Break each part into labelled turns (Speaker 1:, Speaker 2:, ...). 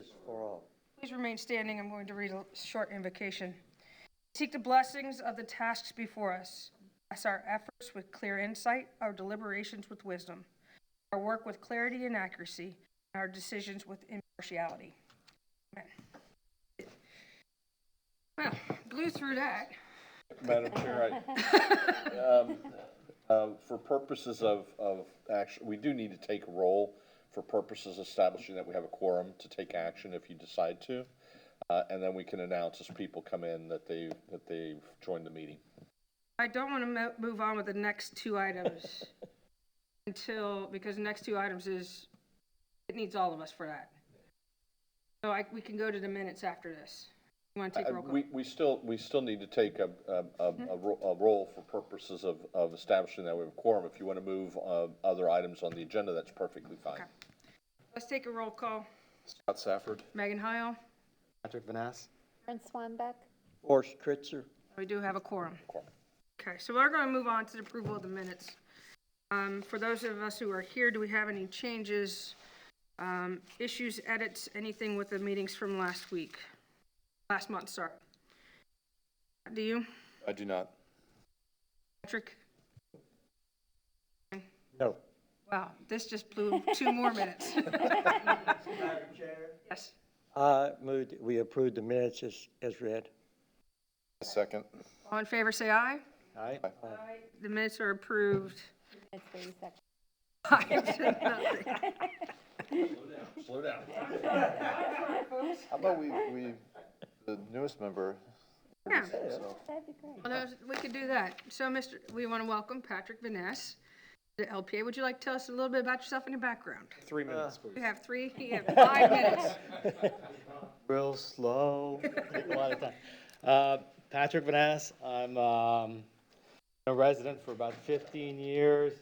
Speaker 1: justice for all.
Speaker 2: Please remain standing. I'm going to read a short invocation. Seek the blessings of the tasks before us. Bless our efforts with clear insight, our deliberations with wisdom, our work with clarity and accuracy, and our decisions with impartiality. Amen. Well, blew through that.
Speaker 3: Madam Chair, for purposes of action, we do need to take a roll for purposes establishing that we have a quorum to take action if you decide to. And then we can announce as people come in that they've joined the meeting.
Speaker 2: I don't want to move on with the next two items because the next two items it needs all of us for that. So we can go to the minutes after this. You want to take a roll call?
Speaker 3: We still need to take a roll for purposes of establishing that we have a quorum. If you want to move other items on the agenda, that's perfectly fine.
Speaker 2: Okay. Let's take a roll call.
Speaker 3: Scott Safford.
Speaker 2: Megan Heil.
Speaker 4: Patrick Vanass.
Speaker 5: Aaron Swanbeck.
Speaker 1: Horst Kritzer.
Speaker 2: We do have a quorum. Okay, so we're going to move on to the approval of the minutes. For those of us who are here, do we have any changes, issues, edits, anything with the meetings from last month, sorry? Do you?
Speaker 3: I do not.
Speaker 2: Patrick?
Speaker 1: No.
Speaker 2: Wow, this just blew 2 more minutes.
Speaker 1: Madam Chair?
Speaker 2: Yes.
Speaker 1: Moved, we approved the minutes as read.
Speaker 3: Second.
Speaker 2: All in favor, say aye.
Speaker 4: Aye.
Speaker 2: Aye. The minutes are approved.
Speaker 5: It's 30 seconds.
Speaker 2: 5-0.
Speaker 3: Slow down.
Speaker 6: How about we the newest member?
Speaker 2: Yeah.
Speaker 6: So,
Speaker 5: That'd be great.
Speaker 2: Well, we could do that. So, we want to welcome Patrick Vanass to LPA. Would you like to tell us a little bit about yourself and your background?
Speaker 4: 3 minutes, please.
Speaker 2: You have 5 minutes.
Speaker 4: Real slow, take a lot of time. Patrick Vanass, I'm a resident for about 15 years.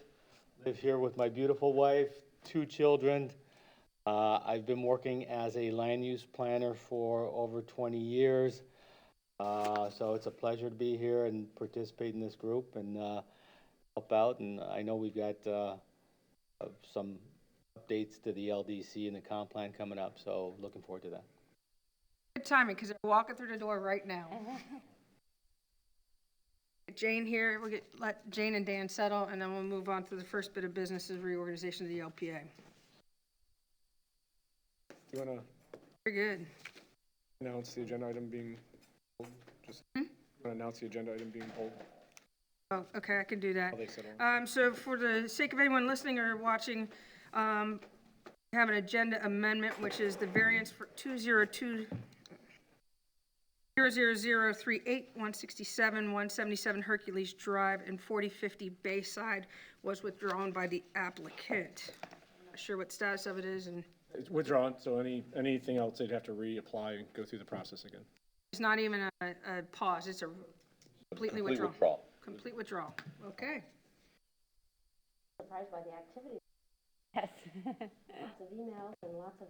Speaker 4: Live here with my beautiful wife, 2 children. I've been working as a land use planner for over 20 years. So it's a pleasure to be here and participate in this group and help out. And I know we've got some updates to the LDC and the comp plan coming up, so looking forward to that.
Speaker 2: Good timing, because they're walking through the door right now. Get Jane here, let Jane and Dan settle, and then we'll move on to the first bit of business, is reorganization of the LPA.
Speaker 7: You want to
Speaker 2: Very good.
Speaker 7: announce the agenda item being pulled? Just want to announce the agenda item being pulled?
Speaker 2: Oh, okay, I can do that.
Speaker 7: While they settle.
Speaker 2: So for the sake of anyone listening or watching, we have an agenda amendment, which is the variance for 202-00038, 167, 177 Hercules Drive, and 4050 Bayside was withdrawn by the applicant. I'm not sure what status of it is, and
Speaker 7: It's withdrawn, so anything else, they'd have to reapply and go through the process again.
Speaker 2: it's not even a pause, it's a completely withdrawal. Complete withdrawal, okay.
Speaker 8: Surprised by the activity.
Speaker 5: Yes.
Speaker 8: Lots of emails and lots of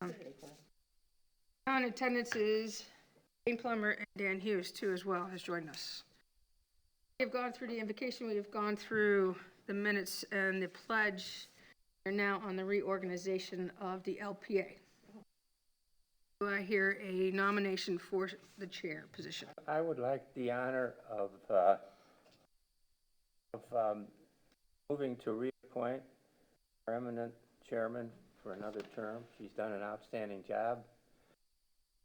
Speaker 8: activity.
Speaker 2: Now in attendance is Jane Plummer and Dan Hughes, too, as well, has joined us. We have gone through the invocation, we have gone through the minutes and the pledge. We're now on the reorganization of the LPA. Do I hear a nomination for the chair position?
Speaker 9: I would like the honor of moving to reappoint our eminent chairman for another term. She's done an outstanding job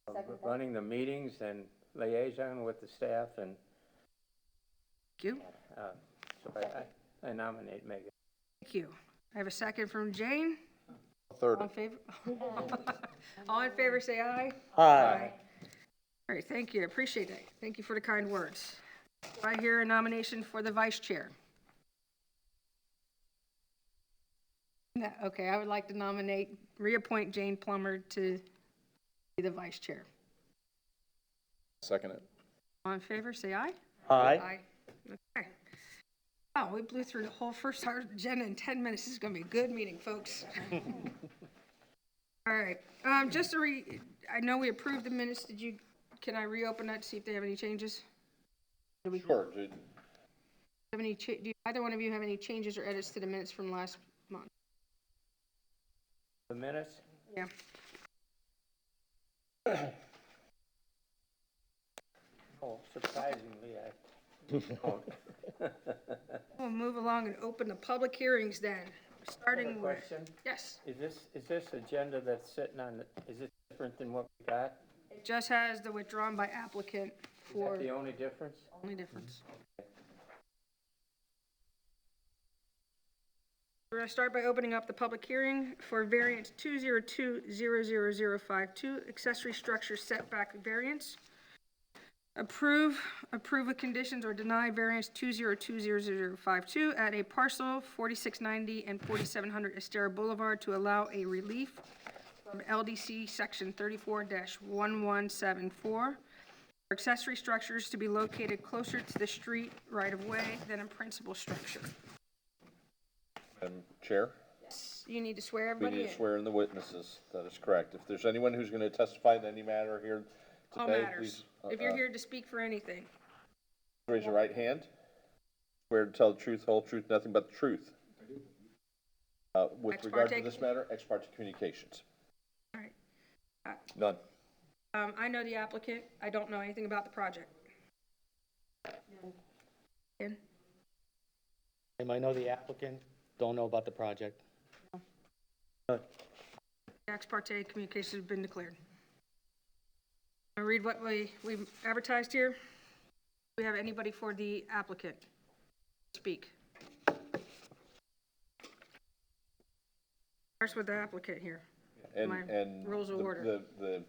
Speaker 9: of running the meetings and liaison with the staff, and
Speaker 2: Thank you.
Speaker 9: so I nominate Megan.
Speaker 2: Thank you. I have a second from Jane.
Speaker 3: Third.
Speaker 2: All in favor? All in favor, say aye.
Speaker 1: Aye.
Speaker 2: All right, thank you. I appreciate it. Thank you for the kind words. Do I hear a nomination for the vice chair? No, okay, I would like to reappoint Jane Plummer to be the vice chair.
Speaker 3: Second it.
Speaker 2: All in favor, say aye.
Speaker 1: Aye.
Speaker 2: Okay. Wow, we blew through the whole first agenda in 10 minutes. This is going to be a good meeting, folks. All right, I know we approved the minutes. Can I reopen that to see if they have any changes?
Speaker 3: Sure.
Speaker 2: Do either one of you have any changes or edits to the minutes from last month?
Speaker 9: The minutes?
Speaker 2: Yeah.
Speaker 9: Oh, surprisingly, I don't.
Speaker 2: We'll move along and open the public hearings then, starting with.
Speaker 9: Question?
Speaker 2: Yes,
Speaker 9: Is this agenda that's sitting on, is it different than what we got?
Speaker 2: it just has the withdrawn by applicant
Speaker 9: Is
Speaker 2: for
Speaker 9: that the only difference?
Speaker 2: only difference. We're gonna start by opening up the public hearing for variance 202-00052, accessory structure setback variance. Approve with conditions or deny variance 202-00052 at a parcel 4690 and 4700 Estera Boulevard to allow a relief from LDC section 34-1174 for accessory structures to be located closer to the street right-of-way than a principal structure.
Speaker 3: Madam Chair,
Speaker 2: You need to swear
Speaker 3: we
Speaker 2: everybody
Speaker 3: need
Speaker 2: in.
Speaker 3: to swear in the witnesses. That is correct. If there's anyone who's going to testify in any matter here
Speaker 2: All
Speaker 3: today,
Speaker 2: matters.
Speaker 3: please.
Speaker 2: If you're here to speak for anything.
Speaker 3: Raise your right hand. Swear to tell the truth, whole truth, nothing but the truth. With
Speaker 2: Ex
Speaker 3: regard to
Speaker 2: parte?
Speaker 3: this matter, ex parte communications.
Speaker 2: All right.
Speaker 3: None.
Speaker 2: I know the applicant. I don't know anything about the project. Ken?
Speaker 4: I know the applicant, don't know about the project.
Speaker 2: Ex parte communications have been declared. I'll read what we advertised here. Do we have anybody for the applicant speak? Starts with the applicant here. My rules of order.
Speaker 3: The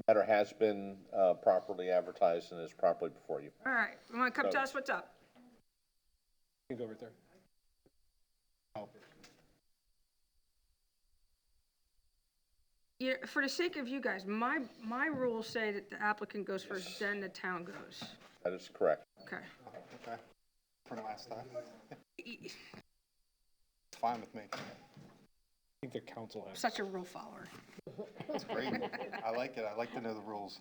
Speaker 3: matter has been properly advertised and is properly before you.
Speaker 2: All right, you want to come tell us what's up?
Speaker 7: You can go right there.
Speaker 2: Yeah, for the sake of you guys, my rules say that the applicant goes first, then the town goes.
Speaker 3: That is correct.
Speaker 2: Okay.
Speaker 10: Okay, for last time.
Speaker 2: E-
Speaker 10: It's fine with me.
Speaker 7: I think the council has.
Speaker 2: Such a rule follower.
Speaker 10: It's great. I like it. I like to know the rules.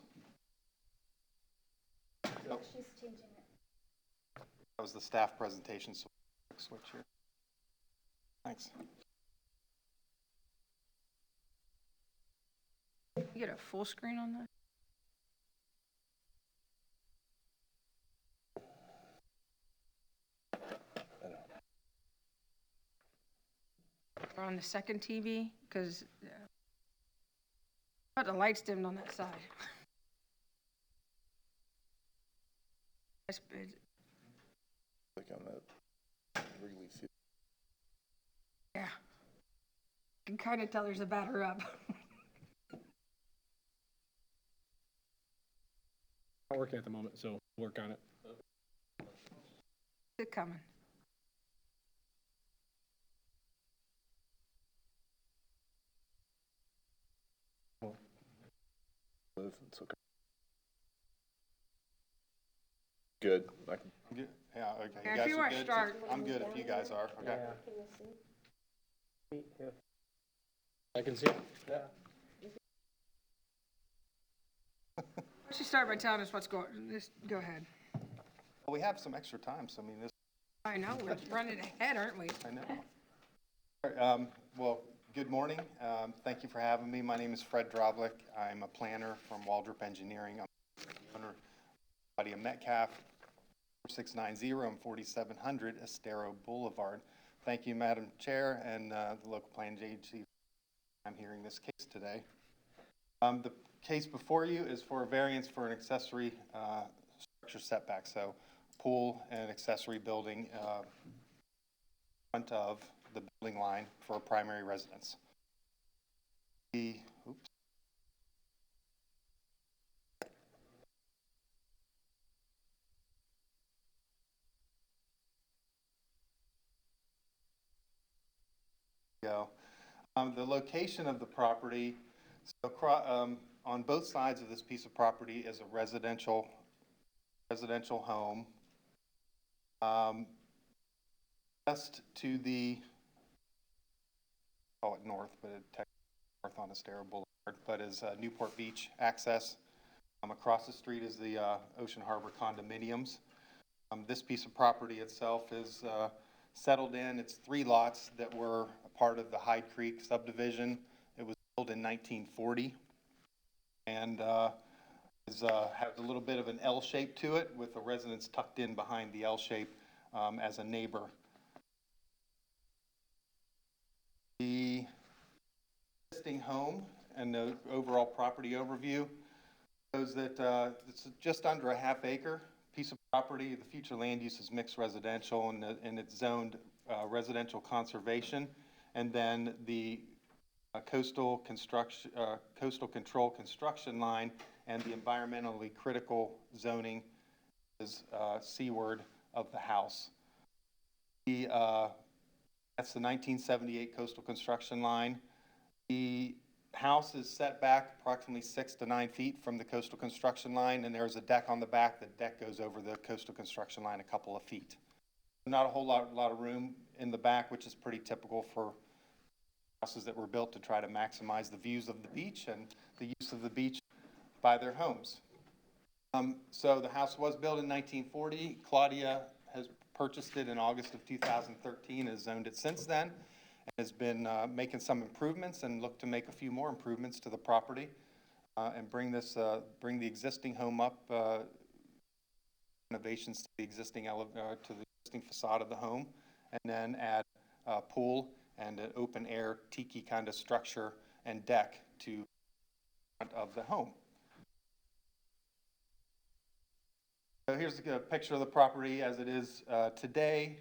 Speaker 10: Oh,
Speaker 8: She's changing it.
Speaker 10: that was the staff presentation, so switch here. Thanks.
Speaker 2: You get a full screen on that? Or on the second TV, because the lights dimmed on that side.
Speaker 6: Click on that release.
Speaker 2: Yeah. You can kind of tell there's a batter up.
Speaker 7: Not working at the moment, so work on it.
Speaker 2: It's coming.
Speaker 6: Move, it's okay. Good. I can
Speaker 10: Good. Yeah, okay.
Speaker 2: Yeah,
Speaker 10: You
Speaker 2: if
Speaker 10: guys
Speaker 2: you
Speaker 10: are
Speaker 2: wanna
Speaker 10: good?
Speaker 2: start.
Speaker 10: I'm good if you guys are, okay?
Speaker 9: Yeah.
Speaker 8: Can you see?
Speaker 9: If
Speaker 4: I can see it.
Speaker 2: Why don't you start by telling us what's going, just go ahead.
Speaker 10: Well, we have some extra time, so I mean, this,
Speaker 2: I know, we're running ahead, aren't we?
Speaker 10: I know. All right, well, good morning. Thank you for having me. My name is Fred Drovlik. I'm a planner from Waldrop Engineering. I'm the owner of Claudia Metcalf, 4690 and 4700 Estero Boulevard. Thank you, Madam Chair, and the local planning agency. I'm hearing this case today. The case before you is for a variance for an accessory structure setback, so pool and accessory building front of the building line for a primary residence. Oops. Go. The location of the property, so on both sides of this piece of property is a residential home. Just to the, call it north, but it technically north on Estero Boulevard, but is Newport Beach access. Across the street is the Ocean Harbor condominiums. This piece of property itself is settled in. It's 3 lots that were a part of the Hyde Creek subdivision. It was built in 1940, and has a little bit of an L shape to it, with the residence tucked in behind the L shape as a neighbor. The existing home and the overall property overview shows that it's just under a half acre piece of property. The future land use is mixed residential, and it's zoned residential conservation. And then the coastal control construction line and the environmentally critical zoning is seaward of the house. That's the 1978 coastal construction line. The house is set back approximately 6 to 9 feet from the coastal construction line, and there's a deck on the back. The deck goes over the coastal construction line a couple of feet. Not a whole lot of room in the back, which is pretty typical for houses that were built to try to maximize the views of the beach and the use of the beach by their homes. So the house was built in 1940. Claudia has purchased it in August of 2013, has owned it since then, and has been making some improvements and look to make a few more improvements to the property and bring the existing home up, renovations to the existing facade of the home, and then add a pool and an open air tiki kind of structure and deck to the front of the home. So here's a picture of the property as it is today.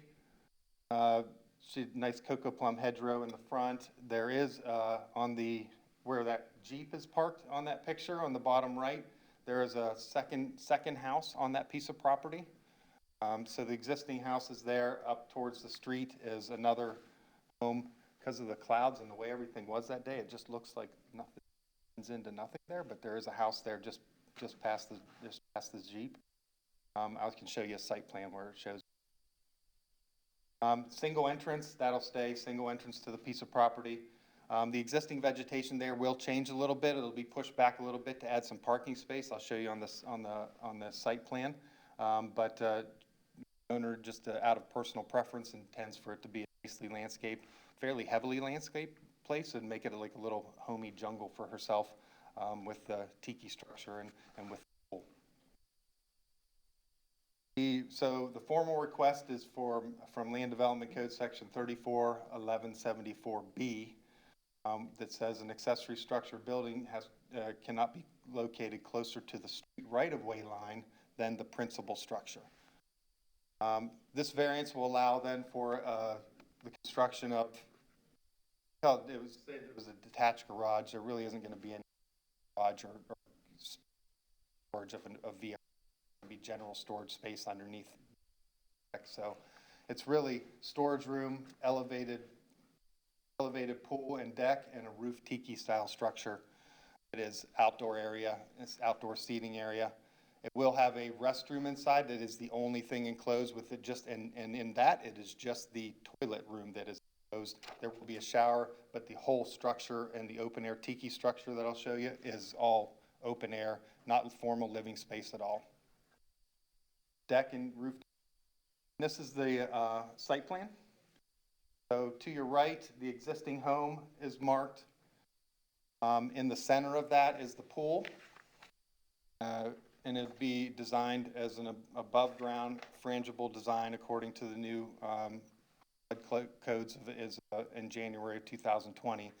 Speaker 10: Nice cocoa plum hedgerow in the front. There is where that Jeep is parked on that picture on the bottom right, there is a second house on that piece of property. So the existing house is there. Up towards the street is another home. Because of the clouds and the way everything was that day, it just looks like nothing turns into nothing there. But there is a house there just past the Jeep. I can show you a site plan where it shows. Single entrance, that'll stay. Single entrance to the piece of property. The existing vegetation there will change a little bit. It'll be pushed back a little bit to add some parking space. I'll show you on the site plan. But the owner, just out of personal preference, intends for it to be a nicely landscaped, fairly heavily landscaped place, and make it like a little homey jungle for herself with the tiki structure and with the pool. So the formal request is from Land Development Code Section 341174B that says an accessory structure building cannot be located closer to the street right-of-way line than the principal structure. This variance will allow then for the construction of, it was a detached garage. There really isn't going to be any garage or storage of a vehicle. Be general storage space underneath. So it's really storage room, elevated pool and deck, and a roof tiki style structure. It is outdoor area. It's outdoor seating area. It will have a restroom inside that is the only thing enclosed with it, and in that it is just the toilet room that is enclosed. There will be a shower, but the whole structure and the open air tiki structure that I'll show you is all open air, not formal living space at all. Deck and roof. This is the site plan. So to your right, the existing home is marked. In the center of that is the pool. And it'd be designed as an above ground frangible design according to the new codes in January of 2020. It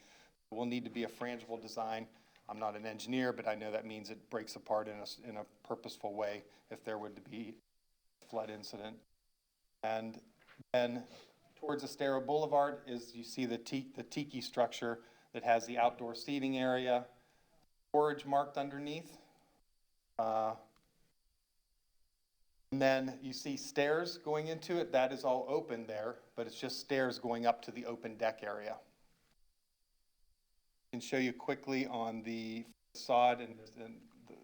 Speaker 10: will need to be a frangible design. I'm not an engineer, but I know that means it breaks apart in a purposeful way if there would be flood incident. And then towards Estero Boulevard is, you see the tiki structure that has the outdoor seating area, storage marked underneath. And then you see stairs going into it. That is all open there, but it's just stairs going up to the open deck area. I can show you quickly on the facade and the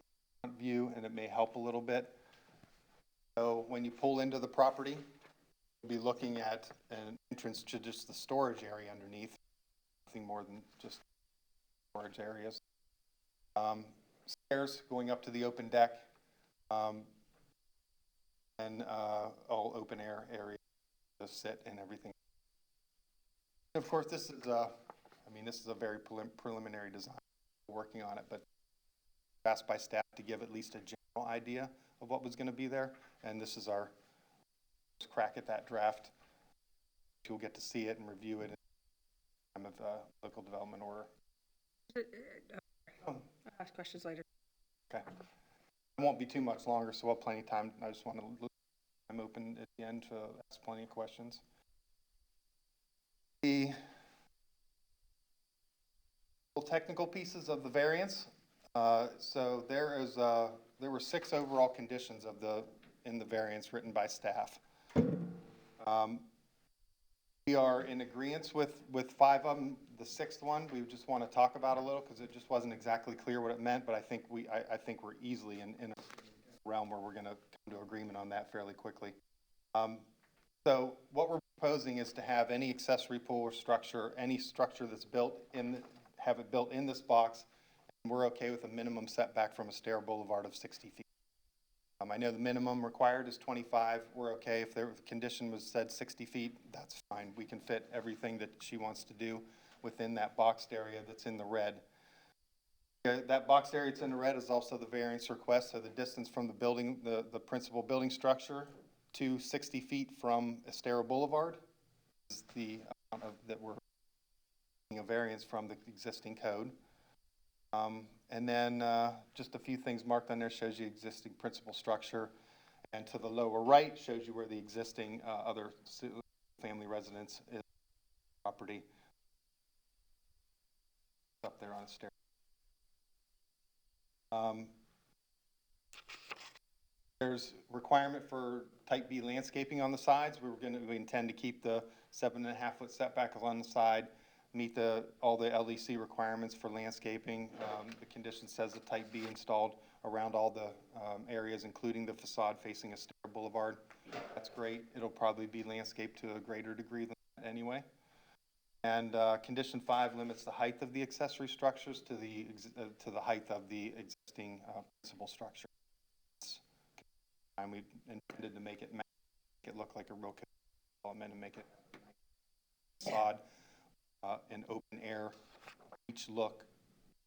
Speaker 10: front view, and it may help a little bit. So when you pull into the property, you'll be looking at an entrance to just the storage area underneath, nothing more than just storage areas. Stairs going up to the open deck, and all open air area to sit and everything. And of course, this is I mean, this is a very preliminary design, we're working on it, but asked by staff to give at least a general idea of what was going to be there, and this is our first crack at that draft. You'll get to see it and review it in the time of local development order.
Speaker 2: I'll ask questions later.
Speaker 10: Okay. It won't be too much longer, so we'll have plenty of time. I just want to leave time open at the end to ask plenty of questions. The technical pieces of the variance. So there were 6 overall conditions in the variance written by staff. We are in agreement with 5 of them. The 6th one, we just want to talk about a little because it just wasn't exactly clear what it meant, but I think we're easily in a realm where we're going to come to agreement on that fairly quickly. So what we're proposing is to have any accessory pool or structure, any structure that's have it built in this box, and we're okay with a minimum setback from a stair boulevard of 60 feet. I know the minimum required is 25. We're okay. If the condition was said 60 feet, that's fine. We can fit everything that she wants to do within that boxed area that's in the red. That boxed area that's in the red is also the variance request, so the distance from the building, the principal building structure to 60 feet from Estero Boulevard is the amount that we're getting a variance from the existing code. And then just a few things marked on there shows you existing principal structure, and to the lower right shows you where the existing other family residence is property up there on a stair. There's requirement for type B landscaping on the sides. We intend to keep the 7.5 foot setback along the side, meet all the LEC requirements for landscaping. The condition says the type B installed around all the areas, including the facade facing Estero Boulevard. That's great. It'll probably be landscaped to a greater degree than that anyway. And condition 5 limits the height of the accessory structures to the height of the existing principal structure. And we intended to make it look like a real development and make it facade and open air each look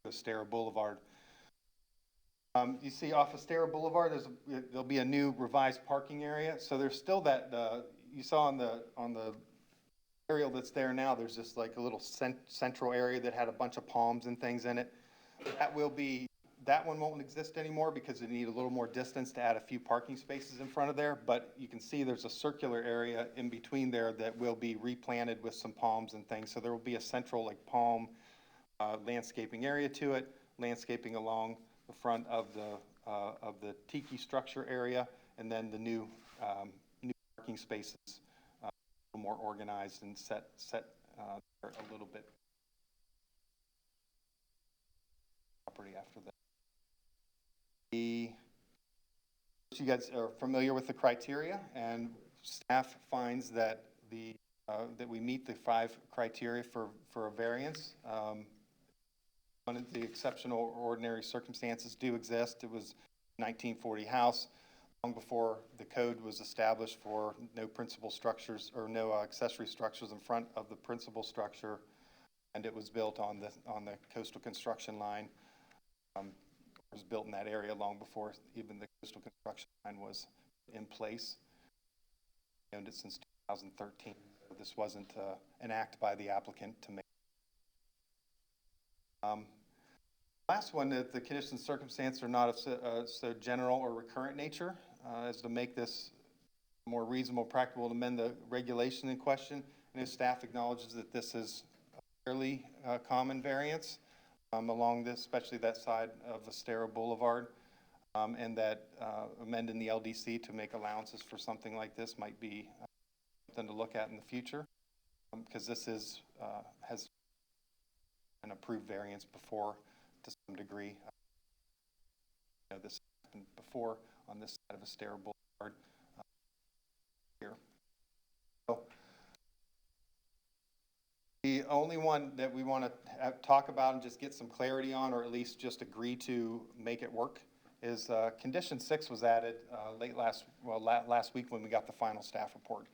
Speaker 10: to Estero Boulevard. You see off of Estero Boulevard, there'll be a new revised parking area. So there's still that you saw on the aerial that's there now. There's just like a little central area that had a bunch of palms and things in it. That one won't exist anymore because they need a little more distance to add a few parking spaces in front of there. But you can see there's a circular area in between there that will be replanted with some palms and things. So there will be a central like palm landscaping area to it, landscaping along the front of the tiki structure area, and then the new parking spaces a little more organized and set a little bit property after that. You guys are familiar with the criteria, and staff finds that that we meet the 5 criteria for a variance. One of the exceptional or ordinary circumstances do exist. It was a 1940 house, long before the code was established for no principal structures or no accessory structures in front of the principal structure, and it was built on the coastal construction line. It was built in that area long before even the coastal construction line was in place. We owned it since 2013. So this wasn't an act by the applicant to make. Last one, that the conditions and circumstances are not of so general or recurrent nature as to make this more reasonable, practical to amend the regulation in question. And if staff acknowledges that this is a fairly common variance along this, especially that side of Estero Boulevard, and that amending the LDC to make allowances for something like this might be something to look at in the future, because this has an approved variance before to some degree. This happened before on this side of Estero Boulevard here. So, the only one that we want to talk about and just get some clarity on, or at least just agree to make it work, is condition 6 was added last week when we got the final staff report.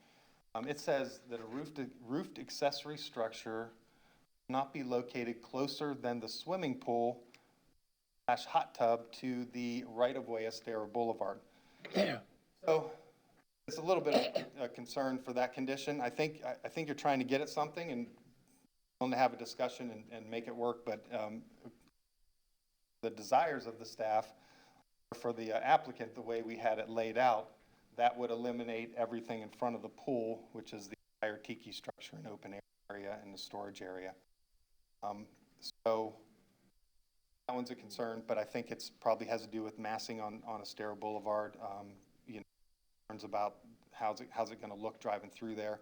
Speaker 10: It says that a roofed accessory structure not be located closer than the swimming pool / hot tub to the right-of-way of Estero Boulevard. So it's a little bit of a concern for that condition. I think you're trying to get at something and want to have a discussion and make it work, but the desires of the staff for the applicant, the way we had it laid out, that would eliminate everything in front of the pool, which is the entire tiki structure and open area and the storage area. So that one's a concern, but I think it's probably has to do with massing on Estero Boulevard. You know, concerns about how's it going to look driving through there.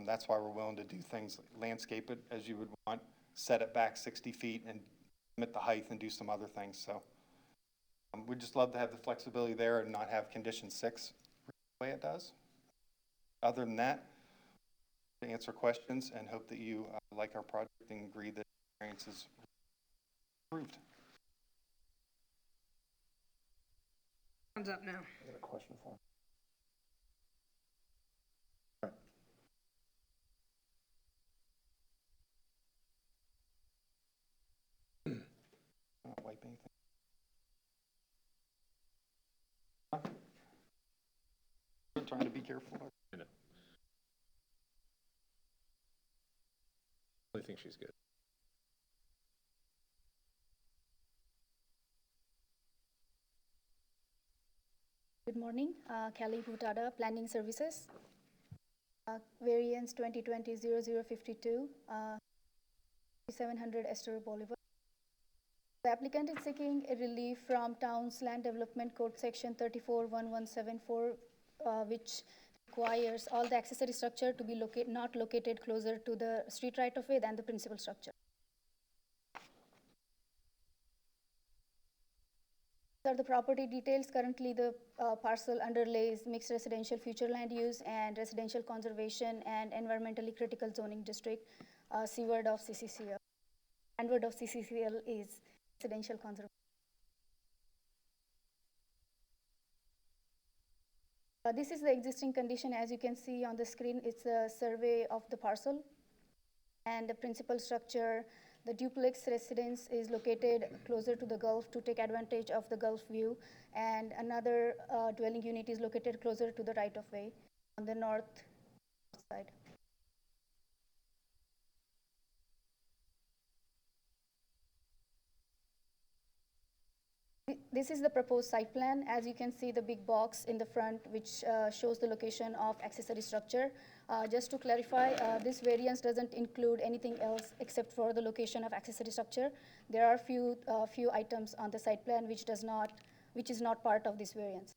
Speaker 10: That's why we're willing to do things, landscape it as you would want, set it back 60 feet and limit the height and do some other things. So we'd just love to have the flexibility there and not have condition 6 the way it does. Other than that, to answer questions and hope that you like our project and agree that variance is approved.
Speaker 2: Hands up now.
Speaker 3: I got a question for him.
Speaker 10: Not wipe anything. I'm trying to be careful.
Speaker 6: I think she's good.
Speaker 8: Good morning, Kelly Bhutada, Planning Services. Variance 2020-0052, 700 Estero Boulevard. The applicant is seeking a relief from Town's Land Development Code Section 341174, which requires all the accessory structure to be not located closer to the street right-of-way than the principal structure. These are the property details. Currently, the parcel underlays mixed residential future land use and residential conservation and environmentally critical zoning district. Seaward of CCCL. Landward of CCCL is residential conservation. This is the existing condition. As you can see on the screen, it's a survey of the parcel. And the principal structure, the duplex residence is located closer to the Gulf to take advantage of the Gulf view. And another dwelling unit is located closer to the right-of-way on the north side. This is the proposed site plan. As you can see, the big box in the front, which shows the location of accessory structure. Just to clarify, this variance doesn't include anything else except for the location of accessory structure. There are few items on the site plan which is not part of this variance.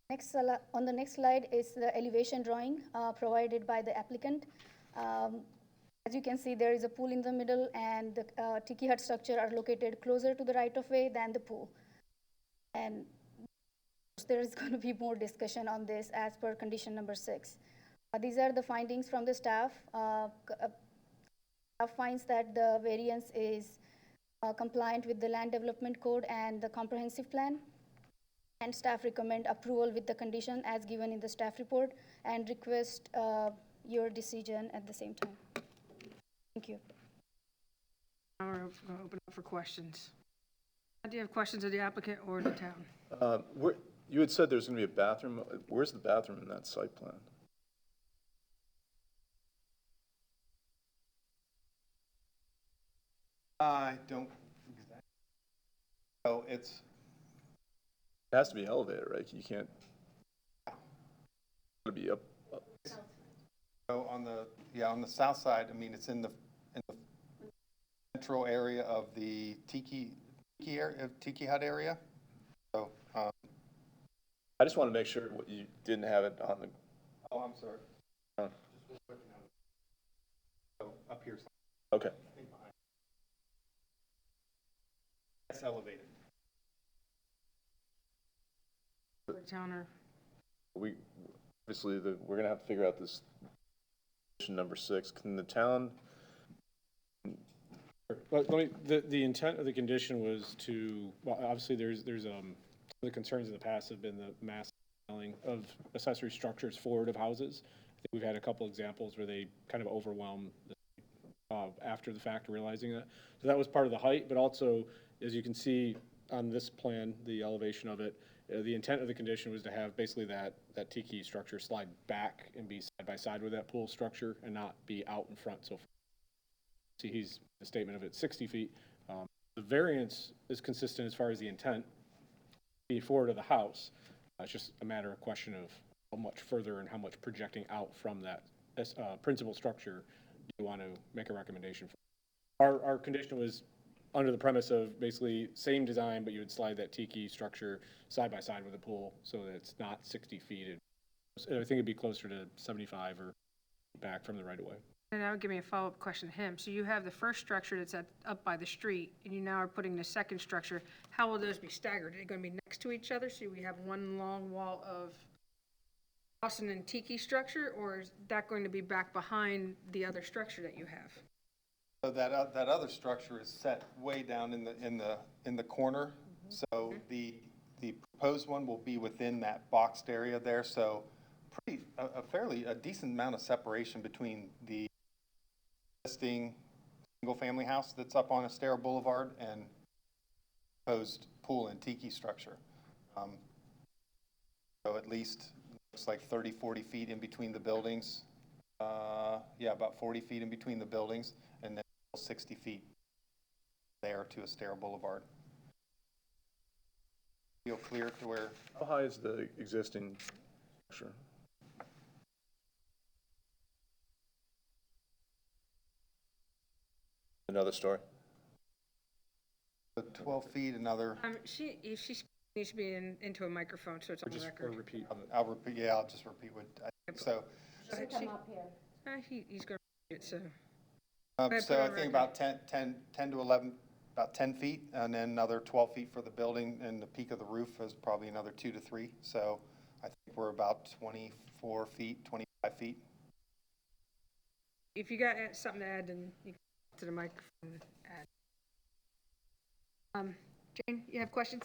Speaker 8: Next, on the next slide is the elevation drawing provided by the applicant. As you can see, there is a pool in the middle, and the tiki hut structure are located closer to the right-of-way than the pool. And there is going to be more discussion on this as per condition number 6. These are the findings from the staff. Staff finds that the variance is compliant with the Land Development Code and the comprehensive plan. And staff recommend approval with the condition as given in the staff report and request your decision at the same time. Thank you.
Speaker 2: Now we're going to open up for questions. Do you have questions of the applicant or the town?
Speaker 6: You had said there's going to be a bathroom. Where's the bathroom in that site plan?
Speaker 10: I don't exactly. So it
Speaker 6: has to be elevated, right? You can't. It'll be up.
Speaker 10: So on the south side, I mean, it's in the central area of the tiki hut area. So
Speaker 6: I just want to make sure you didn't have it on the.
Speaker 10: oh, I'm sorry. So up here.
Speaker 6: Okay.
Speaker 10: It's elevated.
Speaker 2: The town or?
Speaker 6: We obviously we're going to have to figure out this condition number 6. Can the town?
Speaker 7: But the intent of the condition was to, well, obviously there's the concerns in the past have been the mass scaling of accessory structures forward of houses. think we've had a couple examples where they kind of overwhelm after the fact, realizing that. So that was part of the height, but also, as you can see on this plan, the elevation of it, the intent of the condition was to have basically that tiki structure slide back and be side by side with that pool structure and not be out in front. So see, the statement of it 60 feet. The variance is consistent as far as the intent before to the house. It's just a matter of question of how much further and how much projecting out from that principal structure do you want to make a recommendation for. Our condition was under the premise of basically same design, but you would slide that tiki structure side by side with the pool so that it's not 60 feet. I think it'd be closer to 75 or back from the right of way.
Speaker 2: And that would give me a follow-up question to him. So you have the first structure that's up by the street, and you now are putting the second structure. How will those be staggered? Are they going to be next to each other, so we have one long wall of Austin and tiki structure, or is that going to be back behind the other structure that you have?
Speaker 10: So that other structure is set way down in the corner. So the proposed one will be within that boxed area there. So a decent amount of separation between the existing single-family house that's up on Estero Boulevard and proposed pool and tiki structure. So at least looks like 30, 40 feet in between the buildings. Yeah, about 40 feet in between the buildings, and then 60 feet there to Estero Boulevard. Feel clear to where?
Speaker 6: How high is the existing structure? Another story?
Speaker 10: 12 feet, another,
Speaker 2: She needs to be into a microphone, so it's on the
Speaker 7: Or
Speaker 2: record.
Speaker 7: repeat.
Speaker 10: I'll repeat, yeah, I'll just repeat what I think. So,
Speaker 2: Go ahead,
Speaker 5: Come
Speaker 2: she-
Speaker 5: up here.
Speaker 2: He's going to repeat it, so.
Speaker 10: so
Speaker 2: put it
Speaker 10: I
Speaker 2: on
Speaker 10: think
Speaker 2: record.
Speaker 10: about 10 to 11, about 10 feet, and then another 12 feet for the building, and the peak of the roof is probably another 2 to 3. So I think we're about 24 feet, 25 feet.
Speaker 2: If you got something to add, then you can go to the microphone and add. Jane, you have questions?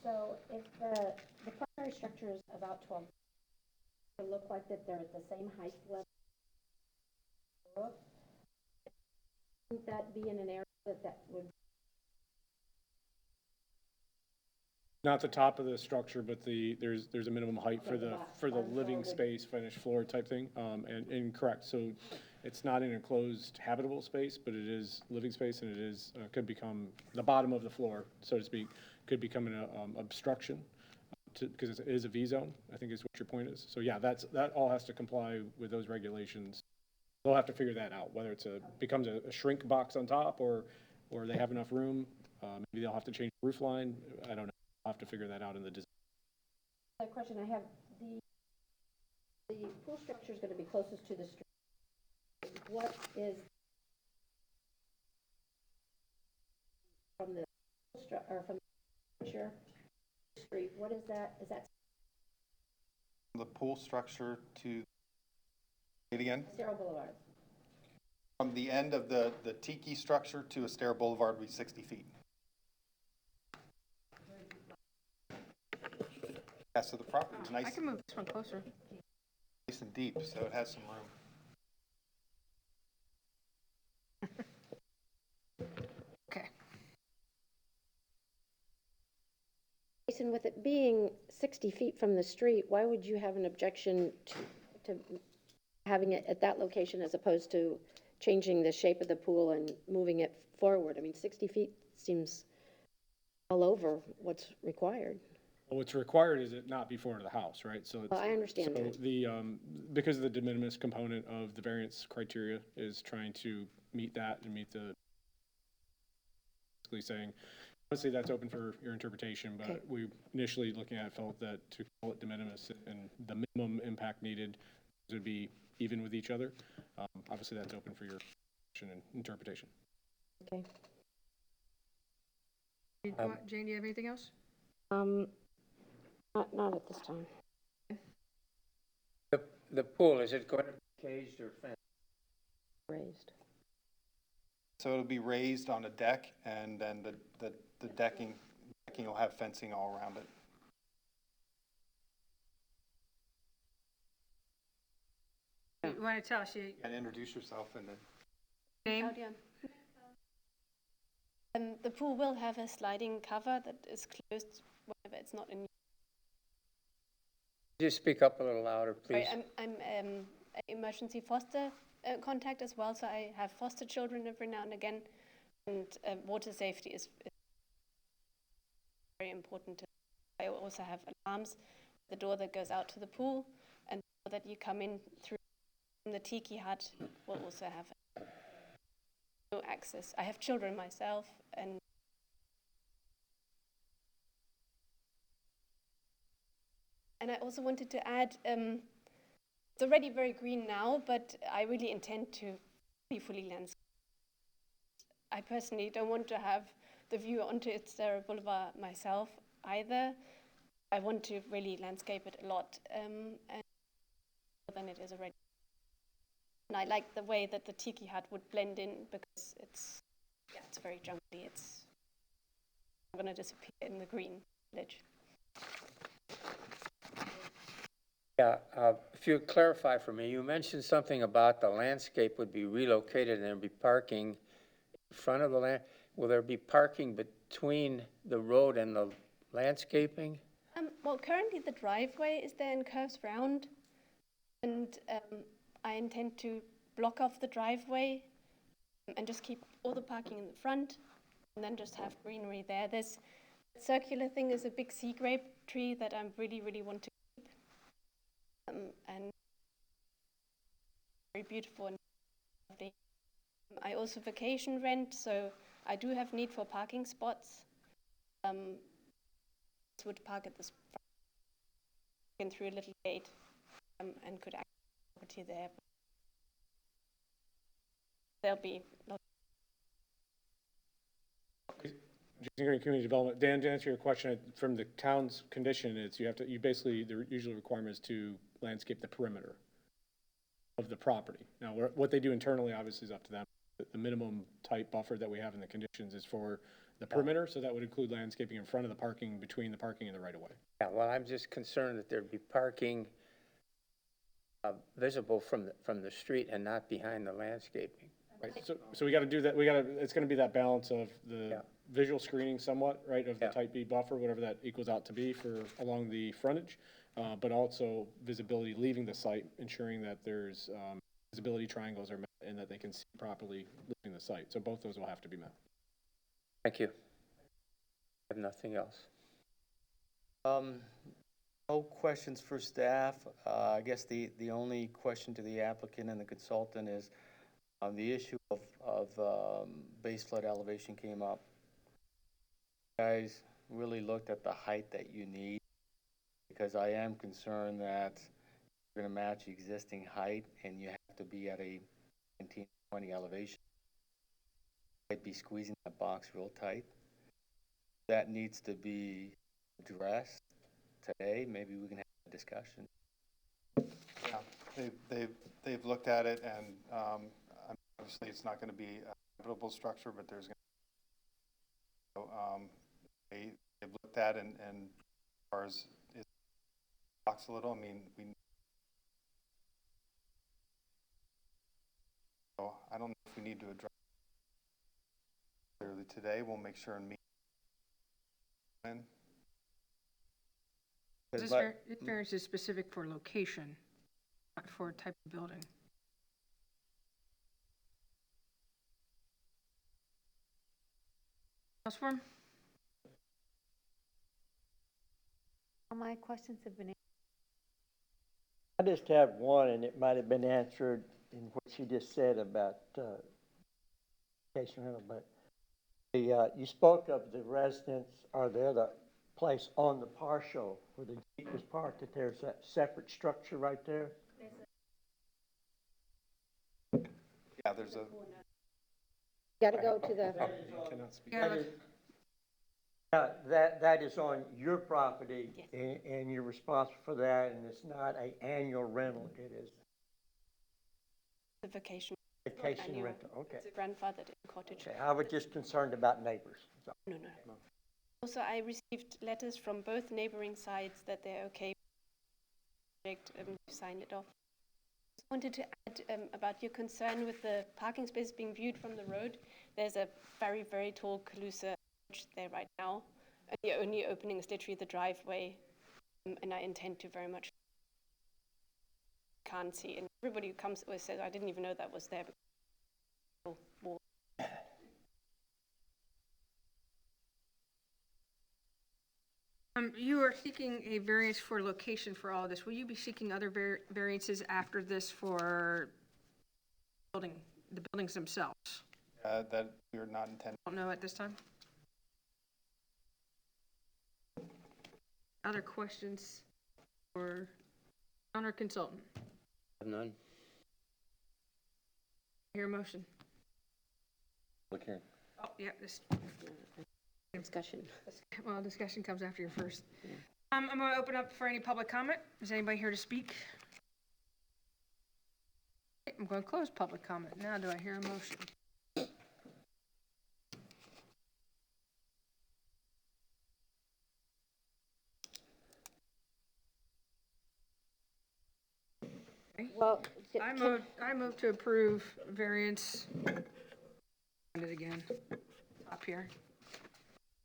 Speaker 5: So if the primary structure is about 12, it look like that they're at the same height level. Wouldn't that be in an area that would?
Speaker 7: Not the top of the structure, but there's a minimum height for the living space, finished floor type thing. And correct, so it's not an enclosed habitable space, but it is living space, and it is, could become, the bottom of the floor, so to speak, could become an obstruction, because it is a V zone, I think is what your point is. So yeah, that all has to comply with those regulations. They'll have to figure that out, whether it's becomes a shrink box on top, or they have enough room. Maybe they'll have to change the roof line, I don't know. I'll have to figure that out in the design.
Speaker 5: The question I have, the pool structure is going to be closest to the street. What is from the from the structure street? What is that? Is that
Speaker 10: The pool structure to, say it again?
Speaker 5: Estero Boulevard?
Speaker 10: From the end of the tiki structure to Estero Boulevard would be 60 feet. Yeah, so the property is
Speaker 2: I
Speaker 10: nice
Speaker 2: can move this one closer.
Speaker 10: and deep, so it has some room.
Speaker 2: Okay.
Speaker 11: Jason, with it being 60 feet from the street, why would you have an objection to having it at that location as opposed to changing the shape of the pool and moving it forward? I mean, 60 feet seems all over what's required.
Speaker 7: Well, what's required is it not be forward of the house, right? So it's,
Speaker 11: Well, I understand
Speaker 7: so
Speaker 11: that.
Speaker 7: because of the de minimis component of the variance criteria is trying to meet that and meet the, basically saying, honestly, that's open for your interpretation, but
Speaker 11: Okay.
Speaker 7: we initially looking at it felt that to call it de minimis and the minimum impact needed would be even with each other. Obviously, that's open for your interpretation.
Speaker 11: Okay.
Speaker 2: Jane, do you have anything else?
Speaker 11: Not at this time.
Speaker 9: The pool, is it going to be caged or fenced?
Speaker 11: Raised.
Speaker 10: So it'll be raised on a deck, and then the decking will have fencing all around it.
Speaker 2: You want to tell us your
Speaker 10: And introduce yourself and then.
Speaker 2: name?
Speaker 12: Claudia. The pool will have a sliding cover that is closed whenever it's not in use.
Speaker 9: Could you speak up a little louder,
Speaker 12: Sorry,
Speaker 9: please?
Speaker 12: I'm an emergency foster contact as well, so I have foster children every now and again, and water safety is very important. I also have alarms, the door that goes out to the pool, and the door that you come in through from the tiki hut will also have no access. I have children myself, and I also wanted to add, it's already very green now, but I really intend to fully landscape. I personally don't want to have the view onto Itzera Boulevard myself either. I want to really landscape it a lot, and more than it is already. And I like the way that the tiki hut would blend in because it's very jungly. It's going to disappear in the green village.
Speaker 9: Yeah, if you clarify for me, you mentioned something about the landscape would be relocated and there'd be parking in front of the land. Will there be parking between the road and the landscaping?
Speaker 12: Well, currently the driveway is there and curves round, and I intend to block off the driveway and just keep all the parking in the front, and then just have greenery there. This circular thing is a big sea grape tree that I really, really want to keep, and very beautiful and lovely. I also vacation rent, so I do have need for parking spots. Would park at this in through a little gate, and could access the property there. There'll be lots.
Speaker 7: Community development. Dan, to answer your question, from the town's condition, it's you basically, the usual requirement is to landscape the perimeter of the property. Now, what they do internally obviously is up to them. The minimum type buffer that we have in the conditions is for the perimeter, so that would include landscaping in front of the parking, between the parking and the right of way.
Speaker 9: Yeah, well, I'm just concerned that there'd be parking visible from the street and not behind the landscaping.
Speaker 7: Right, so we gotta do that, it's gonna be that balance of the visual screening somewhat, right, of the type B buffer, whatever that equals out to be for along the frontage, but also visibility leaving the site, ensuring that there's visibility triangles are met and that they can see properly leaving the site. So both those will have to be met.
Speaker 9: Thank you. I have nothing else.
Speaker 4: No questions for staff. I guess the only question to the applicant and the consultant is the issue of base flood elevation came up. You guys really looked at the height that you need, because I am concerned that you're going to match existing height and you have to be at a 19-20 elevation. Might be squeezing that box real tight. That needs to be addressed today. Maybe we can have a discussion.
Speaker 10: Yeah, they've looked at it, and obviously it's not going to be a habitable structure, but there's going to they've looked at and as far as it box a little. I mean, so I don't know if we need to address it clearly today. We'll make sure and meet.
Speaker 2: This variance is specific for location, not for type of building. House form?
Speaker 11: All my questions have been answered.
Speaker 1: I just have one, and it might have been answered in what she just said about vacation rental, but you spoke of the residence or the other place on the partial where the Jeep was parked, that there's that separate structure right there.
Speaker 10: Yeah, there's a.
Speaker 11: Got to go to the,
Speaker 1: That is on your property, and you're responsible for that, and it's not an annual rental, it is
Speaker 12: The vacation
Speaker 1: vacation rental, okay.
Speaker 12: It's a grandfathered in cottage.
Speaker 1: Okay, I was just concerned about neighbors. So.
Speaker 12: No. Also, I received letters from both neighboring sides that they're okay with the project, and signed it off. wanted to add about your concern with the parking space being viewed from the road. There's a very, very tall Calusa there right now. And the only opening is literally the driveway. And I intend to very much can't see. And everybody who comes always says, I didn't even know that was there.
Speaker 2: You are seeking a variance for location for all of this. Will you be seeking other variances after this for the buildings themselves?
Speaker 10: That we are not intending.
Speaker 2: Don't know at this time. Other questions for owner consultant?
Speaker 9: None.
Speaker 2: Hear a motion?
Speaker 3: Look here.
Speaker 2: Oh, yeah, this,
Speaker 11: Discussion.
Speaker 2: well, discussion comes after your first. I'm going to open up for any public comment. Is anybody here to speak? Okay, I'm going to close public comment. Now, do I hear a motion?
Speaker 11: Well,
Speaker 2: I move to approve variance. Find it again. Top here.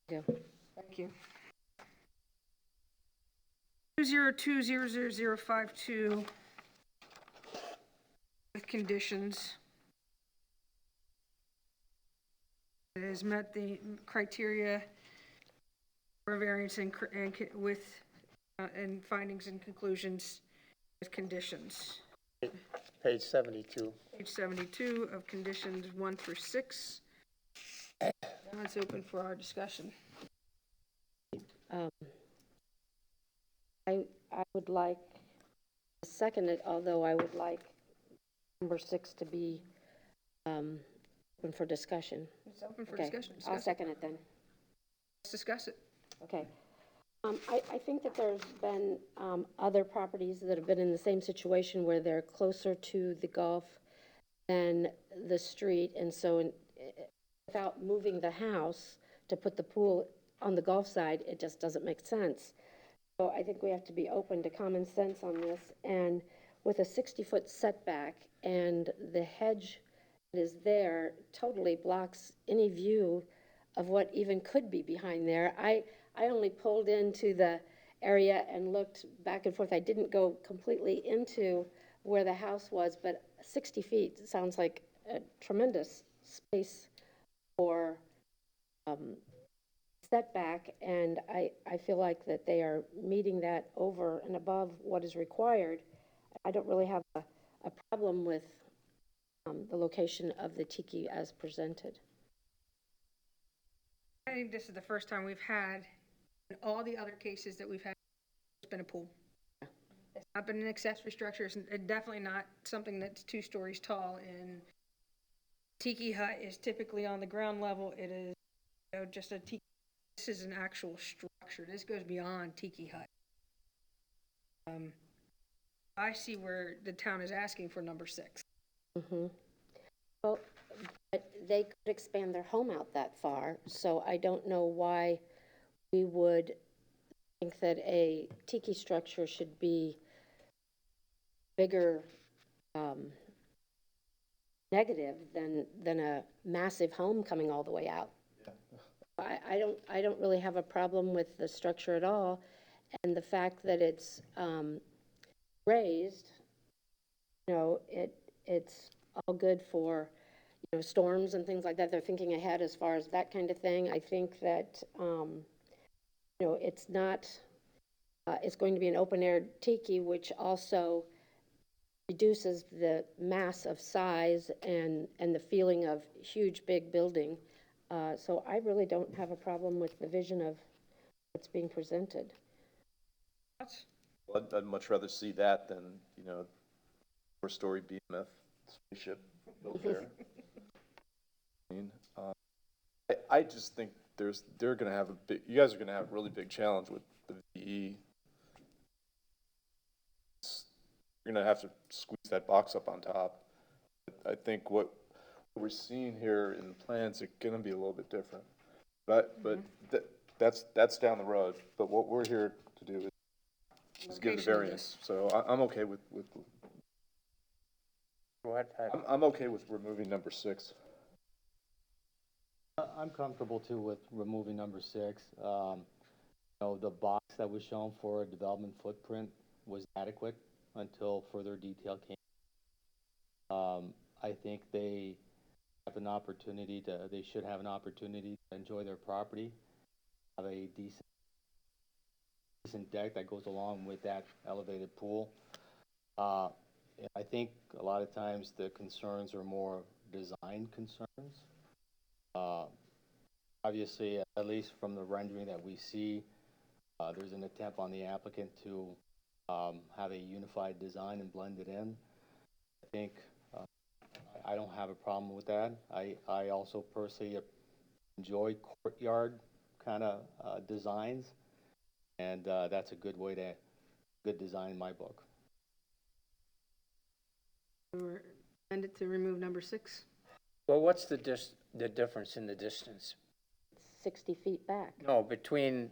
Speaker 11: Yeah.
Speaker 2: Thank you. 202-00052 with conditions. It has met the criteria for variance and with and findings and conclusions with conditions.
Speaker 9: Page 72.
Speaker 2: Page 72 of conditions 1 through 6. Now it's open for our discussion.
Speaker 11: I would like to second it, although I would like number 6 to be open for discussion.
Speaker 2: It's open for
Speaker 11: Okay,
Speaker 2: discussion.
Speaker 11: I'll second it then.
Speaker 2: Let's discuss it.
Speaker 11: Okay. I think that there's been other properties that have been in the same situation where they're closer to the Gulf than the street, and so without moving the house to put the pool on the Gulf side, it just doesn't make sense. So I think we have to be open to common sense on this, and with a 60-foot setback and the hedge that is there totally blocks any view of what even could be behind there. I only pulled into the area and looked back and forth. I didn't go completely into where the house was, but 60 feet sounds like a tremendous space for setback, and I feel like that they are meeting that over and above what is required. I don't really have a problem with the location of the tiki as presented.
Speaker 2: I think this is the first time we've had, in all the other cases that we've had, it's been a pool. It's not been an accessory structure. It's definitely not something that's 2 stories tall. And tiki hut is typically on the ground level. It is, just a tiki. This is an actual structure. This goes beyond tiki hut. I see where the town is asking for number 6.
Speaker 11: Mm-hmm. Well, but they could expand their home out that far, so I don't know why we would think that a tiki structure should be bigger negative than a massive home coming all the way out. I don't really have a problem with the structure at all, and the fact that it's raised, it's all good for storms and things like that. They're thinking ahead as far as that kind of thing. I think that it's not. It's going to be an open-air tiki, which also reduces the mass of size and the feeling of huge, big building. So I really don't have a problem with the vision of what's being presented.
Speaker 6: Well, I'd much rather see that than, 4-story behemoth spaceship built there. I just think they're going to have you guys are going to have a really big challenge with the VE. You're going to have to squeeze that box up on top. I think what we're seeing here in the plans are going to be a little bit different. But that's down the road. But what we're here to do is give the variance. So I'm okay with
Speaker 9: What,
Speaker 6: I'm okay with removing number 6.
Speaker 4: I'm comfortable too with removing number 6. The box that was shown for a development footprint was adequate until further detail came. I think they should have an opportunity to enjoy their property, have a decent deck that goes along with that elevated pool. And I think a lot of times the concerns are more design concerns. Obviously, at least from the rendering that we see, there's an attempt on the applicant to have a unified design and blend it in. I think I don't have a problem with that. I also personally enjoy courtyard kind of designs, and that's a good design in my book.
Speaker 2: Send it to remove number 6.
Speaker 9: well, what's the difference in the distance?
Speaker 11: 60 feet back.
Speaker 9: No, between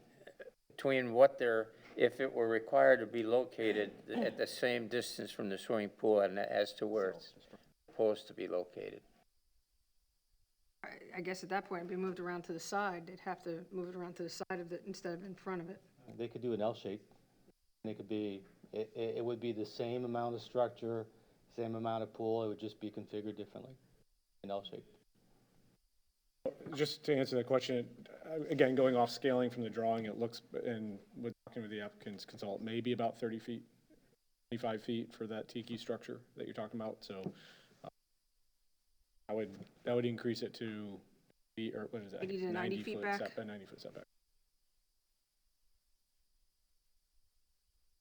Speaker 9: what they're, if it were required to be located at the same distance from the swimming pool and as to where it's supposed to be located.
Speaker 2: I guess at that point, it'd be moved around to the side. They'd have to move it around to the side of it instead of in front of it.
Speaker 4: They could do an L shape. It could be, it would be the same amount of structure, same amount of pool. It would just be configured differently, an L shape.
Speaker 7: Just to answer that question, again, going off scaling from the drawing, it looks, and with talking with the applicant's consultant, maybe about 30 feet, 25 feet for that tiki structure that you're talking about. So that would increase it to, or what is that?
Speaker 2: 80 to 90 feet back.
Speaker 7: 90 foot setback.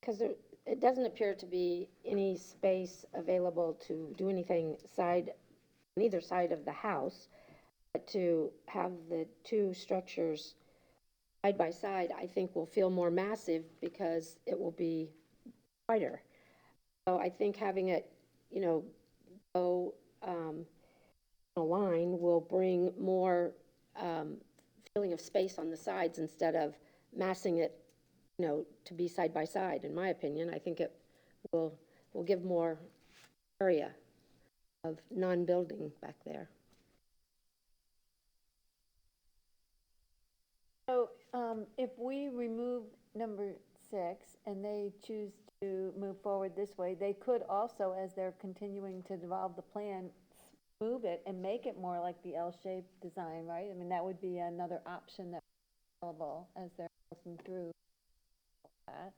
Speaker 11: Because it doesn't appear to be any space available to do anything on either side of the house. But to have the two structures side by side, I think will feel more massive because it will be wider. So I think having it, go a line will bring more feeling of space on the sides instead of massing it, to be side by side. In my opinion, I think it will give more area of non-building back there.
Speaker 13: So, if we remove number 6 and they choose to move forward this way, they could also, as they're continuing to develop the plan, move it and make it more like the L-shaped design, right? I mean, that would be another option that's available as they're looking through that.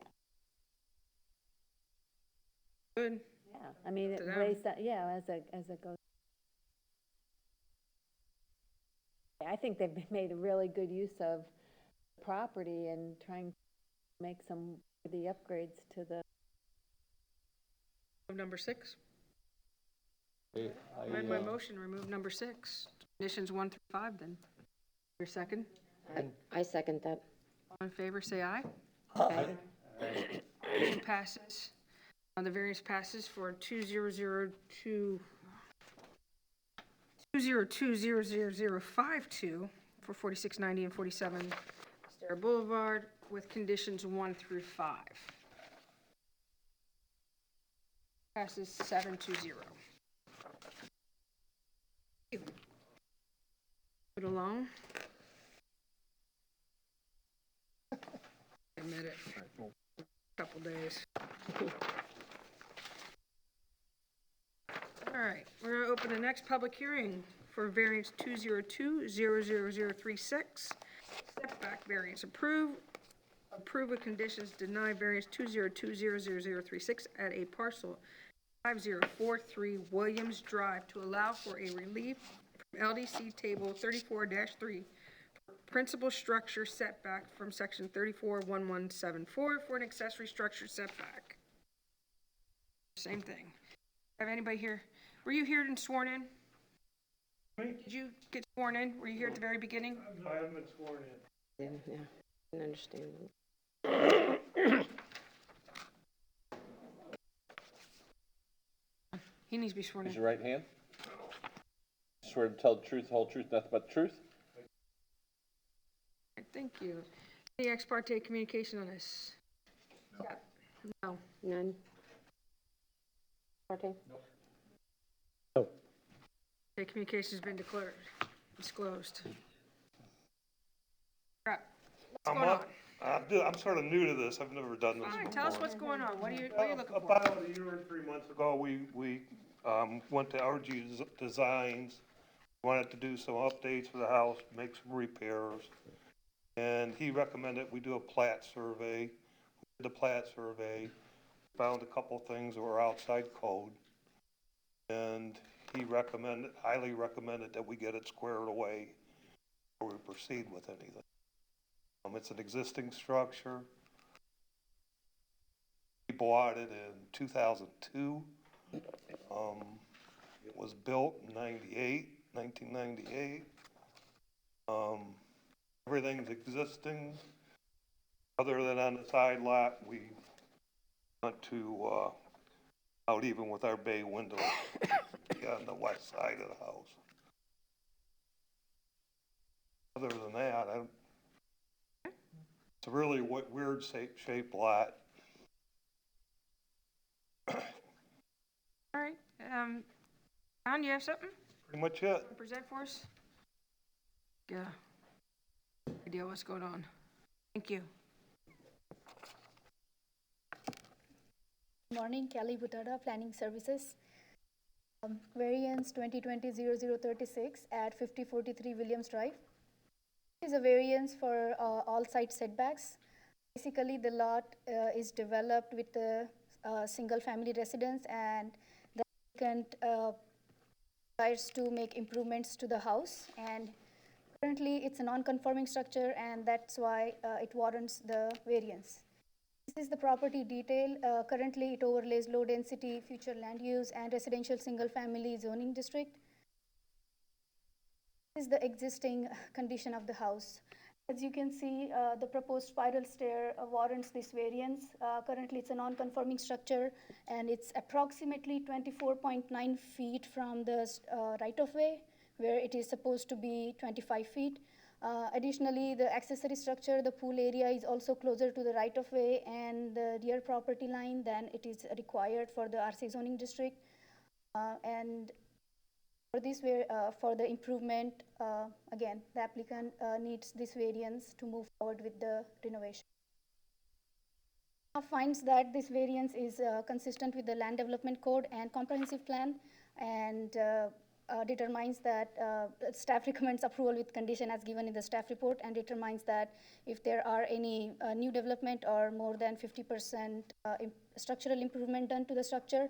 Speaker 2: Good.
Speaker 13: Yeah, I mean, it
Speaker 2: To them.
Speaker 13: raised that, yeah, as it goes. I think they've made a really good use of the property and trying to make some of the upgrades to the.
Speaker 2: Number 6.
Speaker 4: I-
Speaker 2: Amend my motion, remove number 6. Conditions 1 through 5 then. Your second?
Speaker 11: I second that.
Speaker 2: All in favor, say aye.
Speaker 11: Aye.
Speaker 2: Motion passes. The variance passes for 202 202-00052 for 4690 and 47 Stara Boulevard with conditions 1 through 5. Passes 7-0. Put along. Admit it. Couple days. All right, we're gonna open the next public hearing for variance 202-00036. Setback variance approve with conditions, deny variance 202-00036 at a parcel 5043 Williams Drive to allow for a relief from LDC table 34-3 principal structure setback from section 341174 for an accessory structure setback. Same thing. Have anybody here? Were you here and sworn in? Did you get sworn in? Were you here at the very beginning?
Speaker 1: I haven't been sworn in.
Speaker 11: Yeah, I can understand.
Speaker 2: He needs to be sworn
Speaker 3: Raise
Speaker 2: in.
Speaker 3: your right hand. Swear to tell the truth, the whole truth, nothing but the truth?
Speaker 2: Thank you. Any ex parte communication on this? No.
Speaker 11: None? Okay.
Speaker 1: No.
Speaker 2: Okay, communication's been disclosed. Crap. What's going on?
Speaker 14: I'm sort of new to this, I've never done this
Speaker 2: All right,
Speaker 14: before.
Speaker 2: tell us what's going on. What are you looking for?
Speaker 14: About a year and 3 months ago, we went to RG Designs, wanted to do some updates for the house, make some repairs. And he recommended we do a plat survey. We did the plat survey, found a couple things that were outside code. And he highly recommended that we get it squared away before we proceed with anything. It's an existing structure. We bought it in 2002. It was built in 1998. Everything's existing, other than on the side lot, we went to, out even with our bay windows on the west side of the house. Other than that, it's a really weird shaped lot.
Speaker 2: All right, John, you have something
Speaker 14: Pretty much it.
Speaker 2: to present for us? Yeah. Idea what's going on. Thank you.
Speaker 8: Good morning, Kelly Butada, Planning Services. Variance 2020-0036 at 5043 Williams Drive. This is a variance for all site setbacks. Basically, the lot is developed with a single-family residence, and the applicant desires to make improvements to the house. And currently, it's a non-conforming structure, and that's why it warrants the variance. This is the property detail. Currently, it overlays low-density future land use and residential single-family zoning district. This is the existing condition of the house. As you can see, the proposed spiral stair warrants this variance. Currently, it's a non-conforming structure, and it's approximately 24.9 feet from the right-of-way, where it is supposed to be 25 feet. Additionally, the accessory structure, the pool area, is also closer to the right-of-way and the rear property line than it is required for the RC zoning district. And for this, for the improvement, again, the applicant needs this variance to move forward with the renovation. Finds that this variance is consistent with the Land Development Code and Comprehensive Plan, and determines that staff recommends approval with condition as given in the staff report, and determines that if there are any new development or more than 50% structural improvement done to the structure,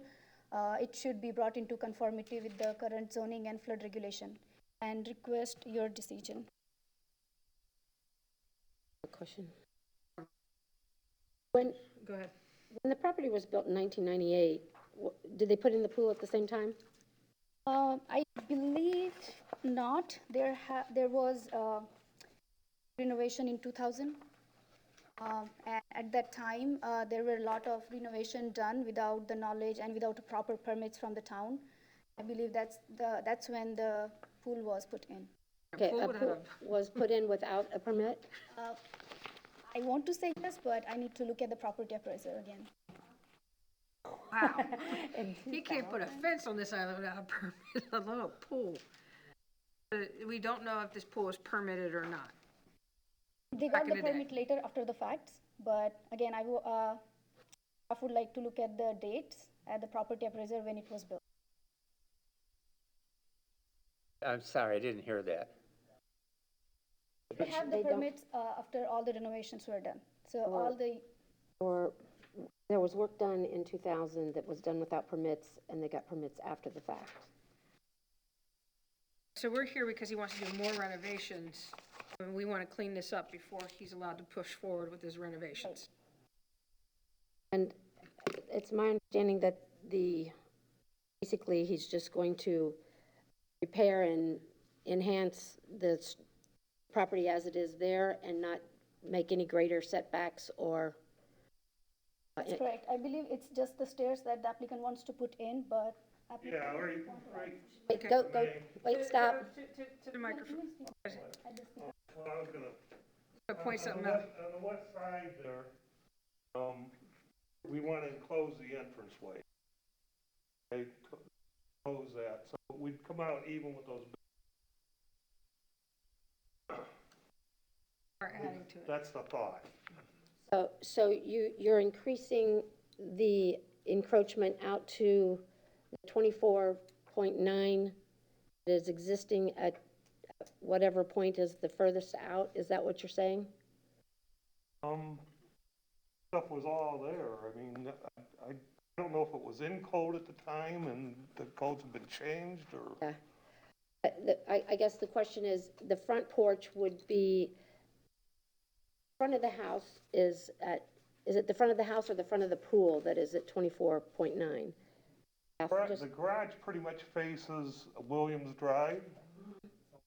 Speaker 8: it should be brought into conformity with the current zoning and flood regulation, and request your decision.
Speaker 11: A question. When
Speaker 2: Go ahead.
Speaker 11: the property was built in 1998, did they put in the pool at the same time?
Speaker 8: I believe not. There was renovation in 2000. And at that time, there were a lot of renovation done without the knowledge and without proper permits from the town. I believe that's when the pool was put in.
Speaker 11: Okay, a pool was put in without a permit?
Speaker 8: I want to say yes, but I need to look at the property appraiser again.
Speaker 2: Wow. He can't put a fence on this island without a permit, a little pool. We don't know if this pool is permitted or not.
Speaker 8: They got the permit later after the facts, but again, I would like to look at the dates at the property appraiser when it was built.
Speaker 9: I'm sorry, I didn't hear that.
Speaker 8: They have the permits after all the renovations were done. So
Speaker 11: Or there was work done in 2000 that was done without permits, and they got permits after the fact.
Speaker 2: So we're here because he wants to do more renovations, and we want to clean this up before he's allowed to push forward with his renovations.
Speaker 11: And it's my understanding that basically he's just going to repair and enhance the property as it is there and not make any greater setbacks or...
Speaker 8: That's correct. I believe it's just the stairs that the applicant wants to put in, but...
Speaker 14: Yeah, right.
Speaker 11: Wait, go, wait, stop.
Speaker 2: To the microphone.
Speaker 14: Well, I was gonna...
Speaker 2: Point something out.
Speaker 14: On the west side there, we want to enclose the entranceway. Okay, propose that, so we'd come out even with those.
Speaker 2: Are adding to it.
Speaker 14: That's the thought.
Speaker 11: So you're increasing the encroachment out to the 24.9 that is existing at whatever point is the furthest out? Is that what you're saying?
Speaker 14: Stuff was all there. I mean, I don't know if it was in code at the time and the codes have been changed or.
Speaker 11: Yeah. I guess the question is, the front porch would be, front of the house is it the front of the house or the front of the pool that is at 24.9?
Speaker 14: The garage pretty much faces Williams Drive,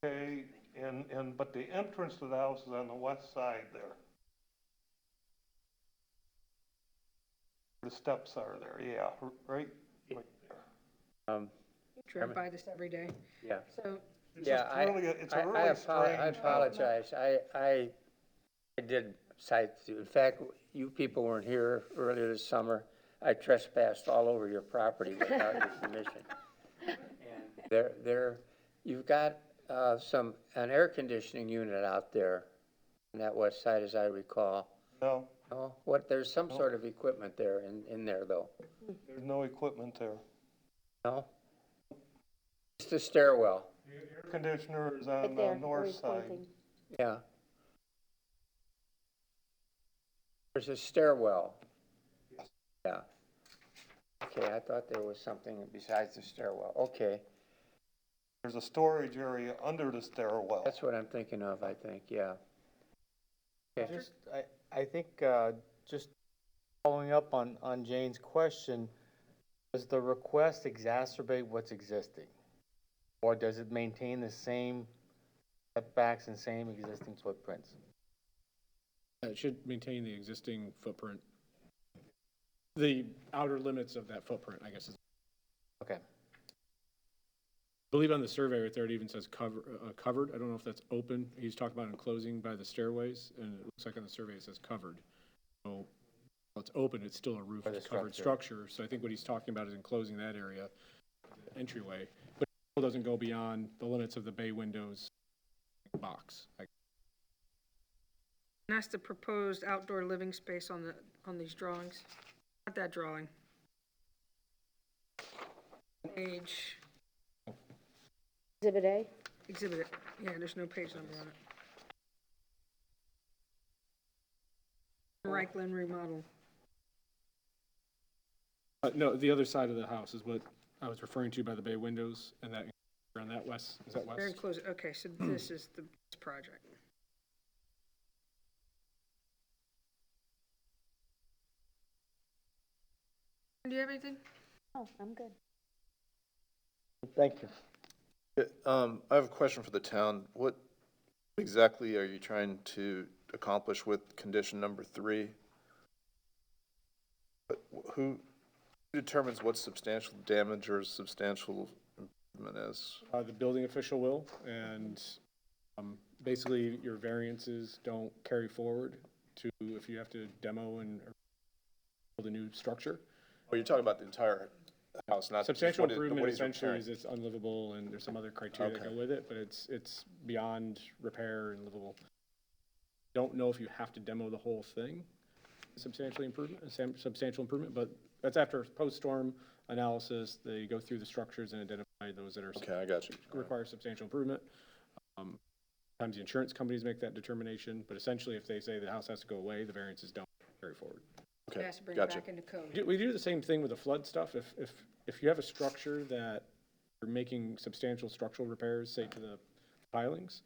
Speaker 14: okay, but the entrance to the house is on the west side there. The steps are there, yeah, right there.
Speaker 2: Drive by this every day.
Speaker 9: Yeah.
Speaker 2: So,
Speaker 9: Yeah,
Speaker 14: It's a really strange.
Speaker 9: I apologize. I did cite you. In fact, you people weren't here earlier this summer. I trespassed all over your property without your permission. And you've got an air conditioning unit out there on that west side, as I recall.
Speaker 14: No,
Speaker 9: Oh, there's some sort of equipment there in there, though.
Speaker 14: there's no equipment there.
Speaker 9: No? It's the stairwell.
Speaker 14: The air conditioner is
Speaker 11: Right
Speaker 14: on
Speaker 11: there,
Speaker 14: the
Speaker 11: where
Speaker 14: north
Speaker 11: he's
Speaker 14: side.
Speaker 11: pointing.
Speaker 9: Yeah. There's a stairwell. Yeah. Okay, I thought there was something besides the stairwell. Okay,
Speaker 14: There's a storage area under the stairwell.
Speaker 9: that's what I'm thinking of, I think, yeah. Okay.
Speaker 4: I think, just following up on Jane's question, does the request exacerbate what's existing? Or does it maintain the same setbacks and same existing footprints?
Speaker 7: It should maintain the existing footprint. The outer limits of that footprint, I guess, is,
Speaker 4: Okay.
Speaker 7: I believe on the survey right there, it even says covered. I don't know if that's open. He's talking about enclosing by the stairways, and it looks like on the survey it says covered. So, well, it's open, it's still a roof,
Speaker 4: Or the
Speaker 7: it's a covered structure. So I think what he's talking about is enclosing that area, the entryway. But it doesn't go beyond the limits of the bay windows box.
Speaker 2: and that's the proposed outdoor living space on these drawings. Not that drawing. Page,
Speaker 11: Exhibit A?
Speaker 2: exhibit it. Yeah, there's no page number on it. Reichland remodel.
Speaker 7: No, the other side of the house is what I was referring to by the bay windows, and that, on that west, is that
Speaker 2: They're
Speaker 7: west?
Speaker 2: enclosed, okay, so this is the project. Do you have anything?
Speaker 13: Oh, I'm good.
Speaker 1: Thank you.
Speaker 6: I have a question for the town. What exactly are you trying to accomplish with condition number 3? Who determines what substantial damage or substantial improvement is?
Speaker 7: The building official will, and basically your variances don't carry forward to if you have to demo and build a new structure.
Speaker 6: Oh, you're talking about the entire house, not just
Speaker 7: Substantial
Speaker 6: what
Speaker 7: improvement
Speaker 6: he's
Speaker 7: essentially
Speaker 6: repairing.
Speaker 7: is it's unlivable, and there's some other criteria that
Speaker 6: Okay.
Speaker 7: go with it, but it's beyond repair and livable. Don't know if you have to demo the whole thing, substantial improvement, but that's after post-storm analysis, they go through the structures and identify those that are
Speaker 6: Okay, I got you.
Speaker 7: require substantial improvement. Sometimes the insurance companies make that determination, but essentially if they say the house has to go away, the variances don't carry forward.
Speaker 2: It
Speaker 6: Okay,
Speaker 2: has to bring it
Speaker 6: gotcha.
Speaker 2: back into code.
Speaker 7: We do the same thing with the flood stuff. If you have a structure that you're making substantial structural repairs, say to the pilings,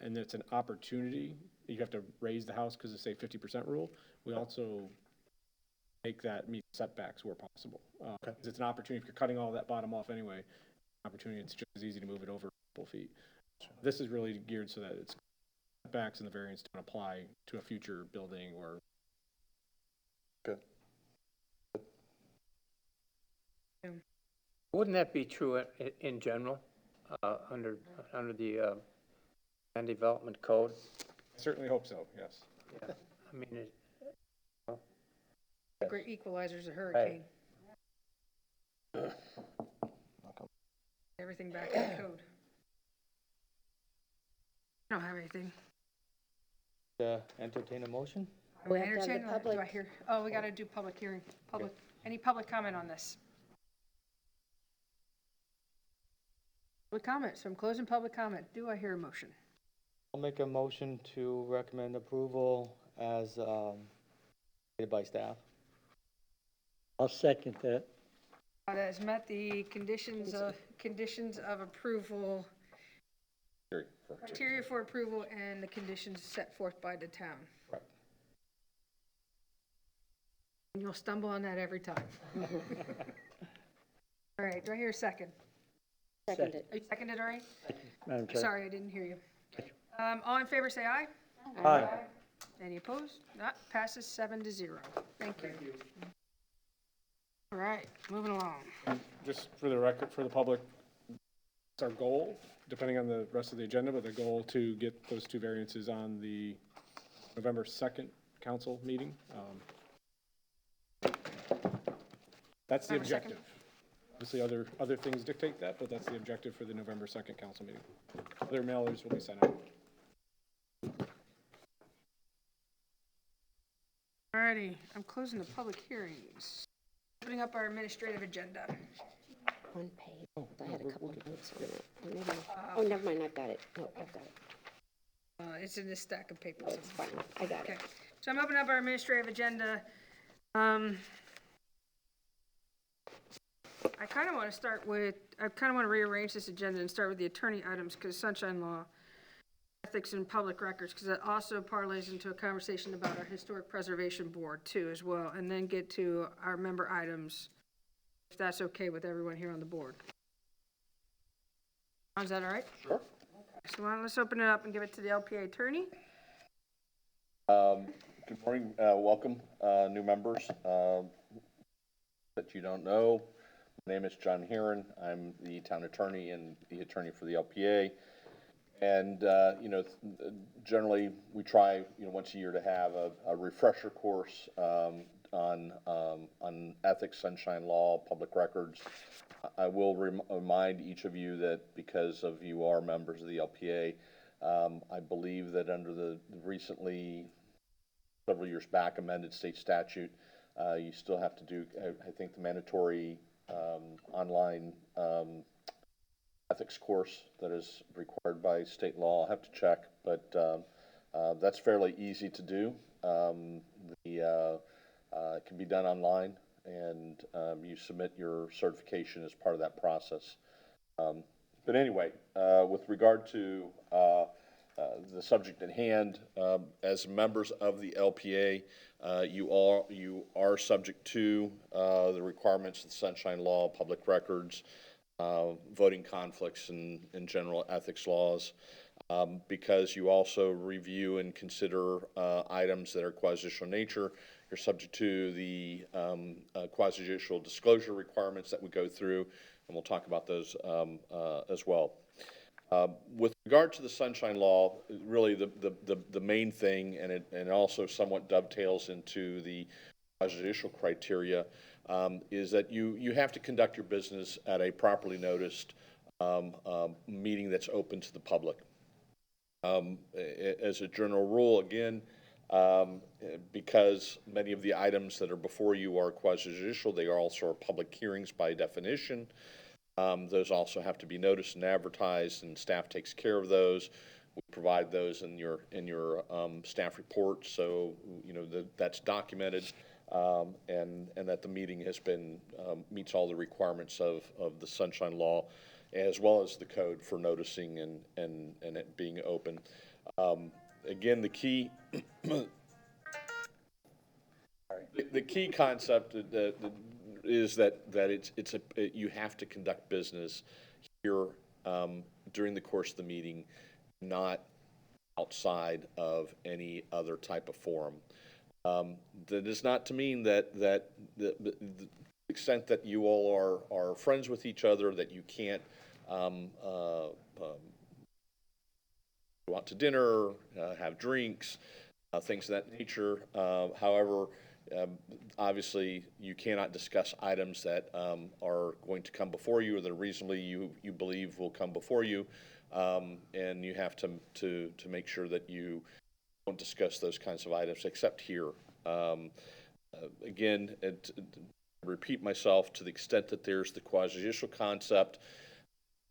Speaker 7: and it's an opportunity, you have to raise the house because of, say, 50% rule, we also make that meet setbacks where possible. 'Cause it's an opportunity, if you're cutting all that bottom off anyway, opportunity, it's just as easy to move it over a couple feet. This is really geared so that it's setbacks and the variance don't apply to a future building or.
Speaker 6: Good.
Speaker 9: Wouldn't that be true in general, under the land development code?
Speaker 7: I certainly hope so, yes.
Speaker 9: I mean,
Speaker 2: Great equalizer's a hurricane. everything back in code. I don't have anything.
Speaker 4: Entertain a motion?
Speaker 11: We have to have the
Speaker 2: Entertain,
Speaker 11: public-
Speaker 2: do I hear, oh, we gotta do public hearing, any public comment on this? Public comment, so I'm closing public comment. Do I hear a motion?
Speaker 4: I'll make a motion to recommend approval as stated by staff.
Speaker 1: I'll second that.
Speaker 2: That has met the conditions of approval, criteria for approval, and the conditions set forth by the town.
Speaker 4: Right.
Speaker 2: And you'll stumble on that every time. All right, do I hear a second?
Speaker 11: Seconded.
Speaker 2: You seconded already?
Speaker 1: Madam Chair.
Speaker 2: Sorry, I didn't hear you. All in favor, say aye.
Speaker 1: Aye.
Speaker 2: Any opposed? That passes 7-0. Thank you. All right, moving along.
Speaker 7: Just for the record, for the public, it's our goal, depending on the rest of the agenda, but the goal to get those two variances on the November 2nd council meeting. That's the
Speaker 2: November 2nd.
Speaker 7: objective. Obviously, other things dictate that, but that's the objective for the November 2nd council meeting. Other mailers will be sent out.
Speaker 2: All righty, I'm closing the public hearings. Opening up our administrative agenda.
Speaker 11: One page. I had a couple of notes on that. Or maybe- Oh, never mind, I've got it. No, I've got it.
Speaker 2: It's in this stack of papers.
Speaker 11: It's fine, I got
Speaker 2: Okay,
Speaker 11: it.
Speaker 2: so I'm opening up our administrative agenda. I kind of want to rearrange this agenda and start with the attorney items, because sunshine law, ethics and public records, because that also parlays into a conversation about our historic preservation board too as well, and then get to our member items, if that's okay with everyone here on the board. Is that all right?
Speaker 3: Sure.
Speaker 2: So let's open it up and give it to the LPA attorney.
Speaker 3: Good morning, welcome, new members that you don't know. My name is John Heron. I'm the town attorney and the attorney for the LPA. And, generally, we try, once a year to have a refresher course on ethics, sunshine law, public records. I will remind each of you that because of you are members of the LPA, I believe that under the recently, several years back, amended state statute, you still have to do, I think, the mandatory online ethics course that is required by state law. I'll have to check, but that's fairly easy to do. It can be done online, and you submit your certification as part of that process. But anyway, with regard to the subject at hand, as members of the LPA, you are subject to the requirements of the Sunshine Law, public records, voting conflicts, and general ethics laws, because you also review and consider items that are quasi-judicial nature. You're subject to the quasi-judicial disclosure requirements that we go through, and we'll talk about those as well. With regard to the Sunshine Law, really the main thing, and it also somewhat dovetails into the quasi-judicial criteria, is that you have to conduct your business at a properly noticed meeting that's open to the public. As a general rule, again, because many of the items that are before you are quasi-judicial, they also are public hearings by definition. Those also have to be noticed and advertised, and staff takes care of those. We provide those in your staff report, so that's documented, and that the meeting has been meets all the requirements of the Sunshine Law, as well as the code for noticing and it being open. Again, the key the key concept is that you have to conduct business here during the course of the meeting, not outside of any other type of forum. That is not to mean that the extent that you all are friends with each other, that you can't go out to dinner, have drinks, things of that nature. However, Obviously, you cannot discuss items that are going to come before you or that reasonably you believe will come before you. And you have to make sure that you don't discuss those kinds of items except here. Again, repeat myself, to the extent that there's the quasi-judicial concept,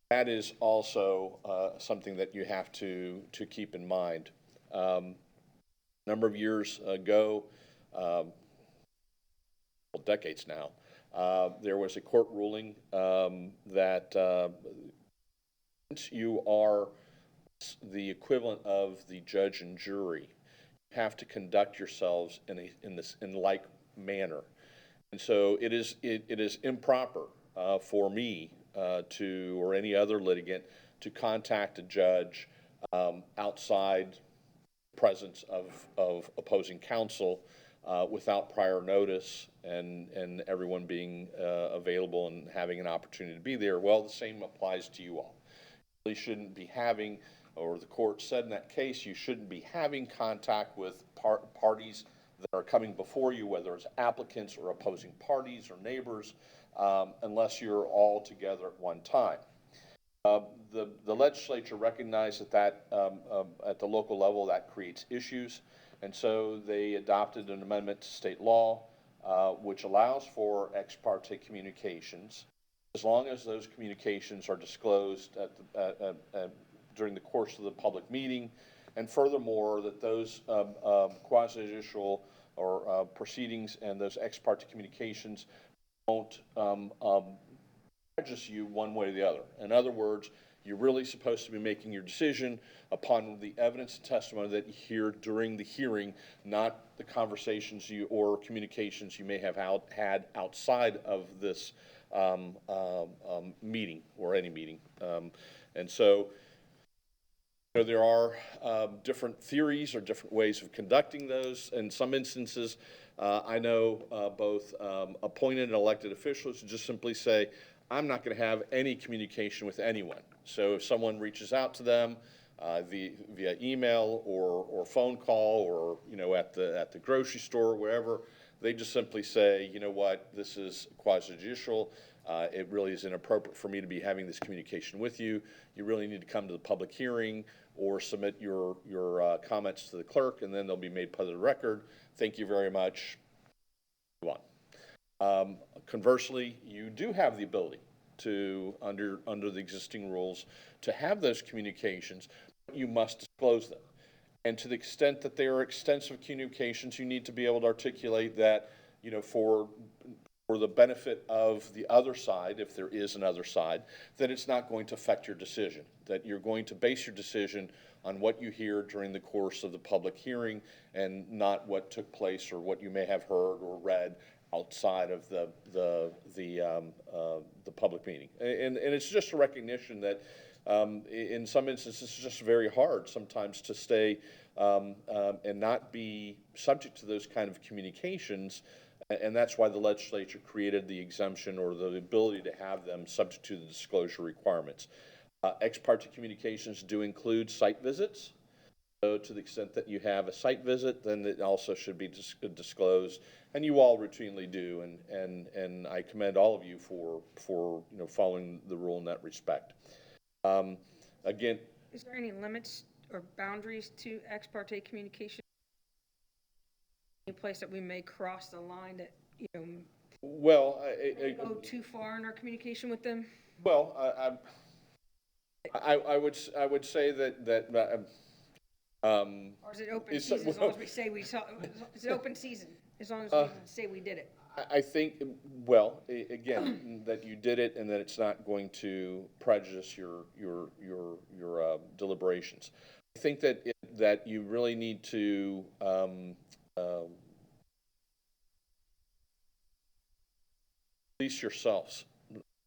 Speaker 3: that is also something that you have to keep in mind. A number of years ago, well, decades now, there was a court ruling that since you are the equivalent of the judge and jury, you have to conduct yourselves in like manner. And so it is improper for me or any other litigant to contact a judge outside presence of opposing counsel without prior notice and everyone being available and having an opportunity to be there. Well, the same applies to you all. You really shouldn't be having, or the court said in that case, you shouldn't be having contact with parties that are coming before you, whether it's applicants or opposing parties or neighbors, unless you're all together at one time. The legislature recognized that at the local level that creates issues, and so they adopted an amendment to state law which allows for ex parte communications, as long as those communications are disclosed during the course of the public meeting, and furthermore that those quasi-judicial or proceedings and those ex parte communications won't prejudice you one way or the other. In other words, you're really supposed to be making your decision upon the evidence and testimony that you hear during the hearing, not the conversations or communications you may have had outside of this meeting or any meeting. And so there are different theories or different ways of conducting those. In some instances, I know both appointed and elected officials who just simply say, I'm not going to have any communication with anyone. So if someone reaches out to them via email or phone call or at the grocery store or wherever, they just simply say, you know what, this is quasi-judicial. It really is inappropriate for me to be having this communication with you. You really need to come to the public hearing or submit your comments to the clerk, and then they'll be made part of the record. Thank you very much. Move on. Conversely, you do have the ability to, under the existing rules, to have those communications, but you must disclose them. And to the extent that they are extensive communications, you need to be able to articulate that, for the benefit of the other side, if there is another side, that it's not going to affect your decision, that you're going to base your decision on what you hear during the course of the public hearing and not what took place or what you may have heard or read outside of the public meeting. And it's just a recognition that in some instances it's just very hard sometimes to stay and not be subject to those kind of communications. And that's why the legislature created the exemption or the ability to have them subject to the disclosure requirements. Ex parte communications do include site visits. So to the extent that you have a site visit, then it also should be disclosed, and you all routinely do. And I commend all of you for following the rule in that respect. Again,
Speaker 2: is there any limits or boundaries to ex parte communication? Any place that we may cross the line that,
Speaker 3: well,
Speaker 2: go too far in our communication with them?
Speaker 3: Well, I would say that
Speaker 2: or is it open season as long as we say we saw? Is it open season as long as we say we did it?
Speaker 3: I think, well, again, that you did it and that it's not going to prejudice your deliberations. I think that you really need to police yourselves,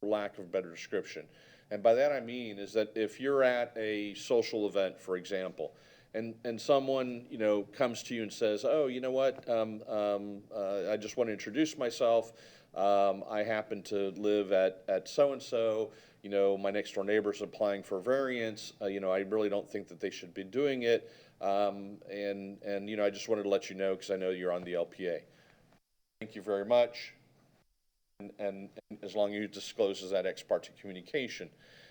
Speaker 3: for lack of a better description. And by that I mean is that if you're at a social event, for example, and someone, comes to you and says, oh, you know what, I just want to introduce myself. I happen to live at so-and-so. My next door neighbor's applying for a variance. I really don't think that they should be doing it. And I just wanted to let you know because I know you're on the LPA. thank you very much. And as long as you discloses that ex parte communication.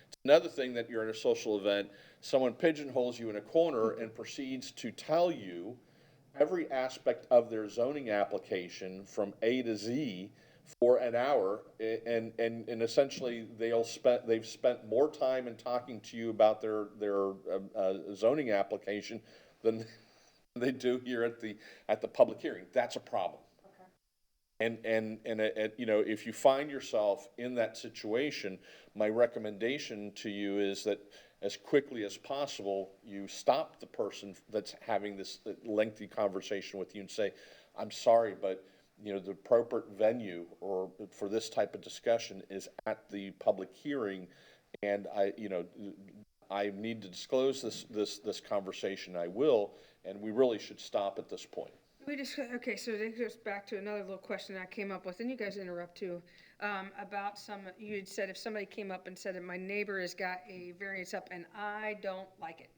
Speaker 3: It's another thing that you're at a social event, someone pigeonholes you in a corner and proceeds to tell you every aspect of their zoning application from A to Z for an hour, and essentially they've spent more time in talking to you about their zoning application than they do here at the public hearing. That's a problem. And you know, if you find yourself in that situation, my recommendation to you is that as quickly as possible, you stop the person that's having this lengthy conversation with you and say, I'm sorry, but you know, the appropriate venue or for this type of discussion is at the public hearing, and I need to disclose this conversation. I will, and we really should stop at this point.
Speaker 2: We just, okay, so that goes back to another little question I came up with, and you guys interrupt too, about you had said if somebody came up and said that my neighbor has got a variance up and I don't like it.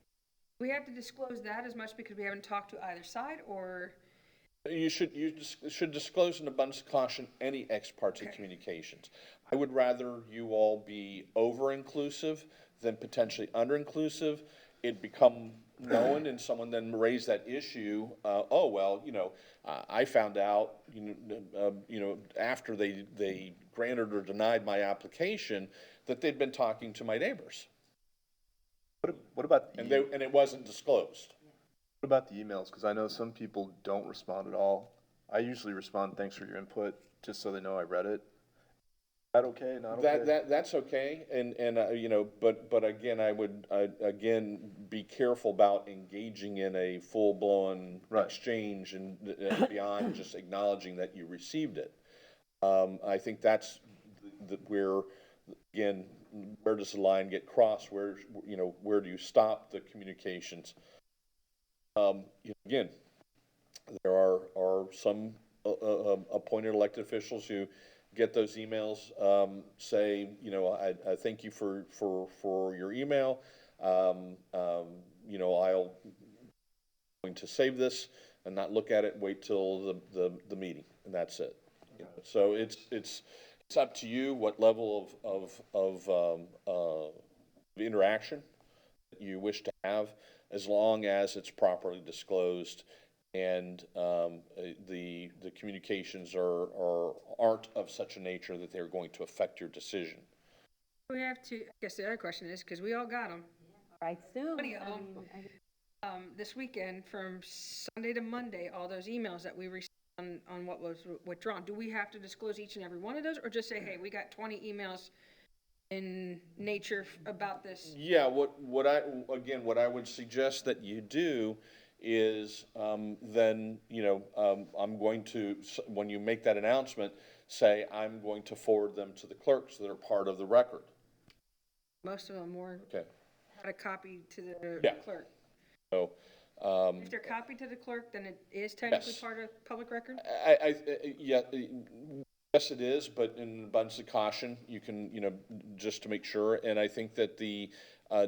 Speaker 2: We have to disclose that as much because we haven't talked to either side, or?
Speaker 3: You should disclose in abundance of caution any ex parte communications. I would rather you all be over-inclusive than potentially under-inclusive. It'd become known and someone then raised that issue, oh, well, you know, I found out, after they granted or denied my application, that they'd been talking to my neighbors.
Speaker 6: What about
Speaker 3: and it wasn't disclosed.
Speaker 6: What about the emails? Because I know some people don't respond at all. I usually respond, thanks for your input, just so they know I read it. Is that okay? Not okay?
Speaker 3: That's okay, but again, I would again be careful about engaging in a full-blown exchange and beyond just acknowledging that you received it. I think that's where, again, where does the line get crossed? Where do you stop the communications? Again, there are some appointed elected officials who get those emails, say, I thank you for your email. I'll going to save this and not look at it, wait till the meeting, and that's it. So it's up to you what level of interaction you wish to have, as long as it's properly disclosed and the communications aren't of such a nature that they're going to affect your decision.
Speaker 2: We have to, I guess the other question is, because we all got them.
Speaker 13: Right soon.
Speaker 2: 20 of them. This weekend, from Sunday to Monday, all those emails that we received on what was withdrawn. Do we have to disclose each and every one of those, or just say, hey, we got 20 emails in nature about this?
Speaker 3: Yeah, what I would suggest that you do is then, I'm going to, when you make that announcement, say, I'm going to forward them to the clerks that are part of the record.
Speaker 2: Most of them had a copy to the clerk.
Speaker 3: So,
Speaker 2: if they're copied to the clerk, then it is technically part of public record?
Speaker 3: Yes, it is, but in abundance of caution, you can, just to make sure. And I think that the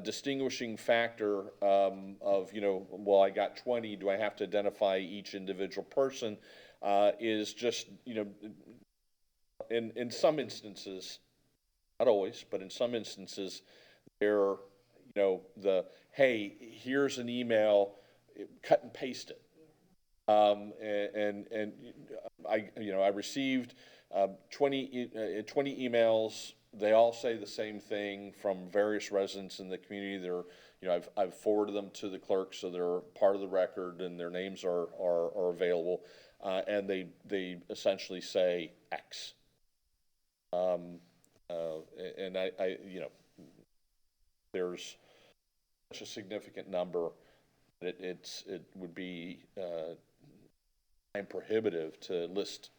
Speaker 3: distinguishing factor of, well, I got 20, do I have to identify each individual person, is just, in some instances, not always, but in some instances, they're, hey, here's an email, cut and paste it. And I received 20 emails. They all say the same thing from various residents in the community. They're, I've forwarded them to the clerk, so they're part of the record and their names are available. And they essentially say X. And there's such a significant number that it would be time prohibitive to list,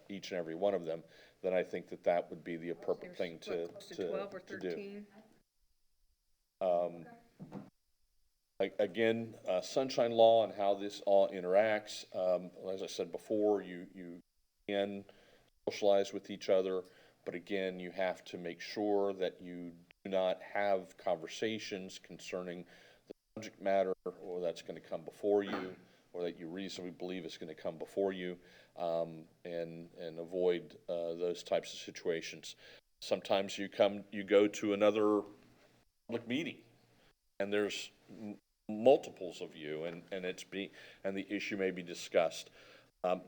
Speaker 3: each and every one of them. Then I think that would be the appropriate thing to
Speaker 2: 12 or 13?
Speaker 3: Again, sunshine law and how this all interacts. As I said before, you can socialize with each other, but again, you have to make sure that you do not have conversations concerning the subject matter or that's going to come before you, or that you reasonably believe is going to come before you, and avoid those types of situations. Sometimes you go to another public meeting, and there's multiples of you, and and the issue may be discussed.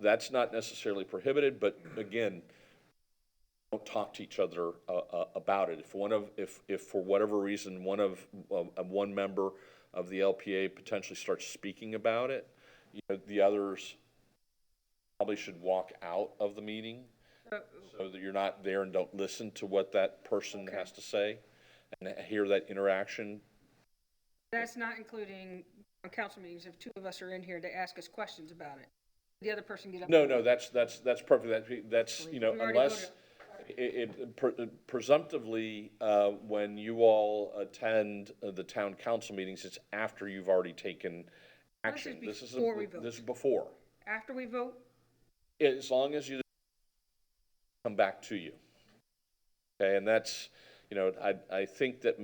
Speaker 3: That's not necessarily prohibited, but again, don't talk to each other about it. If for whatever reason one member of the LPA potentially starts speaking about it, the others probably should walk out of the meeting so that you're not there and don't listen to what that person has to say and hear that interaction.
Speaker 2: That's not including on council meetings, if two of us are in here to ask us questions about it. The other person get up.
Speaker 3: No, that's perfect. That's,
Speaker 2: We already
Speaker 3: unless, presumptively, when you all attend the town council meetings, it's after you've already taken action.
Speaker 2: This is before we vote.
Speaker 3: This is before.
Speaker 2: After we vote?
Speaker 3: As long as you come back to you. Okay, and that's, I think that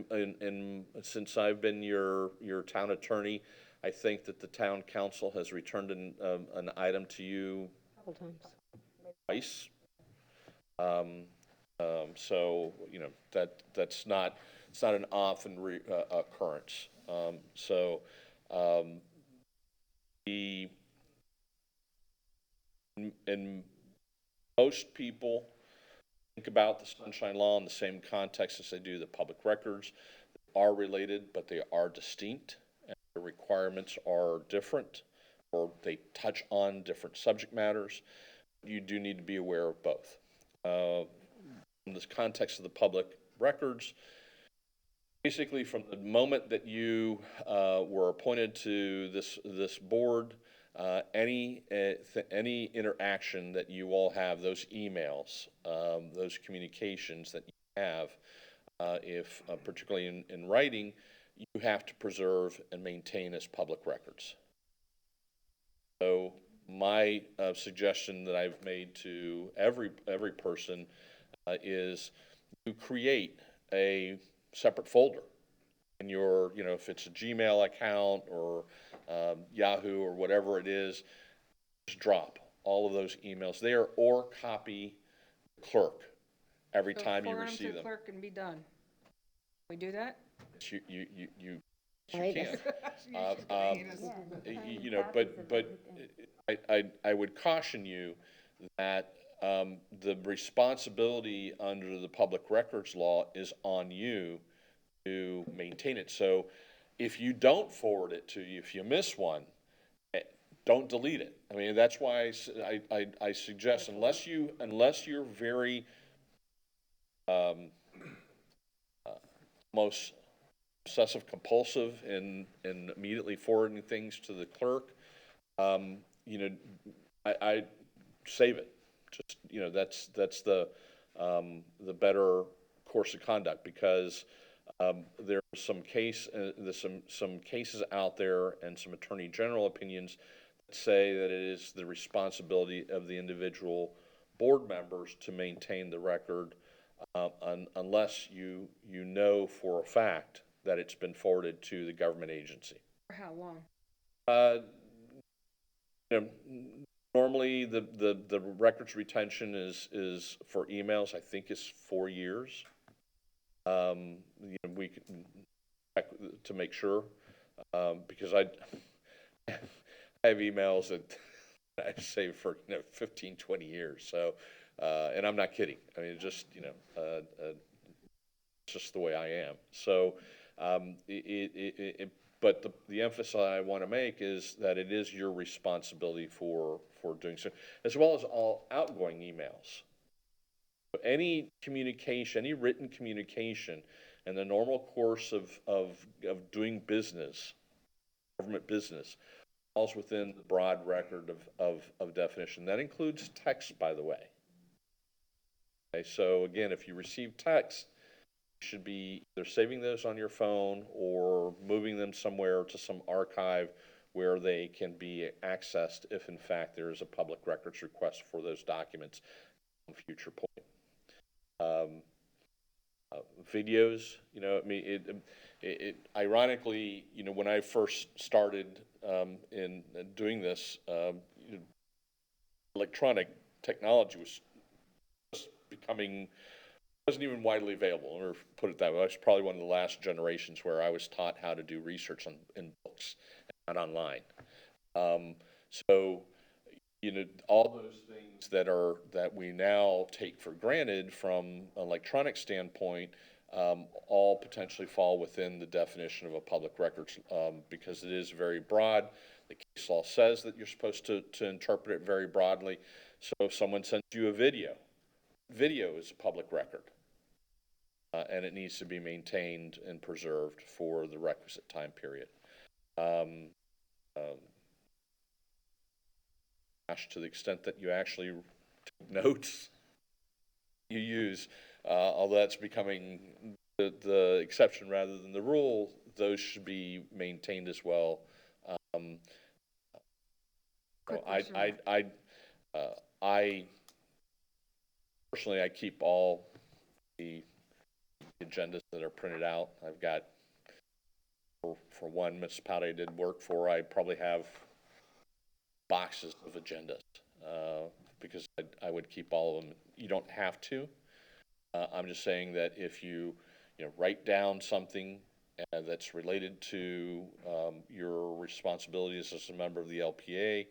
Speaker 3: since I've been your town attorney, I think that the town council has returned an item to you
Speaker 11: Couple times.
Speaker 3: twice. So, that's not, it's not an often occurrence. And most people think about the Sunshine Law in the same context as they do the public records. They are related, but they are distinct, and the requirements are different, or they touch on different subject matters. You do need to be aware of both. In this context of the public records, basically from the moment that you were appointed to this board, any interaction that you all have, those emails, those communications that you have, if particularly in writing, you have to preserve and maintain as public records. So my suggestion that I've made to every person is to create a separate folder in your, if it's a Gmail account or Yahoo or whatever it is, just drop all of those emails there or copy the clerk every time you receive them.
Speaker 2: Forward them to the clerk and be done. We do that?
Speaker 3: You
Speaker 11: Right.
Speaker 3: can. But I would caution you that the responsibility under the public records law is on you to maintain it. So if you don't forward it to you, if you miss one, don't delete it. I mean, that's why I suggest, unless you're very most obsessive compulsive in immediately forwarding things to the clerk, I save it. Just, that's the better course of conduct, because there's some cases out there and some attorney general opinions that say that it is the responsibility of the individual board members to maintain the record, unless you know for a fact that it's been forwarded to the government agency.
Speaker 2: For how long?
Speaker 3: Normally the records retention is for emails, I think, is 4 years. We can check to make sure, because I have emails that I saved for 15, 20 years. So, and I'm not kidding. I mean, just it's just the way I am. So, but the emphasis I want to make is that it is your responsibility for doing so, as well as all outgoing emails. Any communication, any written communication in the normal course of doing business, government business, falls within the broad record of definition. That includes text, by the way. Okay, so again, if you receive text, you should be either saving those on your phone or moving them somewhere to some archive where they can be accessed if in fact there is a public records request for those documents at a future point. Videos, ironically, when I first started, in doing this, electronic technology was just becoming, wasn't even widely available, or put it that way. I was probably one of the last generations where I was taught how to do research in books and not online. So, all those things that we now take for granted from an electronic standpoint, all potentially fall within the definition of a public records, because it is very broad. The case law says that you're supposed to interpret it very broadly. So if someone sends you a video is a public record. And it needs to be maintained and preserved for the requisite time period. To the extent that you actually take notes, you use, although that's becoming the exception rather than the rule, those should be maintained as well. I personally, I keep all the agendas that are printed out. I've got, for one municipality I did work for, I probably have boxes of agendas, because I would keep all of them. You don't have to. I'm just saying that if you write down something that's related to your responsibilities as a member of the LPA,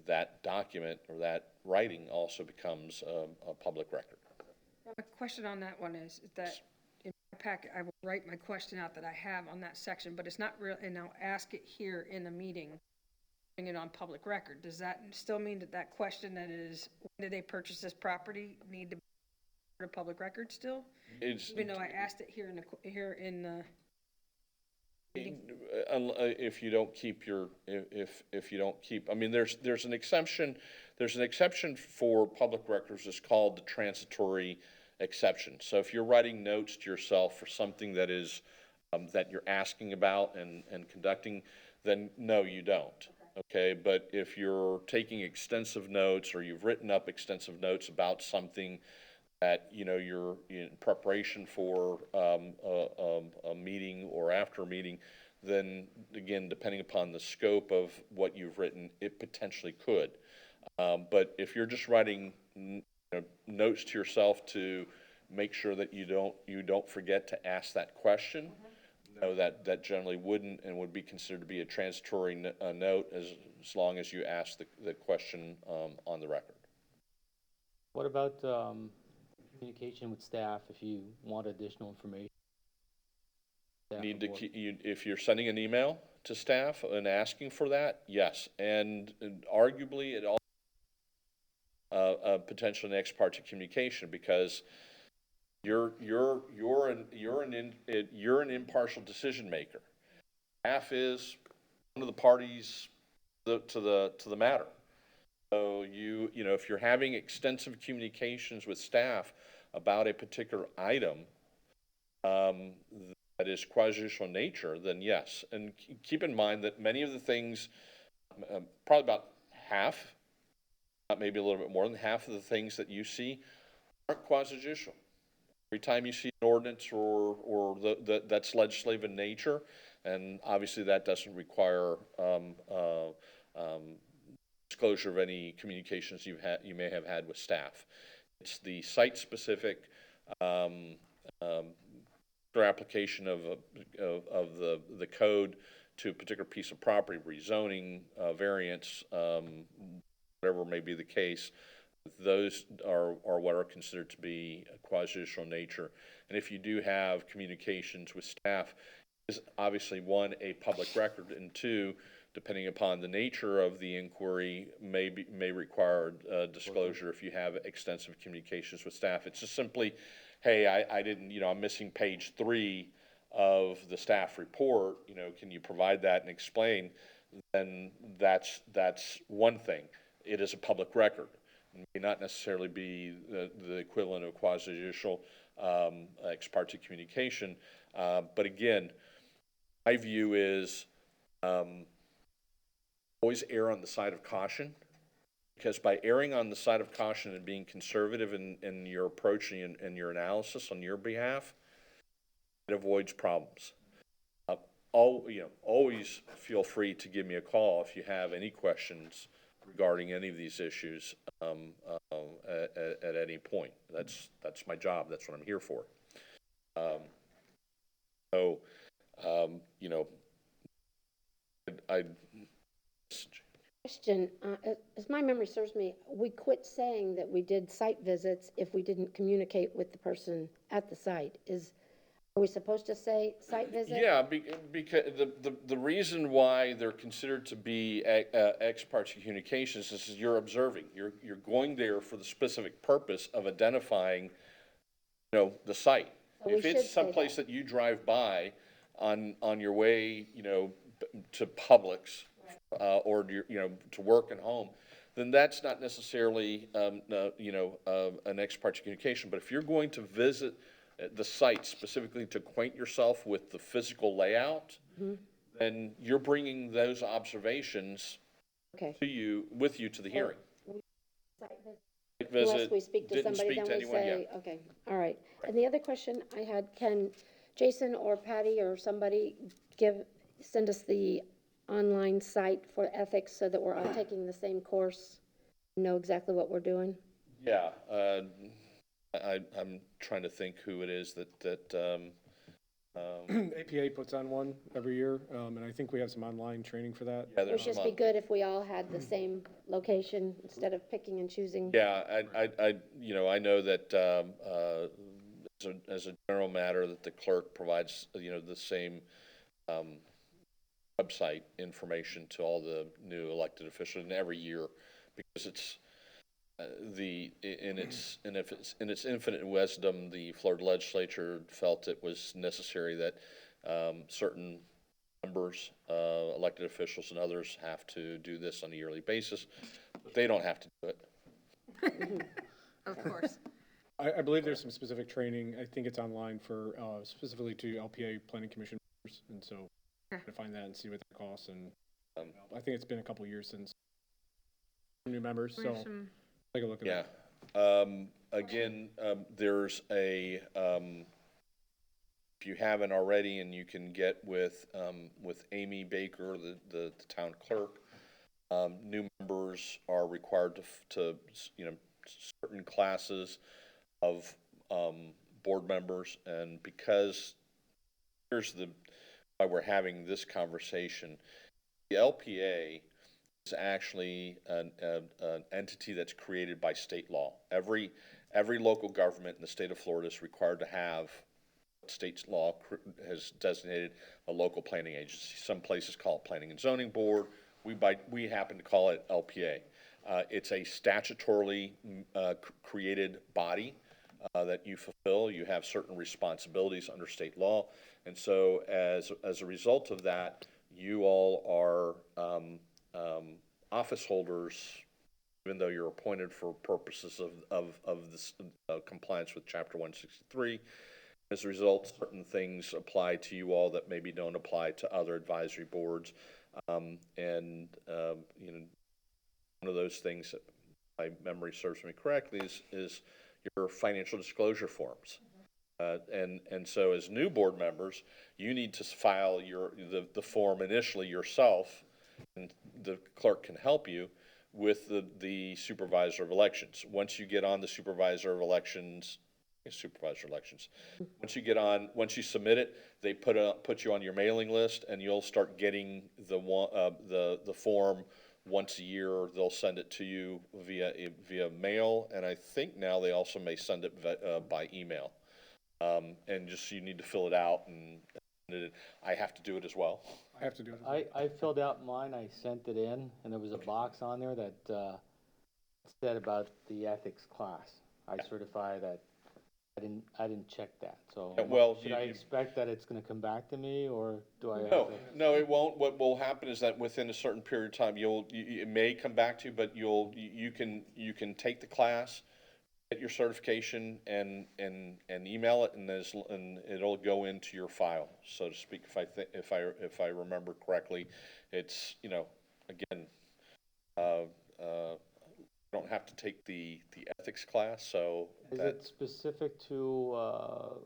Speaker 3: that document or that writing also becomes a public record.
Speaker 2: My question on that one is that in my packet, I will write my question out that I have on that section, but it's not real, and I'll ask it here in the meeting, putting it on public record. Does that still mean that question that is, when did they purchase this property, need to be part of public record still? Even though I asked it here in the meeting?
Speaker 3: If you don't keep your, if you don't keep, I mean, there's an exception for public records. It's called the transitory exception. So if you're writing notes to yourself for something that is, that you're asking about and conducting, then no, you don't. Okay, but if you're taking extensive notes, or you've written up extensive notes about something that you're in preparation for a meeting or after a meeting, then again, depending upon the scope of what you've written, it potentially could. But if you're just writing notes to yourself to make sure that you don't forget to ask that question, no, that generally wouldn't, and would be considered to be a transitory note as long as you ask the question on the record.
Speaker 4: What about communication with staff if you want additional information?
Speaker 3: If you're sending an email to staff and asking for that, yes, and arguably it all potential ex parte communication, because you're an impartial decision maker. Staff is one of the parties to the matter. So if you're having extensive communications with staff about a particular item that is quasi-judicial nature, then yes. And keep in mind that many of the things, probably about half, maybe a little bit more than half of the things that you see aren't quasi-judicial. Every time you see an ordinance or that's legislative in nature, and obviously that doesn't require disclosure of any communications you may have had with staff. It's the site-specific application of the code to a particular piece of property, rezoning, variance, whatever may be the case. Those are what are considered to be quasi-judicial nature. And if you do have communications with staff, is obviously one, a public record, and two, depending upon the nature of the inquiry, may require disclosure if you have extensive communications with staff. It's just simply, hey, I didn't, I'm missing page 3 of the staff report, can you provide that and explain? Then that's one thing. It is a public record. It may not necessarily be the equivalent of quasi-judicial ex parte communication, but again, my view is always err on the side of caution, because by erring on the side of caution and being conservative in your approach and your analysis on your behalf, It avoids problems. Always feel free to give me a call if you have any questions regarding any of these issues at any point. That's my job. That's what I'm here for. So, I
Speaker 11: Question, as my memory serves me, we quit saying that we did site visits if we didn't communicate with the person at the site. Are we supposed to say site visit?
Speaker 3: Yeah, because the reason why they're considered to be ex parte communications is you're observing. You're going there for the specific purpose of identifying, the site.
Speaker 11: So we
Speaker 3: If it's
Speaker 11: should say
Speaker 3: someplace
Speaker 11: that.
Speaker 3: that you drive by on your way, to Publix, or to work and home, then that's not necessarily, an ex parte communication. But if you're going to visit the site specifically to acquaint yourself with the physical layout, then you're bringing those observations
Speaker 11: Okay.
Speaker 3: with you to the hearing.
Speaker 11: Site visit.
Speaker 3: Site visit,
Speaker 11: Unless we speak to
Speaker 3: didn't
Speaker 11: somebody,
Speaker 3: speak
Speaker 11: then
Speaker 3: to
Speaker 11: we
Speaker 3: anyone,
Speaker 11: say, okay, all right. And the other question I had, can Jason or Patty or somebody send us the online site for ethics so that we're all taking the same course, know exactly what we're doing?
Speaker 3: Yeah, I'm trying to think who it is that
Speaker 7: APA puts on one every year, and I think we have some online training for that.
Speaker 3: yeah,
Speaker 11: It would
Speaker 3: there's
Speaker 11: just
Speaker 3: some
Speaker 11: be
Speaker 3: on-
Speaker 11: good if we all had the same location instead of picking and choosing.
Speaker 3: Yeah, I know that, as a general matter, that the clerk provides, the same, website information to all the new elected officials in every year, because it's, in its infinite wisdom, the Florida legislature felt it was necessary that, certain members, elected officials and others have to do this on a yearly basis, but they don't have to do it.
Speaker 2: Of course.
Speaker 7: I believe there's some specific training, I think it's online for, specifically to LPA Planning Commission members, and so to find that and see what that costs, and I think it's been a couple of years since new members, so take a look at that.
Speaker 3: Yeah. Again, there's if you haven't already, and you can get with Amy Baker, the town clerk, new members are required to certain classes of, board members, and because here's why we're having this conversation. The LPA is actually an entity that's created by state law. Every local government in the state of Florida is required to have what state law has designated a local planning agency. Some places call it Planning and Zoning Board. We happen to call it LPA. It's a statutorily created body that you fulfill. You have certain responsibilities under state law, and so as a result of that, you all are office holders, even though you're appointed for purposes of this compliance with Chapter 163. As a result, certain things apply to you all that maybe don't apply to other advisory boards, and one of those things that my memory serves me correctly is your financial disclosure forms. And so as new board members, you need to file the form initially yourself, and the clerk can help you with the supervisor of elections. Once you get on the supervisor of elections, once you submit it, they put you on your mailing list, and you'll start getting the form once a year. They'll send it to you via mail, and I think now they also may send it by email. And just, you need to fill it out, and I have to do it as well.
Speaker 7: I have to do it.
Speaker 4: I filled out mine, I sent it in, and there was a box on there that said about the ethics class. I certify that I didn't check that, so
Speaker 3: Yeah, well,
Speaker 4: should I expect that it's gonna come back to me, or do I have
Speaker 3: No,
Speaker 4: to?
Speaker 3: no, it won't. What will happen is that within a certain period of time, it may come back to you, but you can take the class, get your certification, and email it, and it'll go into your file, so to speak. If I remember correctly, it's, again, don't have to take the ethics class, so
Speaker 4: Is
Speaker 3: that,
Speaker 4: it specific to,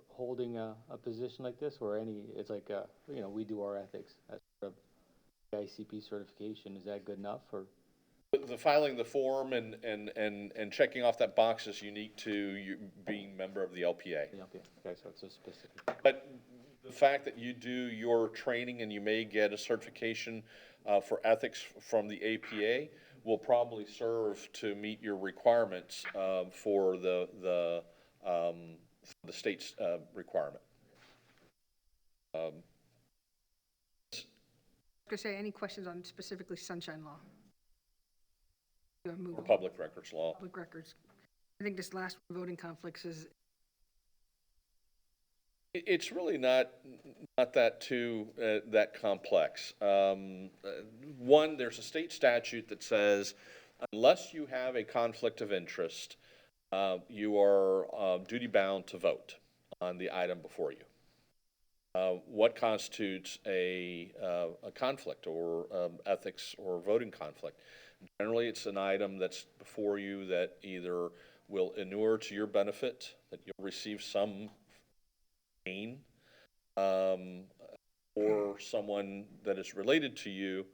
Speaker 4: holding a position like this, or any, it's like, we do our ethics as part of the ICP certification, is that good enough, or?
Speaker 3: the filing the form and checking off that box is unique to you being member of the LPA.
Speaker 4: Yeah, okay, so it's a specific.
Speaker 3: But the fact that you do your training and you may get a certification for ethics from the APA will probably serve to meet your requirements for the state's requirement.
Speaker 2: Gonna say, any questions on specifically sunshine law? Do I move
Speaker 3: For
Speaker 2: on?
Speaker 3: public records law.
Speaker 2: Public records. I think this last voting conflicts is,
Speaker 3: It's really not that too, that complex. One, there's a state statute that says unless you have a conflict of interest, you are duty bound to vote on the item before you. What constitutes a conflict or ethics or voting conflict? Generally, it's an item that's before you that either will inure to your benefit, that you'll receive some gain, or someone that is related to you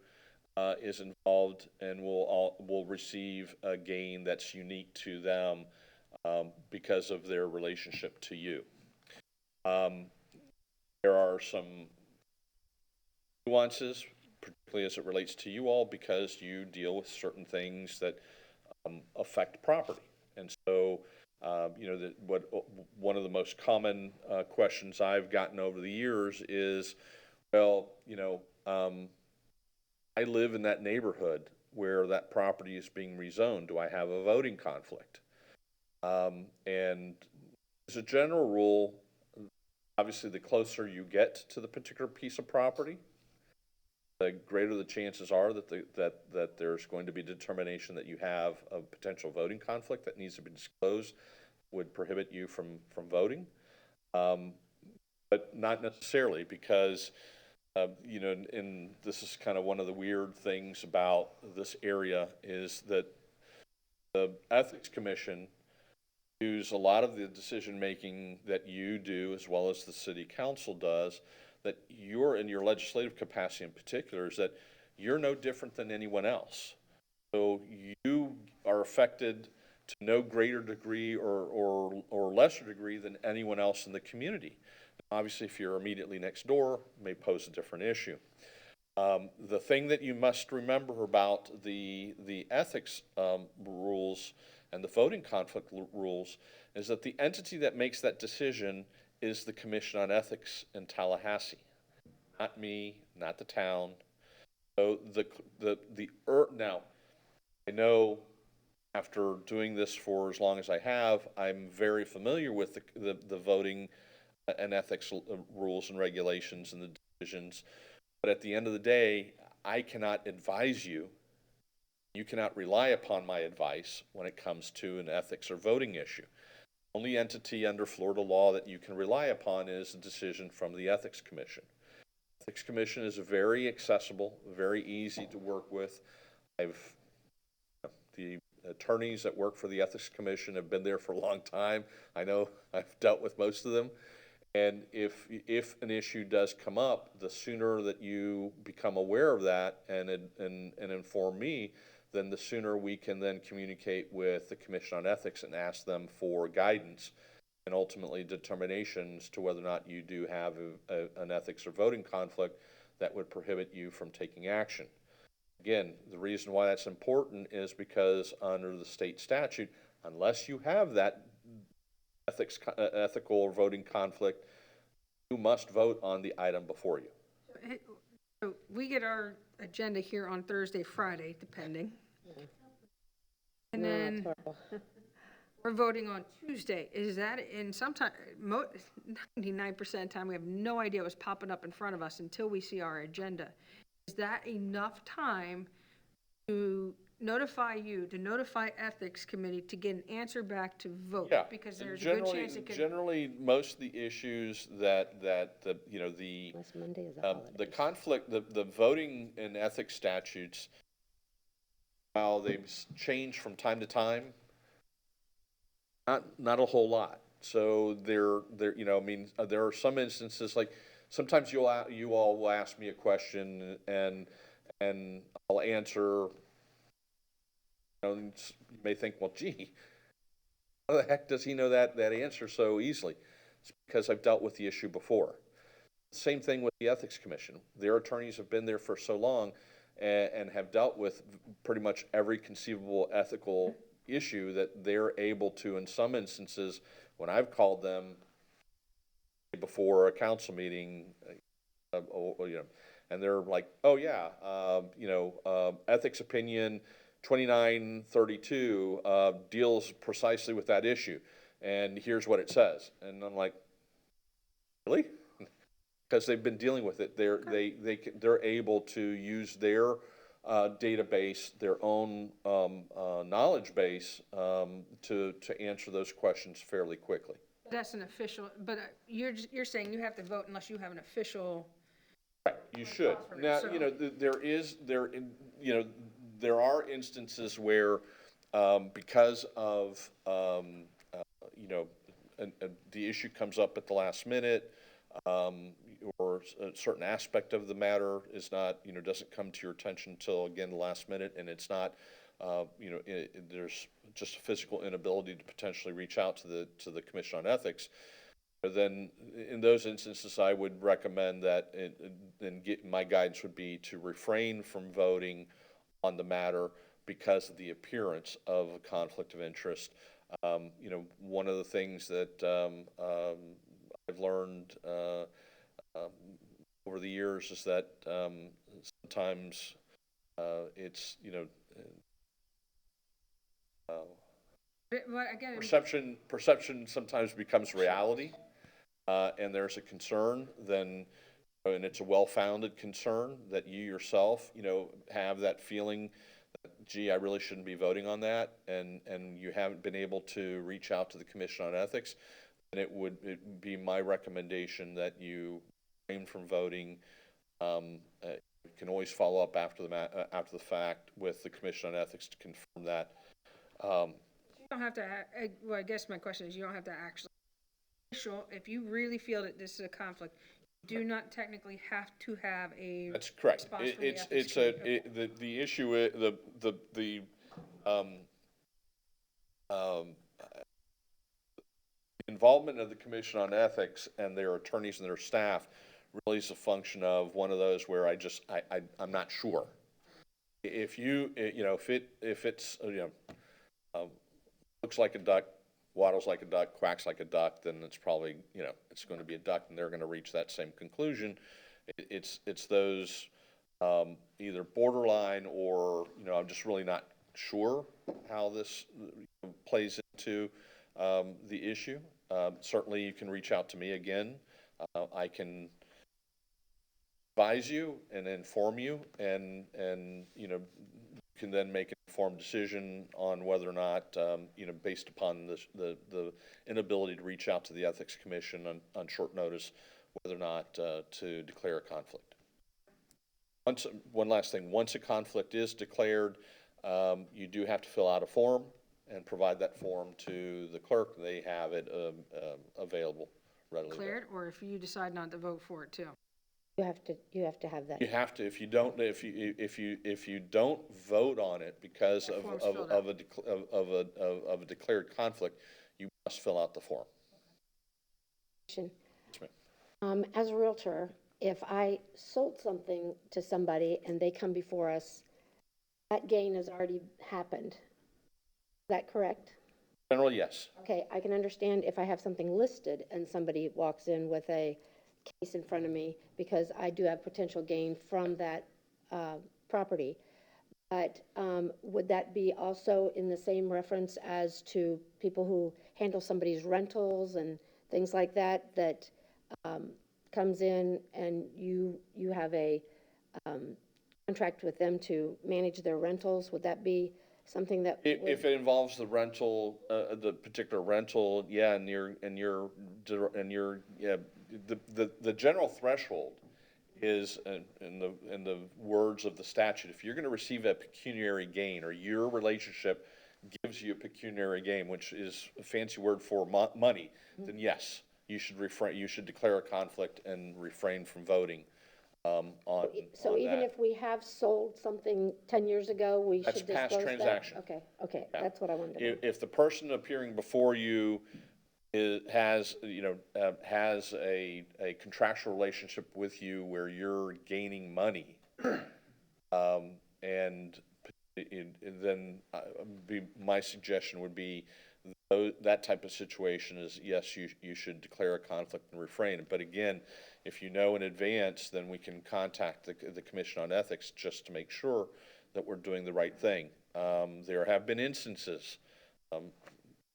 Speaker 3: is involved and will receive a gain that's unique to them because of their relationship to you. There are some nuances, particularly as it relates to you all, because you deal with certain things that affect property. And so, one of the most common questions I've gotten over the years is, well, I live in that neighborhood where that property is being rezoned. Do I have a voting conflict? And as a general rule, obviously, the closer you get to the particular piece of property, the greater the chances are that there's going to be determination that you have a potential voting conflict that needs to be disclosed, would prohibit you from voting. But not necessarily, because and this is kind of one of the weird things about this area is that the Ethics Commission use a lot of the decision-making that you do, as well as the city council does, that you're in your legislative capacity in particular, is that you're no different than anyone else. So you are affected to no greater degree or lesser degree than anyone else in the community. Obviously, if you're immediately next door, it may pose a different issue. The thing that you must remember about the ethics rules and the voting conflict rules is that the entity that makes that decision is the Commission on Ethics in Tallahassee. Not me, not the town. So now, I know after doing this for as long as I have, I'm very familiar with the voting and ethics rules and regulations and the decisions. But at the end of the day, I cannot advise you. You cannot rely upon my advice when it comes to an ethics or voting issue. The only entity under Florida law that you can rely upon is a decision from the Ethics Commission. The Ethics Commission is very accessible, very easy to work with. The attorneys that work for the Ethics Commission have been there for a long time. I know I've dealt with most of them. And if an issue does come up, the sooner that you become aware of that and inform me, then the sooner we can then communicate with the Commission on Ethics and ask them for guidance and ultimately determinations to whether or not you do have an ethics or voting conflict that would prohibit you from taking action. Again, the reason why that's important is because under the state statute, unless you have that ethical or voting conflict, you must vote on the item before you.
Speaker 2: so we get our agenda here on Thursday, Friday, depending. And
Speaker 11: No,
Speaker 2: then
Speaker 11: it's horrible.
Speaker 2: we're voting on Tuesday. Is that in sometime, 99% of the time, we have no idea what's popping up in front of us until we see our agenda. Is that enough time to notify you, to notify Ethics Committee to get an answer back to vote?
Speaker 3: Yeah,
Speaker 2: Because there's a good chance it could.
Speaker 3: Generally, most of the issues that
Speaker 11: Unless Monday is a holiday.
Speaker 3: the conflict, the voting and ethics statutes while they've changed from time to time, not a whole lot. So you know, I mean, there are some instances, like, sometimes you all will ask me a question and I'll answer, you know, and you may think, well, gee, how the heck does he know that answer so easily? It's because I've dealt with the issue before. Same thing with the Ethics Commission. Their attorneys have been there for so long and have dealt with pretty much every conceivable ethical issue that they're able to, in some instances, when I've called them before a council meeting, you know, and they're like, oh yeah, you know, ethics opinion 2932 deals precisely with that issue, and here's what it says. And I'm like, really? Because they've been dealing with it. They're able to use their database, their own knowledge base, to answer those questions fairly quickly.
Speaker 2: That's an official, but you're saying you have to vote unless you have an official.
Speaker 3: Right, you should. Now,
Speaker 2: So-
Speaker 3: you know, you know, there are instances where, because of, you know, the issue comes up at the last minute, or a certain aspect of the matter is not, you know, doesn't come to your attention until, again, the last minute, and it's not, you know, there's just a physical inability to potentially reach out to the Commission on Ethics. Then in those instances, I would recommend that, my guidance would be to refrain from voting on the matter because of the appearance of a conflict of interest. You know, one of the things that I've learned over the years is that sometimes it's, you know,
Speaker 2: But again,
Speaker 3: perception sometimes becomes reality. And there's a concern, then, and it's a well-founded concern that you yourself, you know, have that feeling that, gee, I really shouldn't be voting on that, and you haven't been able to reach out to the Commission on Ethics, then it would be my recommendation that you refrain from voting. You can always follow up after the fact with the Commission on Ethics to confirm that.
Speaker 2: you don't have to, well, I guess my question is, you don't have to actually, if you really feel that this is a conflict, you do not technically have to have a.
Speaker 3: That's correct.
Speaker 2: response from the
Speaker 3: It's
Speaker 2: ethics committee.
Speaker 3: the issue is the involvement of the Commission on Ethics and their attorneys and their staff really is a function of one of those where I'm not sure. If you know, if it's you know, looks like a duck, waddles like a duck, quacks like a duck, then it's probably, you know, it's going to be a duck, and they're going to reach that same conclusion. It's those either borderline or, you know, I'm just really not sure how this plays into the issue. Certainly, you can reach out to me again. I can advise you and inform you, and you know, you can then make an informed decision on whether or not, you know, based upon the inability to reach out to the Ethics Commission on short notice, whether or not to declare a conflict. One last thing, once a conflict is declared, you do have to fill out a form and provide that form to the clerk. They have it available readily.
Speaker 2: Declared, or if you decide not to vote for it too.
Speaker 11: You have to have that.
Speaker 3: You have to, if you don't vote on it because
Speaker 2: That
Speaker 3: of
Speaker 2: form's filled out.
Speaker 3: a declared conflict, you must fill out the form.
Speaker 11: Question.
Speaker 3: Yes, ma'am.
Speaker 11: As a realtor, if I sold something to somebody and they come before us, that gain has already happened. Is that correct?
Speaker 3: Generally, yes.
Speaker 11: Okay, I can understand if I have something listed and somebody walks in with a case in front of me because I do have potential gain from that property. But would that be also in the same reference as to people who handle somebody's rentals and things like that, that comes in and you have a contract with them to manage their rentals? Would that be something that
Speaker 3: If it involves the rental, the particular rental, yeah, and your yeah, the general threshold is, in the words of the statute, if you're gonna receive a pecuniary gain, or your relationship gives you a pecuniary gain, which is a fancy word for money, then yes, you should declare a conflict and refrain from voting, on
Speaker 11: So even
Speaker 3: that.
Speaker 11: if we have sold something 10 years ago, we
Speaker 3: That's
Speaker 11: should disclose
Speaker 3: past
Speaker 11: that?
Speaker 3: transaction.
Speaker 11: Okay,
Speaker 3: Yeah.
Speaker 11: that's what I wanted to know.
Speaker 3: If the person appearing before you has a contractual relationship with you where you're gaining money, and then my suggestion would be that type of situation is, yes, you should declare a conflict and refrain. But again, if you know in advance, then we can contact the Commission on Ethics just to make sure that we're doing the right thing. There have been instances,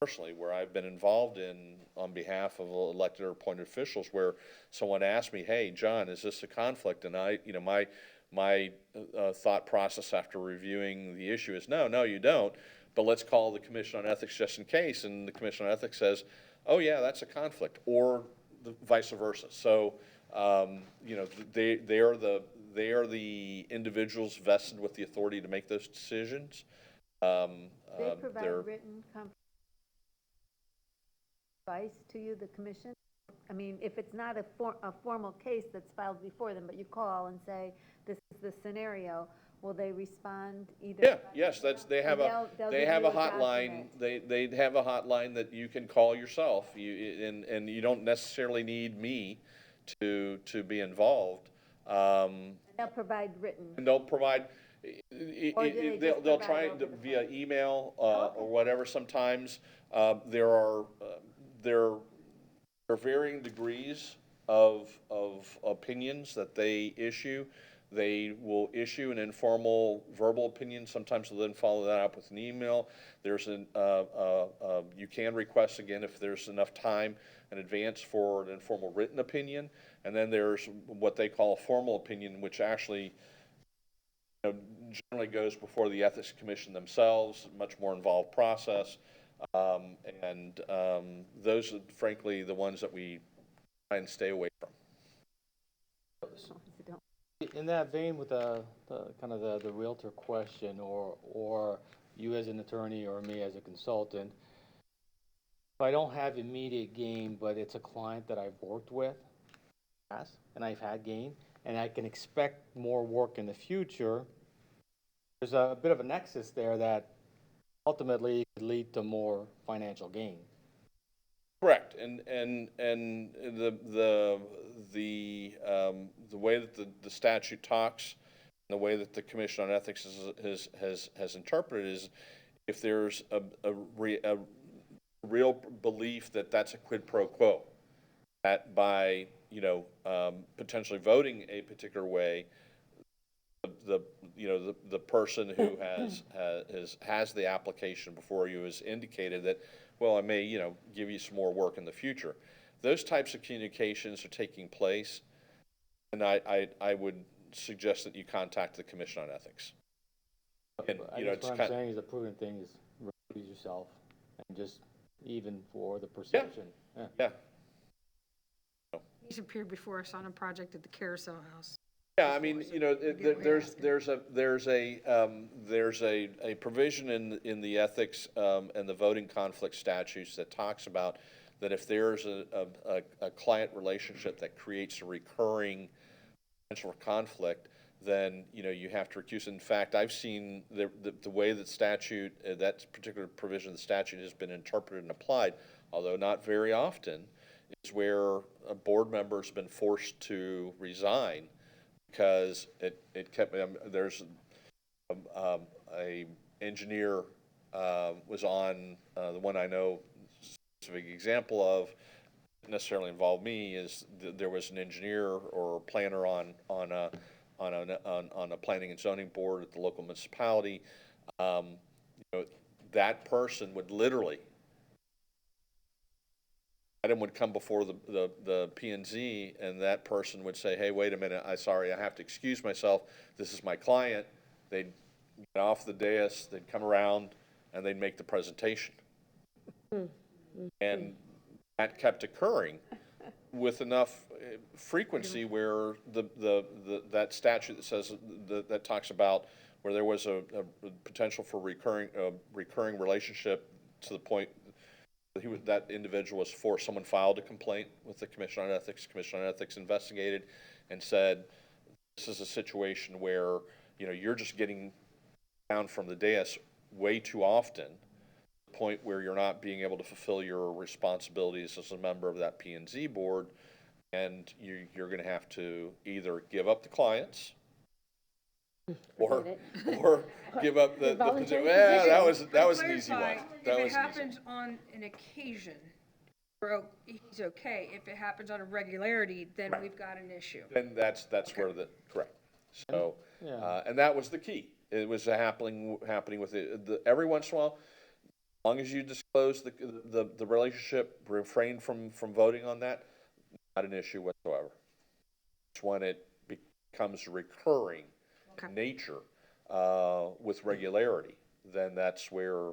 Speaker 3: personally, where I've been involved in, on behalf of elected or appointed officials, where someone asked me, hey, John, is this a conflict? And my thought process after reviewing the issue is, no, you don't, but let's call the Commission on Ethics just in case. And the Commission on Ethics says, oh yeah, that's a conflict, or the vice versa. So, they are the individuals vested with the authority to make those decisions.
Speaker 13: They provide
Speaker 3: they're-
Speaker 13: written advice to you, the commission? I mean, if it's not a formal case that's filed before them, but you call and say, this is the scenario, will they respond either?
Speaker 3: Yeah, yes, they have
Speaker 13: And they'll
Speaker 3: they
Speaker 13: give
Speaker 3: have
Speaker 13: you
Speaker 3: a hotline, they have a hotline that you can call yourself, and you don't necessarily need me to be involved.
Speaker 13: They'll provide written.
Speaker 3: And they'll provide,
Speaker 13: Or do they just
Speaker 3: they'll
Speaker 13: provide
Speaker 3: try
Speaker 13: over the
Speaker 3: via email,
Speaker 13: okay.
Speaker 3: or whatever sometimes. There are varying degrees of opinions that they issue. They will issue an informal verbal opinion. Sometimes they'll then follow that up with an email. There's you can request, again, if there's enough time in advance, for an informal written opinion. And then there's what they call a formal opinion, which actually generally goes before the Ethics Commission themselves, much more involved process. Those are frankly the ones that we try and stay away from.
Speaker 4: In that vein, with the kind of the realtor question, or you as an attorney or me as a consultant, if I don't have immediate gain, but it's a client that I've worked with, and I've had gain, and I can expect more work in the future, there's a bit of a nexus there that ultimately could lead to more financial gain.
Speaker 3: Correct, and the way that the statute talks, and the way that the Commission on Ethics has interpreted is, if there's a real belief that that's a quid pro quo, that by potentially voting a particular way, the person who has the application before you has indicated that, well, I may give you some more work in the future. Those types of communications are taking place, and I would suggest that you contact the Commission on Ethics. And
Speaker 4: I guess what I'm saying is the prudent thing is recuse yourself, and just even for the perception.
Speaker 3: Yeah.
Speaker 2: He's appeared before us on a project at the Carousel House.
Speaker 3: Yeah, I mean, there's a provision in the ethics and the voting conflict statutes that talks about that if there's a client relationship that creates a recurring potential conflict, then you have to recuse. In fact, I've seen the way that statute, that particular provision of the statute has been interpreted and applied, although not very often, is where a board member's been forced to resign because it kept, there's a engineer was on, the one I know specific example of, didn't necessarily involve me, is there was an engineer or planner on a planning and zoning board at the local municipality. That person would literally, item would come before the P&Z, and that person would say, hey, wait a minute, sorry, I have to excuse myself. This is my client. They'd get off the dais, they'd come around, and they'd make the presentation. And that kept occurring with enough frequency where that statute that says, that talks about where there was a potential for recurring relationship to the point that that individual was forced, someone filed a complaint with the Commission on Ethics, Commission on Ethics investigated and said, this is a situation where, you're just getting down from the dais way too often, point where you're not being able to fulfill your responsibilities as a member of that P and Z board, and you're going to have to either give up the clients or give up the
Speaker 11: voluntary
Speaker 3: well,
Speaker 11: position.
Speaker 3: that was an easy
Speaker 2: Clarify,
Speaker 3: one.
Speaker 2: if
Speaker 3: That
Speaker 2: it
Speaker 3: was an easy one.
Speaker 2: happens on an occasion, he's okay. If it happens on a regularity, then we've got an issue.
Speaker 3: Then that's where correct. So,
Speaker 4: Yeah.
Speaker 3: and that was the key. It was happening with every once in a while. As long as you disclose the relationship, refrain from voting on that, not an issue whatsoever. It's when it becomes recurring nature with regularity, then that's where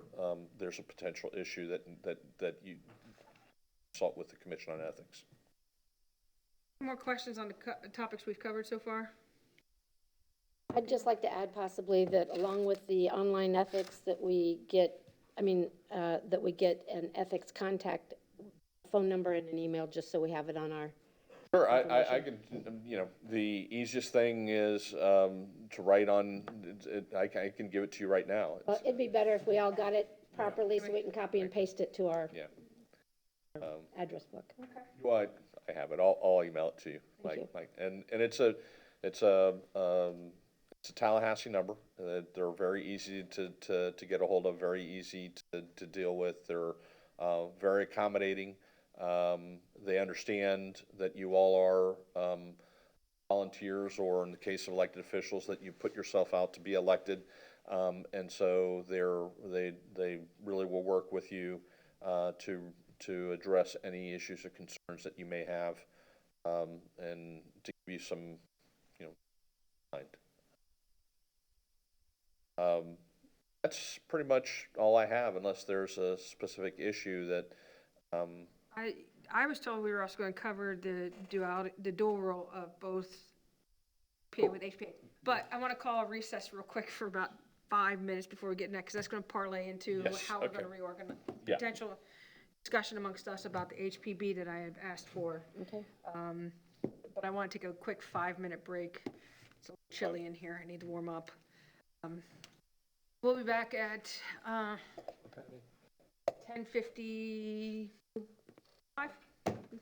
Speaker 3: there's a potential issue that you consult with the Commission on Ethics.
Speaker 2: More questions on the topics we've covered so far?
Speaker 11: I'd just like to add possibly that along with the online ethics that we get, that we get an ethics contact phone number and an email, just so we have it on our.
Speaker 3: Sure, I can, the easiest thing is to write on, I can give it to you right now.
Speaker 11: Well, it'd be better if we all got it properly so we can copy and paste it to our
Speaker 3: Yeah.
Speaker 11: address book.
Speaker 3: Well, I have it. I'll email it to you. And it's a Tallahassee number. They're very easy to get a hold of, very easy to deal with. They're very accommodating. They understand that you all are volunteers, or in the case of elected officials, that you put yourself out to be elected. And so they really will work with you to address any issues or concerns that you may have, and to give you some, mind. That's pretty much all I have, unless there's a specific issue that.
Speaker 2: I was told we were also going to cover the dual role of both PA with HPA. But I want to call a recess real quick for about 5 minutes before we get next, because that's going to parlay into how we're going to reorganize, potential discussion amongst us about the HPB that I have asked for.
Speaker 11: Okay.
Speaker 2: But I want to take a quick 5-minute break. It's a little chilly in here. I need to warm up. We'll be back at 10:55.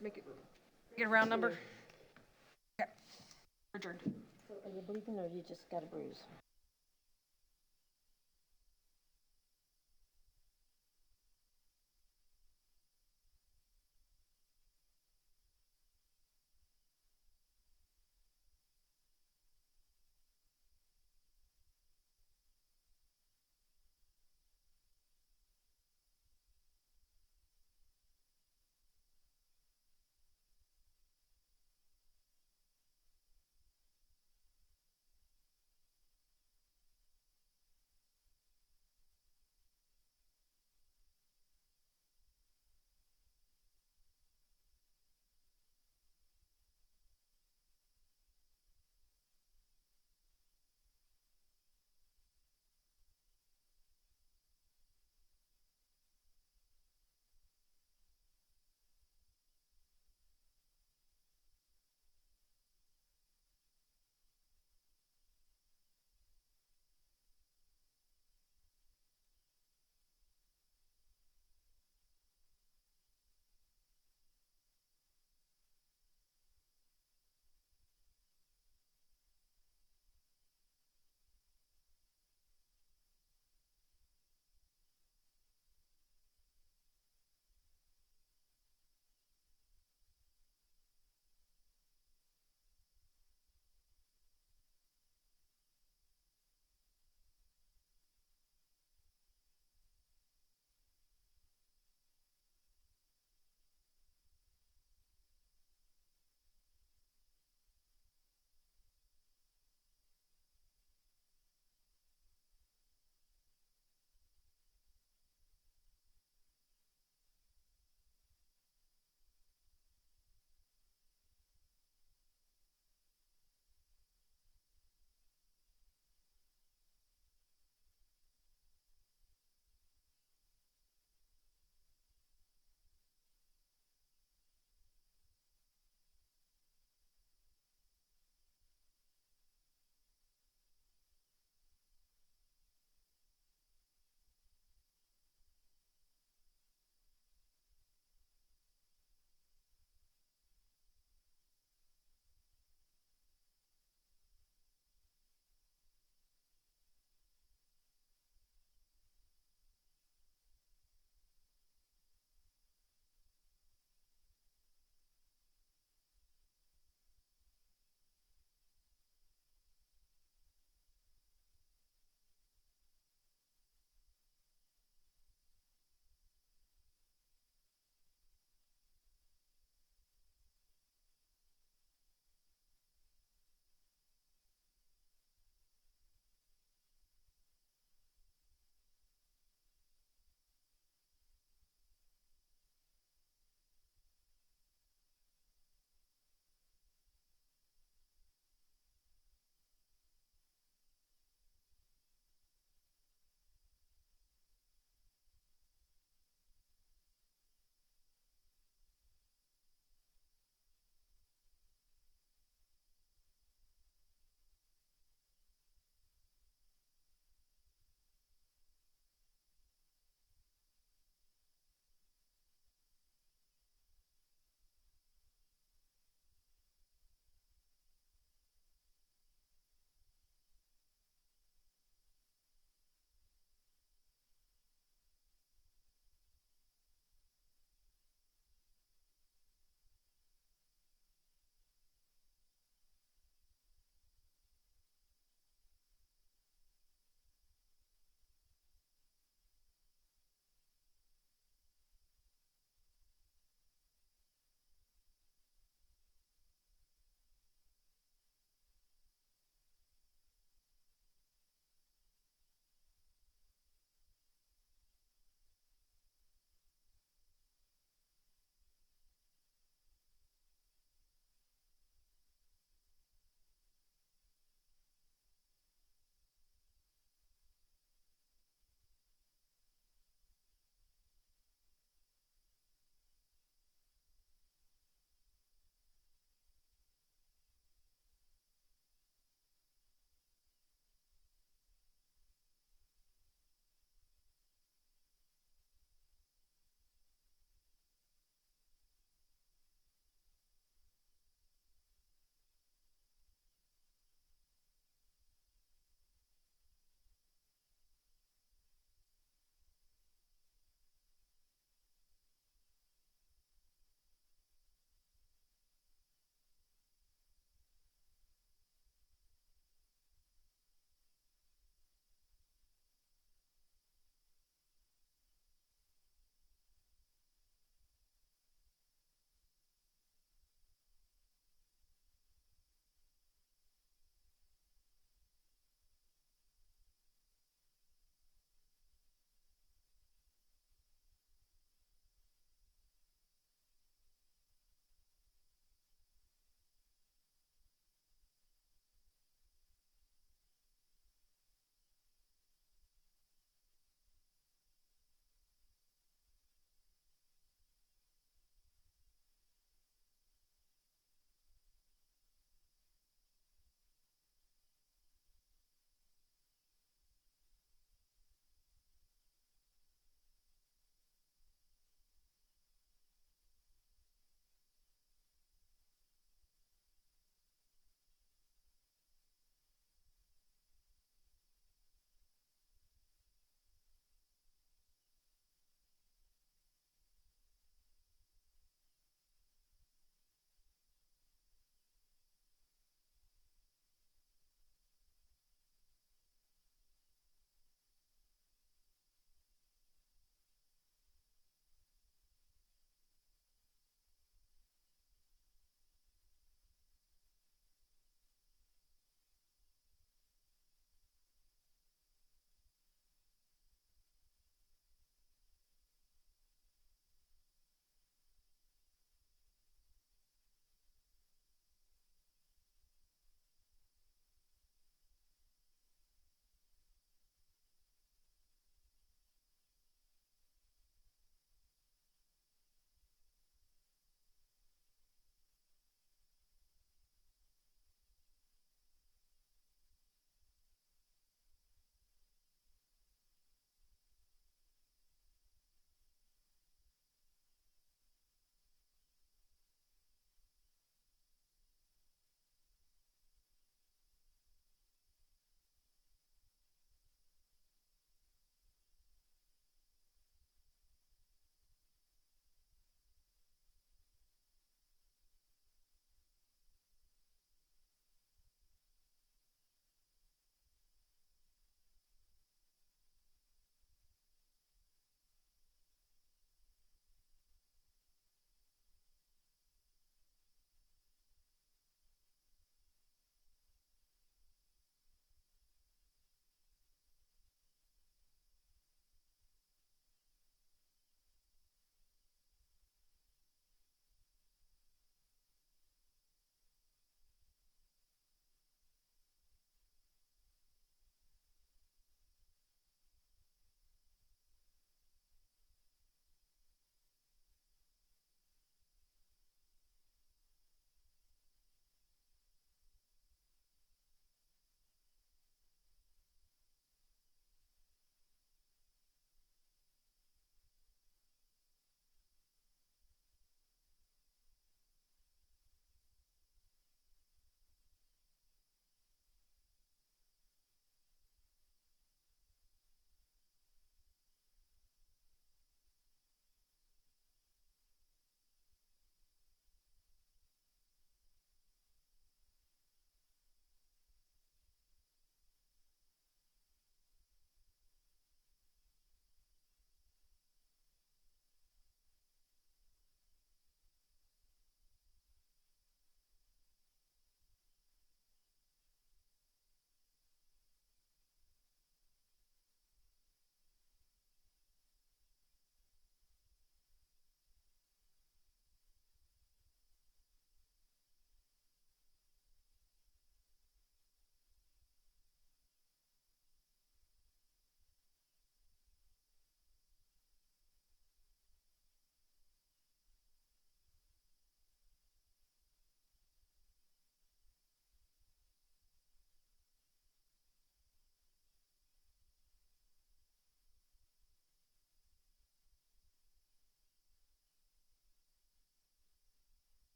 Speaker 2: Make it a round number. Okay. Adjourned.
Speaker 11: So are you bleeding or you just got a bruise?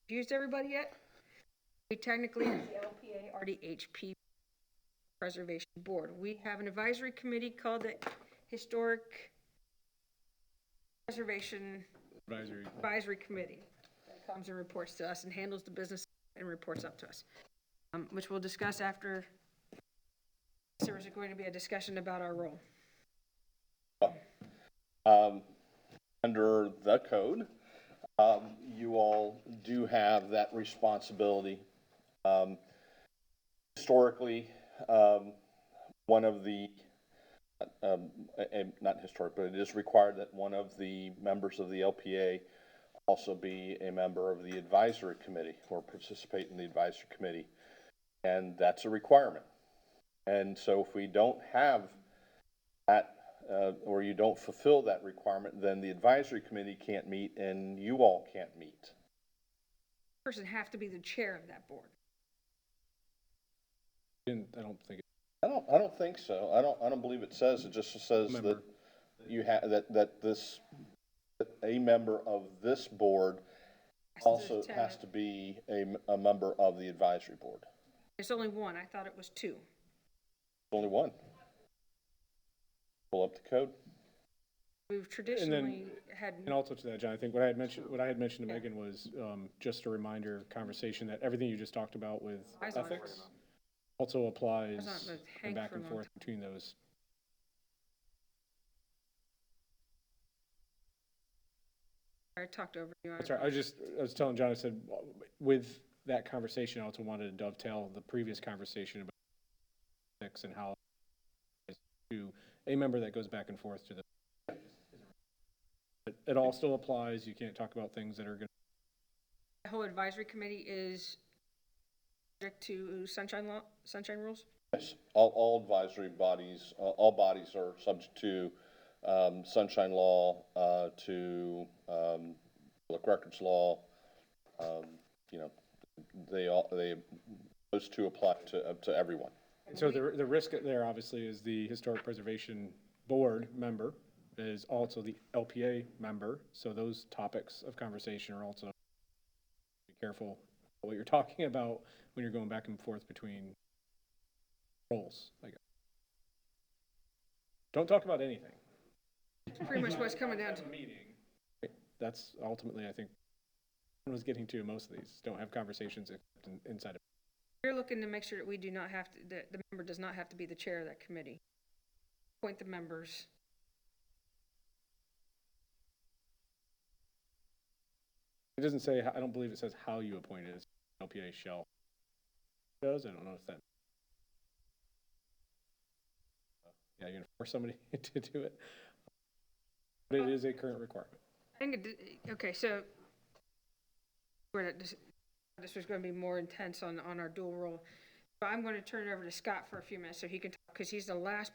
Speaker 2: used everybody yet? We technically have the LPA or the HP Preservation Board. We have an advisory committee called the Historic Preservation Advisory Committee that comes and reports to us and handles the business and reports up to us, which we'll discuss after. There is going to be a discussion about our role.
Speaker 3: Under the code, you all do have that responsibility. Historically, one of the, not historic, but it is required that one of the members of the LPA also be a member of the advisory committee or participate in the advisory committee. And that's a requirement. And so if we don't have that, or you don't fulfill that requirement, then the advisory committee can't meet and you all can't meet.
Speaker 2: Person have to be the chair of that board.
Speaker 7: I don't think it.
Speaker 3: I don't think so. I don't believe it says. It just says that you have that a member of this board also has to be a member of the advisory board.
Speaker 2: It's only one. I thought it was two.
Speaker 3: Only one. Pull up the code.
Speaker 2: We've traditionally had.
Speaker 7: And also to that, John, I think what I had mentioned to Megan was just a reminder conversation that everything you just talked about with ethics also applies and back and forth between those.
Speaker 2: I talked over you.
Speaker 7: That's right. I was telling John, I said, with that conversation, I also wanted to dovetail the previous conversation about ethics and how to a member that goes back and forth to the. It all still applies. You can't talk about things that are going to.
Speaker 2: The whole advisory committee is subject to sunshine rules?
Speaker 3: Yes, all advisory bodies, all bodies are subject to sunshine law, to public records law. You know, those two apply to everyone.
Speaker 7: And so the risk there obviously is the Historic Preservation Board member is also the LPA member. So those topics of conversation are also, be careful what you're talking about when you're going back and forth between roles, I guess. Don't talk about anything.
Speaker 2: Pretty much what's coming down to.
Speaker 7: Meeting. That's ultimately, I think, I was getting to most of these. Don't have conversations inside of.
Speaker 2: We're looking to make sure that we do not have to, that the member does not have to be the chair of that committee. Appoint the members.
Speaker 7: It doesn't say, I don't believe it says how you appoint it. It's LPA shall. It does, I don't know if that. Yeah, you're gonna force somebody to do it. But it is a current requirement.
Speaker 2: I think okay, so this was going to be more intense on our dual role. So I'm going to turn it over to Scott for a few minutes so he can talk, because he's the last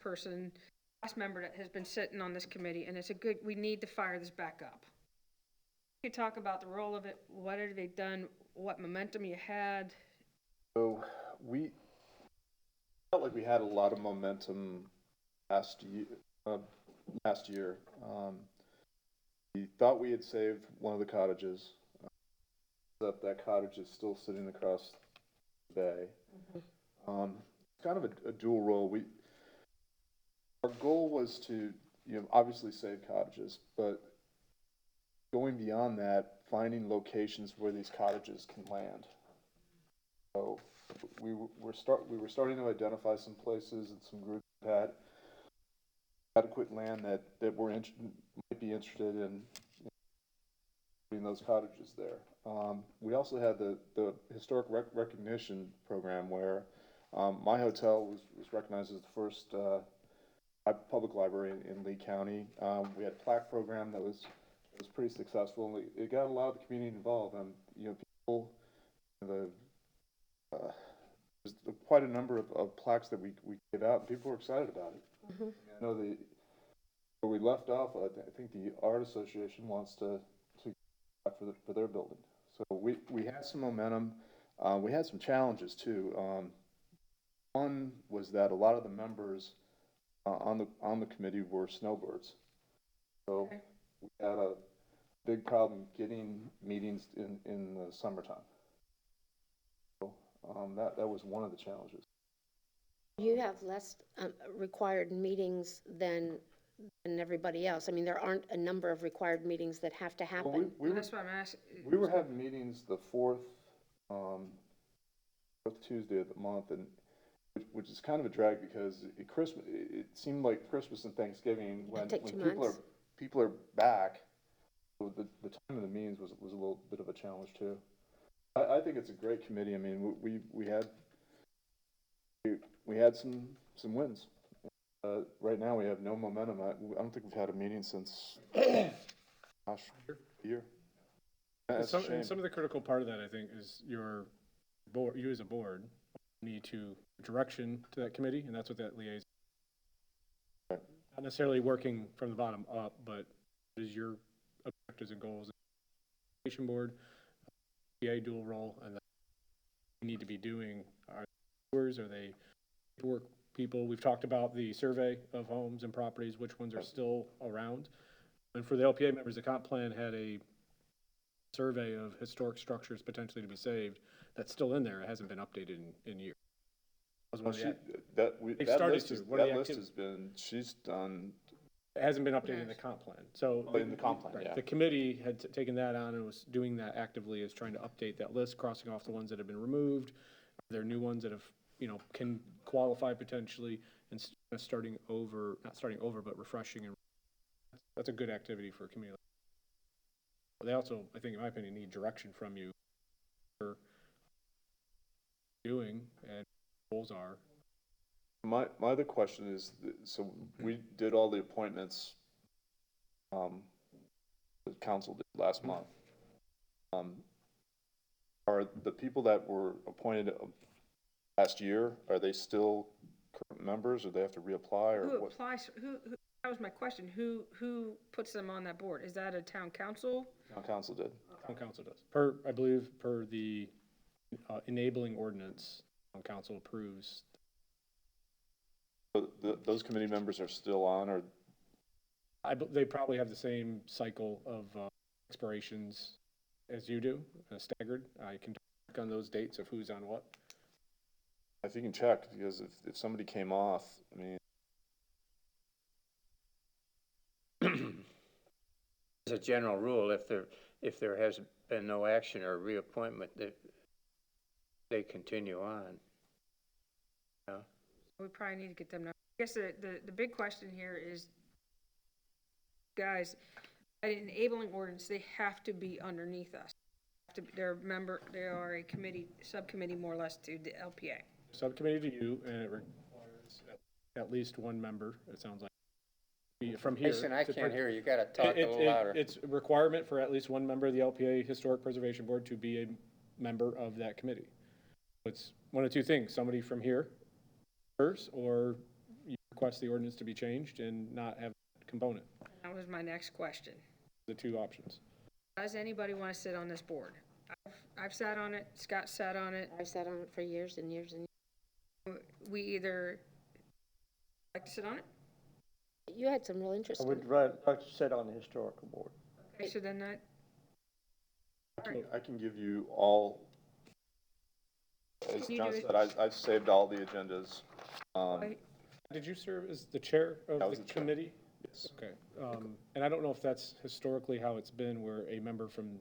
Speaker 2: member that has been sitting on this committee, and we need to fire this back up. You can talk about the role of it, what have they done, what momentum you had.
Speaker 6: So we felt like we had a lot of momentum last year. We thought we had saved one of the cottages. That cottage is still sitting across the bay. It's kind of a dual role. Our goal was to, obviously save cottages, but going beyond that, finding locations where these cottages can land. So we were starting to identify some places and some groups that had adequate land that might be interested in putting those cottages there. We also had the historic recognition program where my hotel was recognized as the first public library in Lee County. We had a plaque program that was pretty successful. It got a lot of the community involved. People, there's quite a number of plaques that we gave out, and people were excited about it.
Speaker 11: Mm-hmm.
Speaker 6: I know where we left off, I think the Art Association wants to for their building. So we had some momentum. We had some challenges too. One was that a lot of the members on the committee were snowbirds. So we had a big problem getting meetings in the summertime. So, that was one of the challenges.
Speaker 11: You have less required meetings than everybody else. I mean, there aren't a number of required meetings that have to
Speaker 6: Well,
Speaker 11: happen.
Speaker 2: That's what I'm asking.
Speaker 6: we were having meetings the fourth Tuesday of the month, and which is kind of a drag because it seemed like Christmas and Thanksgiving when
Speaker 11: Take 2
Speaker 6: people
Speaker 11: months.
Speaker 6: are back. So the time of the meetings was a little bit of a challenge too. I think it's a great committee. I mean, we had some wins. Right now we have no momentum. I don't think we've had a meeting since gosh, a year. That's a shame.
Speaker 7: And some of the critical part of that, I think, is your board, you as a board, need to direction to that committee, and that's what that liaison.
Speaker 6: Right.
Speaker 7: Not necessarily working from the bottom up, but what is your objectives and goals? Education board, LPA dual role, and that we need to be doing. Are they doers? Are they work people? We've talked about the survey of homes and properties, which ones are still around. And for the LPA members, the comp plan had a survey of historic structures potentially to be saved. That's still in there. It hasn't been updated in years. That was one of the- They've started to. What are the
Speaker 6: That list
Speaker 7: activities?
Speaker 6: has been, she's done.
Speaker 7: It hasn't been updated in the comp plan. So
Speaker 6: In the comp plan,
Speaker 7: right,
Speaker 6: yeah.
Speaker 7: the committee had taken that on and was doing that actively, is trying to update that list, crossing off the ones that have been removed. Are there new ones that have, can qualify potentially, and starting over, not starting over, but refreshing. And that's a good activity for a community. They also, I think, in my opinion, need direction from you for doing and goals are.
Speaker 6: My other question is, so we did all the appointments, the council did last month. Are the people that were appointed last year, are they still current members, or they have to reapply, or
Speaker 2: Who
Speaker 6: what?
Speaker 2: applies, that was my question. Who puts them on that board? Is that a town council?
Speaker 6: Town council did.
Speaker 7: Town council does. I believe, per the enabling ordinance, town council approves.
Speaker 6: So those committee members are still on, or?
Speaker 7: They probably have the same cycle of expirations as you do, staggered. I can check on those dates of who's on what.
Speaker 6: If you can check, because if somebody came off, I mean.
Speaker 9: As a general rule, if there has been no action or reappointment, they continue on. Yeah.
Speaker 2: We probably need to get them now. I guess the big question here is, guys, an enabling ordinance, they have to be underneath us. They are a subcommittee more or less to the LPA.
Speaker 7: Subcommittee to you, and it requires at least one member, it sounds like. From here.
Speaker 9: Jason, I can't hear you. You gotta talk a little louder.
Speaker 7: It's a requirement for at least one member of the LPA Historic Preservation Board to be a member of that committee. It's one of two things, somebody from here first, or you request the ordinance to be changed and not have a component.
Speaker 2: That was my next question.
Speaker 7: The two options.
Speaker 2: Does anybody want to sit on this board? I've sat on it, Scott sat on it.
Speaker 11: I've sat on it for years and years and years.
Speaker 2: We either like to sit on it?
Speaker 11: You had some real interest
Speaker 1: I
Speaker 11: in
Speaker 1: would
Speaker 11: it.
Speaker 1: like to sit on the historical board.
Speaker 2: Okay, so then that,
Speaker 6: I can give you all, as
Speaker 2: Can you
Speaker 6: John
Speaker 2: do it?
Speaker 6: said, I've saved all the agendas.
Speaker 7: Did you serve as the chair of
Speaker 6: I was
Speaker 7: the
Speaker 6: the chair.
Speaker 7: committee?
Speaker 6: Yes.
Speaker 7: Okay, and I don't know if that's historically how it's been, where a member from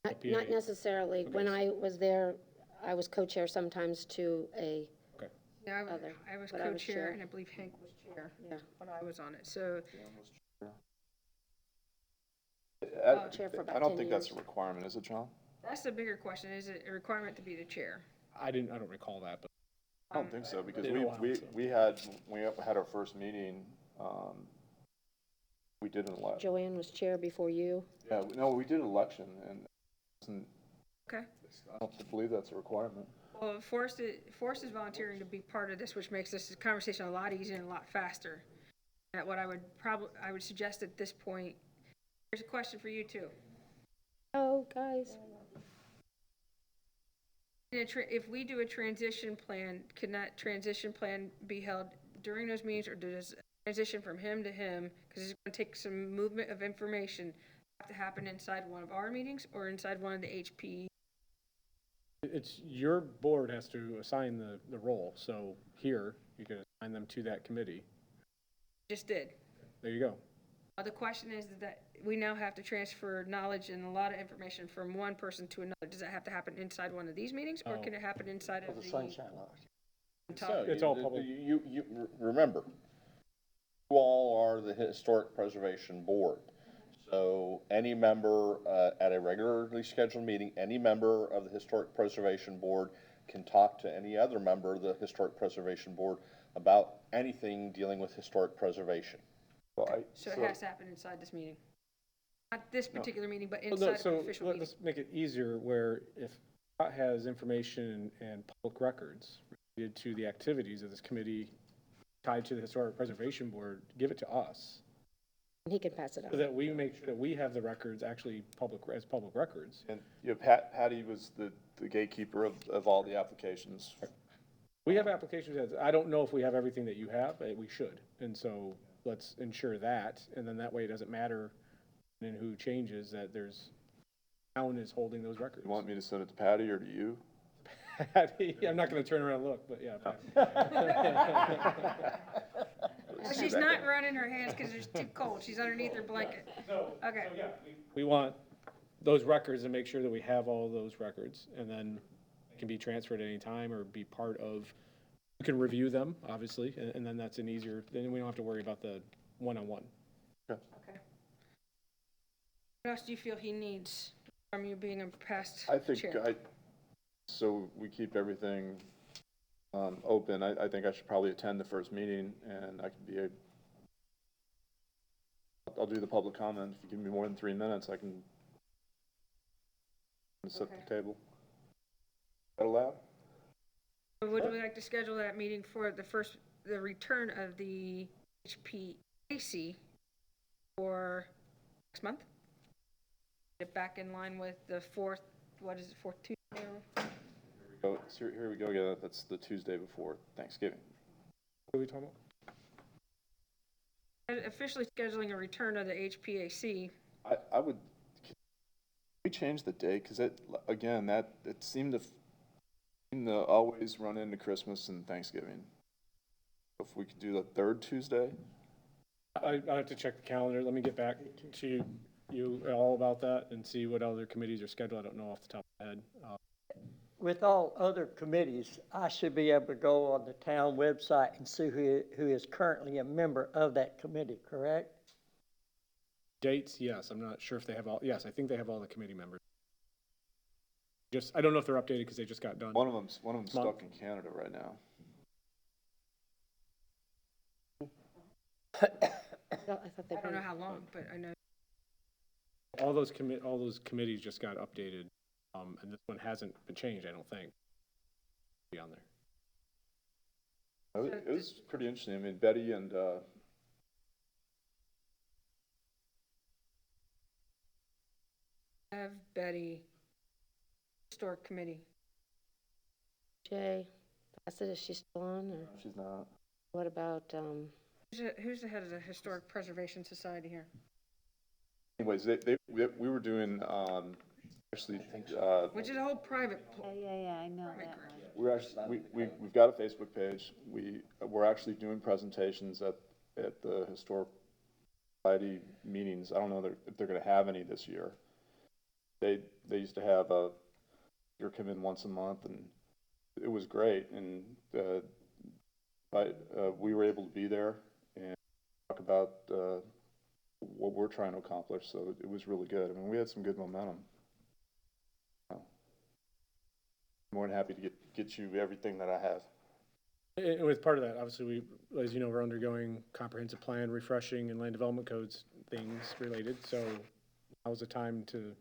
Speaker 7: LPA.
Speaker 11: Not necessarily.
Speaker 7: Okay.
Speaker 11: When I was there, I was co-chair sometimes to a,
Speaker 2: yeah,
Speaker 11: Other,
Speaker 2: I was
Speaker 11: but I was
Speaker 2: co-chair,
Speaker 11: chair.
Speaker 2: and I believe Hank was chair
Speaker 11: yeah.
Speaker 2: when I was on it, so.
Speaker 11: Chair for about
Speaker 6: I don't
Speaker 11: 10
Speaker 6: think that's a
Speaker 11: years.
Speaker 6: requirement, is it, John?
Speaker 2: That's the bigger question. Is it a requirement to be the chair?
Speaker 7: I don't recall that, but.
Speaker 6: I don't think so, because
Speaker 7: Been a while, so.
Speaker 6: we had our first meeting, we did an election.
Speaker 11: Joanne was chair before you.
Speaker 6: Yeah, no, we did an election, and
Speaker 2: Okay.
Speaker 6: I don't believe that's a requirement.
Speaker 2: Well, Forrest is volunteering to be part of this, which makes this conversation a lot easier and a lot faster. And what I would suggest at this point, here's a question for you too.
Speaker 11: Oh, guys.
Speaker 2: If we do a transition plan, can that transition plan be held during those meetings, or does it transition from him to him? Because it's going to take some movement of information have to happen inside one of our meetings or inside one of the HP?
Speaker 7: It's, your board has to assign the role, so here, you can assign them to that committee.
Speaker 2: Just did.
Speaker 7: There you go.
Speaker 2: The question is that we now have to transfer knowledge and a lot of information from one person to another. Does that have to happen inside one of these meetings, or can it happen inside of
Speaker 1: The
Speaker 2: the?
Speaker 1: sunshine law.
Speaker 3: So,
Speaker 7: It's all public.
Speaker 3: Remember, you all are the Historic Preservation Board. So any member, at a regularly scheduled meeting, any member of the Historic Preservation Board can talk to any other member of the Historic Preservation Board about anything dealing with historic preservation.
Speaker 6: Well,
Speaker 2: So it has to happen inside this meeting? Not this particular meeting, but
Speaker 7: Well,
Speaker 2: inside
Speaker 7: no,
Speaker 2: of an
Speaker 7: so
Speaker 2: official meeting?
Speaker 7: let's make it easier where if Scott has information and public records related to the activities of this committee tied to the Historic Preservation Board, give it to us.
Speaker 11: And he can pass it
Speaker 7: So
Speaker 11: on.
Speaker 7: that we make sure that we have the records actually as public records.
Speaker 6: And, Patty was the gatekeeper of all the applications.
Speaker 7: We have applications, I don't know if we have everything that you have, but we should. And so let's ensure that, and then that way it doesn't matter in who changes, that there's, town is holding those records.
Speaker 6: You want me to send it to Patty or to you?
Speaker 7: I'm not gonna turn around and look, but yeah.
Speaker 2: Well, she's not running her hands because it's too cold. She's underneath her blanket. Okay.
Speaker 7: We want those records and make sure that we have all those records, and then it can be transferred at any time or be part of, you can review them, obviously, and then that's an easier, then we don't have to worry about the one-on-one.
Speaker 2: Okay. What else do you feel he needs from you being a past
Speaker 6: I think,
Speaker 2: chair?
Speaker 6: so we keep everything open. I think I should probably attend the first meeting, and I can I'll do the public comment. If you give me more than 3 minutes, I can set the table. Is that allowed?
Speaker 2: Would we like to schedule that meeting for the return of the HPAC for next month? Get back in line with the fourth Tuesday?
Speaker 6: Here we go again. That's the Tuesday before Thanksgiving.
Speaker 7: What are we talking about?
Speaker 2: Officially scheduling a return of the HPAC.
Speaker 6: I would, can we change the date? Because it seemed to always run into Christmas and Thanksgiving. If we could do the third Tuesday?
Speaker 7: I have to check the calendar. Let me get back to you all about that and see what other committees are scheduled. I don't know off the top of my head.
Speaker 1: With all other committees, I should be able to go on the town website and see who is currently a member of that committee, correct?
Speaker 7: Dates, yes. I'm not sure if they have all, yes, I think they have all the committee members. I don't know if they're updated because they just got done.
Speaker 6: One of them's stuck in Canada right now.
Speaker 11: I thought they
Speaker 2: I don't know how long, but I know.
Speaker 7: All those committees just got updated, and this one hasn't been changed, I don't think. Be on there.
Speaker 6: It was pretty interesting. I mean, Betty and,
Speaker 2: Have Betty, Historic Committee.
Speaker 11: Jay, Bassett, is she still on, or
Speaker 6: she's not.
Speaker 11: what about,
Speaker 2: Who's the head of the Historic Preservation Society here?
Speaker 6: Anyways, we were doing, actually,
Speaker 2: Which is a whole private.
Speaker 13: Yeah, I know that one.
Speaker 6: we're actually, we've got a Facebook page. We're actually doing presentations at the Historic Society meetings. I don't know if they're gonna have any this year. They used to have you're come in once a month, and it was great, and we were able to be there and talk about what we're trying to accomplish, so it was really good. I mean, we had some good momentum. More than happy to get you everything that I have.
Speaker 7: And with part of that, obviously, as you know, we're undergoing comprehensive plan refreshing and land development codes, things related, so now's the time to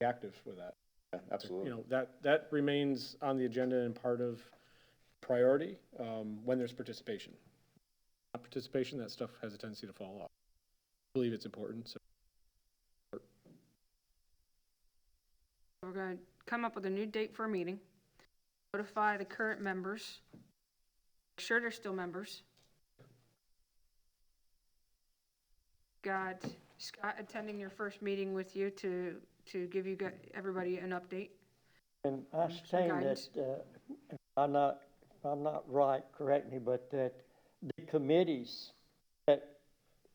Speaker 7: be active with that.
Speaker 6: Yeah, absolutely.
Speaker 7: You know, that remains on the agenda and part of priority when there's participation. Not participation, that stuff has a tendency to fall off. I believe it's important, so.
Speaker 2: We're going to come up with a new date for a meeting, notify the current members, make sure they're still members. Got Scott attending your first meeting with you to give you, everybody an update.
Speaker 1: And I saying that,
Speaker 2: guidance.
Speaker 1: if I'm not right, correct me, but that the committees, that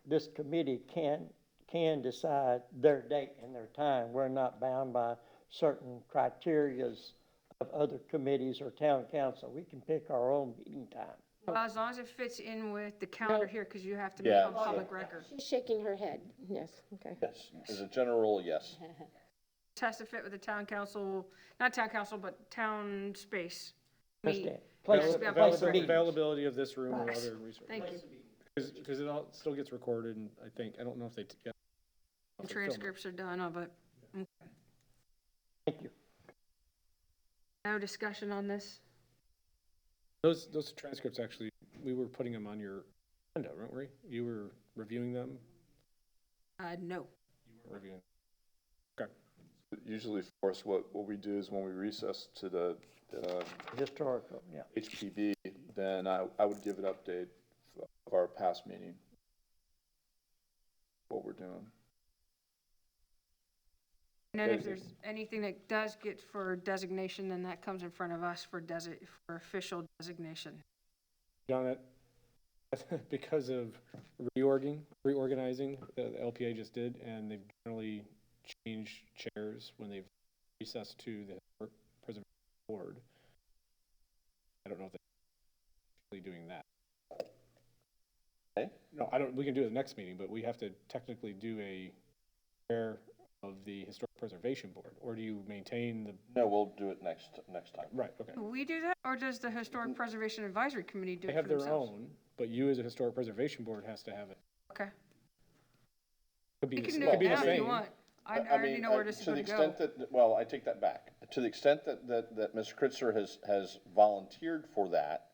Speaker 1: this committee can decide their date and their time. We're not bound by certain criterias of other committees or town council. We can pick our own meeting time.
Speaker 2: Well, as long as it fits in with the calendar here, because you have to
Speaker 3: Yeah,
Speaker 2: become public record.
Speaker 11: She's shaking her head, yes, okay.
Speaker 3: Yes, as a general rule, yes.
Speaker 2: It has to fit with the town council, not town council, but town space.
Speaker 1: Understand?
Speaker 2: Place-
Speaker 1: Place,
Speaker 2: yeah,
Speaker 1: place of
Speaker 2: place-
Speaker 1: meetings.
Speaker 7: Availability of this room or
Speaker 2: Yes.
Speaker 7: other resources.
Speaker 2: Thank you.
Speaker 7: Because it all still gets recorded, and I think, I don't know if they get.
Speaker 2: The transcripts are done of it.
Speaker 1: Thank you.
Speaker 2: No discussion on this?
Speaker 7: Those transcripts, actually, we were putting them on your agenda, weren't we? You were reviewing them?
Speaker 2: No.
Speaker 7: Reviewing. Okay.
Speaker 6: Usually for us, what we do is when we recess to the
Speaker 1: Historical, yeah.
Speaker 6: HPV, then I would give an update of our past meeting, what we're doing.
Speaker 2: And then if there's anything that does get for designation, then that comes in front of us for for official designation.
Speaker 7: John, that, because of reorganizing, the LPA just did, and they've generally changed chairs when they've recessed to the Historic Preservation Board. I don't know if they're actually doing that.
Speaker 3: Okay.
Speaker 7: No, we can do it at the next meeting, but we have to technically do a chair of the Historic Preservation Board, or do you maintain the?
Speaker 3: No, we'll do it next time.
Speaker 7: Right, okay.
Speaker 2: Do we do that, or does the Historic Preservation Advisory Committee do
Speaker 7: They
Speaker 2: it
Speaker 7: have
Speaker 2: for
Speaker 7: their
Speaker 2: themselves?
Speaker 7: own, but you as a Historic Preservation Board has to have it.
Speaker 2: Okay.
Speaker 7: Could be
Speaker 2: You
Speaker 7: the
Speaker 2: can
Speaker 7: s-
Speaker 2: do
Speaker 7: could
Speaker 2: it
Speaker 7: be the
Speaker 2: now if you
Speaker 7: same.
Speaker 2: want. I
Speaker 3: I
Speaker 2: already
Speaker 3: mean,
Speaker 2: know where this is
Speaker 3: to the
Speaker 2: going to go.
Speaker 3: extent that, well, I take that back. To the extent that Ms. Kritzer has volunteered for that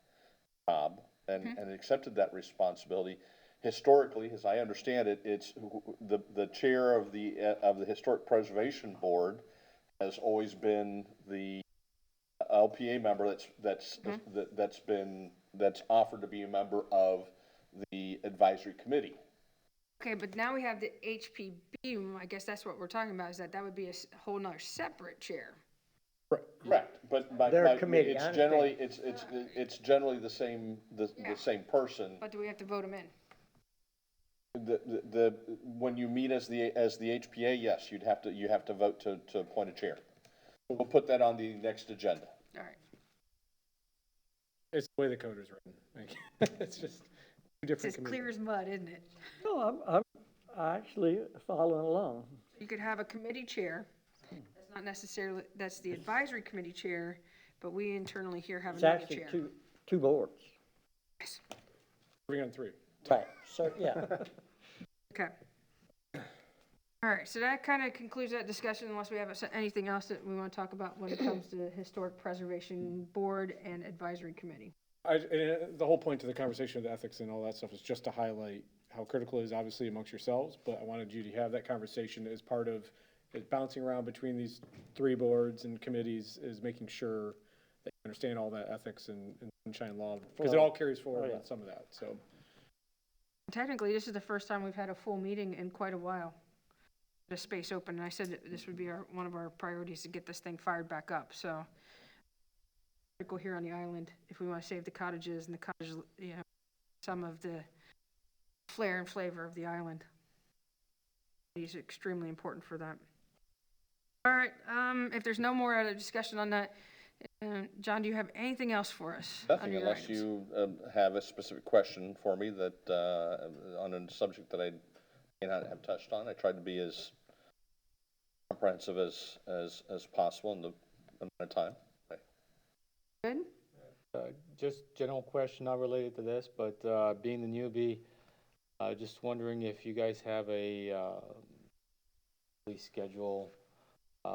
Speaker 3: job and accepted that responsibility, historically, as I understand it, it's the chair of the Historic Preservation Board has always been the LPA member that's offered to be a member of the advisory committee.
Speaker 2: Okay, but now we have the HPB, I guess that's what we're talking about, is that would be a whole nother separate chair.
Speaker 3: Correct, but
Speaker 1: Their committee, I
Speaker 3: it's generally, it's generally the same person.
Speaker 2: But do we have to vote them in?
Speaker 3: When you meet as the HPA, yes, you have to vote to appoint a chair. We'll put that on the next agenda.
Speaker 2: All right.
Speaker 7: It's the way the code is written. Like, it's just two
Speaker 2: It's
Speaker 7: different
Speaker 2: as
Speaker 7: committees.
Speaker 2: clear as mud, isn't it?
Speaker 1: No, I'm actually following along.
Speaker 2: You could have a committee chair. That's not necessarily, that's the advisory committee chair, but we internally here have
Speaker 1: It's
Speaker 2: another
Speaker 1: actually
Speaker 2: chair.
Speaker 1: two boards.
Speaker 2: Yes.
Speaker 7: Bring on three.
Speaker 1: Right, so, yeah.
Speaker 2: Okay. All right, so that kind of concludes that discussion unless we have anything else that we want to talk about when it comes to the Historic Preservation Board and Advisory Committee.
Speaker 7: The whole point to the conversation of the ethics and all that stuff is just to highlight how critical it is obviously amongst yourselves, but I wanted you to have that conversation as part of bouncing around between these three boards and committees, is making sure that you understand all that ethics and sunshine law, because it all carries forward with some of that, so.
Speaker 2: Technically, this is the first time we've had a full meeting in quite a while. The space open, and I said that this would be one of our priorities to get this thing fired back up, so. Critical here on the island, if we want to save the cottages and the cottages, some of the flair and flavor of the island. It's extremely important for that. All right, if there's no more discussion on that, John, do you have anything else for us?
Speaker 3: Nothing
Speaker 2: under your
Speaker 3: unless
Speaker 2: items?
Speaker 3: you have a specific question for me that, on a subject that I may not have touched on. I tried to be as comprehensive as possible in the amount of time.
Speaker 2: Good?
Speaker 4: Just general question, not related to this, but being the newbie, just wondering if you guys have a schedule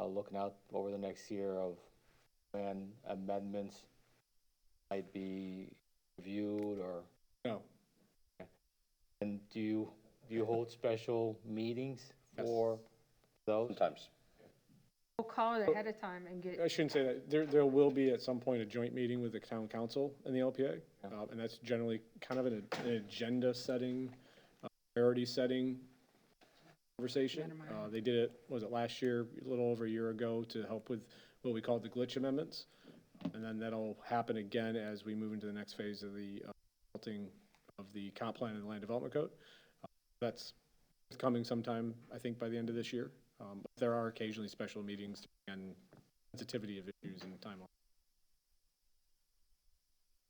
Speaker 4: looking out over the next year of when amendments might be reviewed or?
Speaker 7: No.
Speaker 4: And do you hold special meetings for those?
Speaker 3: Sometimes.
Speaker 2: We'll call it ahead of time and get,
Speaker 7: I shouldn't say that. There will be at some point a joint meeting with the town council and the LPA. And that's generally kind of an agenda setting, priority setting conversation. They did it, was it last year, a little over a year ago, to help with what we call the glitch amendments. And then that'll happen again as we move into the next phase of the adopting of the comp plan and the land development code. That's coming sometime, I think, by the end of this year. But there are occasionally special meetings and sensitivity of issues and timeline.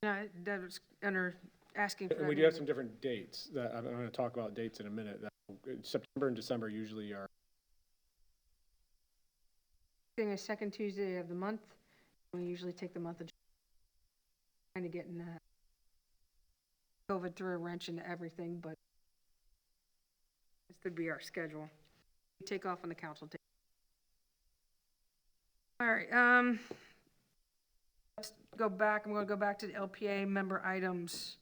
Speaker 2: Yeah, that was under asking for that.
Speaker 7: And we do have some different dates that I'm going to talk about dates in a minute. September and December usually are.
Speaker 2: Being a second Tuesday of the month, we usually take the month of trying to get in COVID threw a wrench into everything, but this could be our schedule. We take off on the council. All right, let's go back. I'm going to go back to the LPA member items.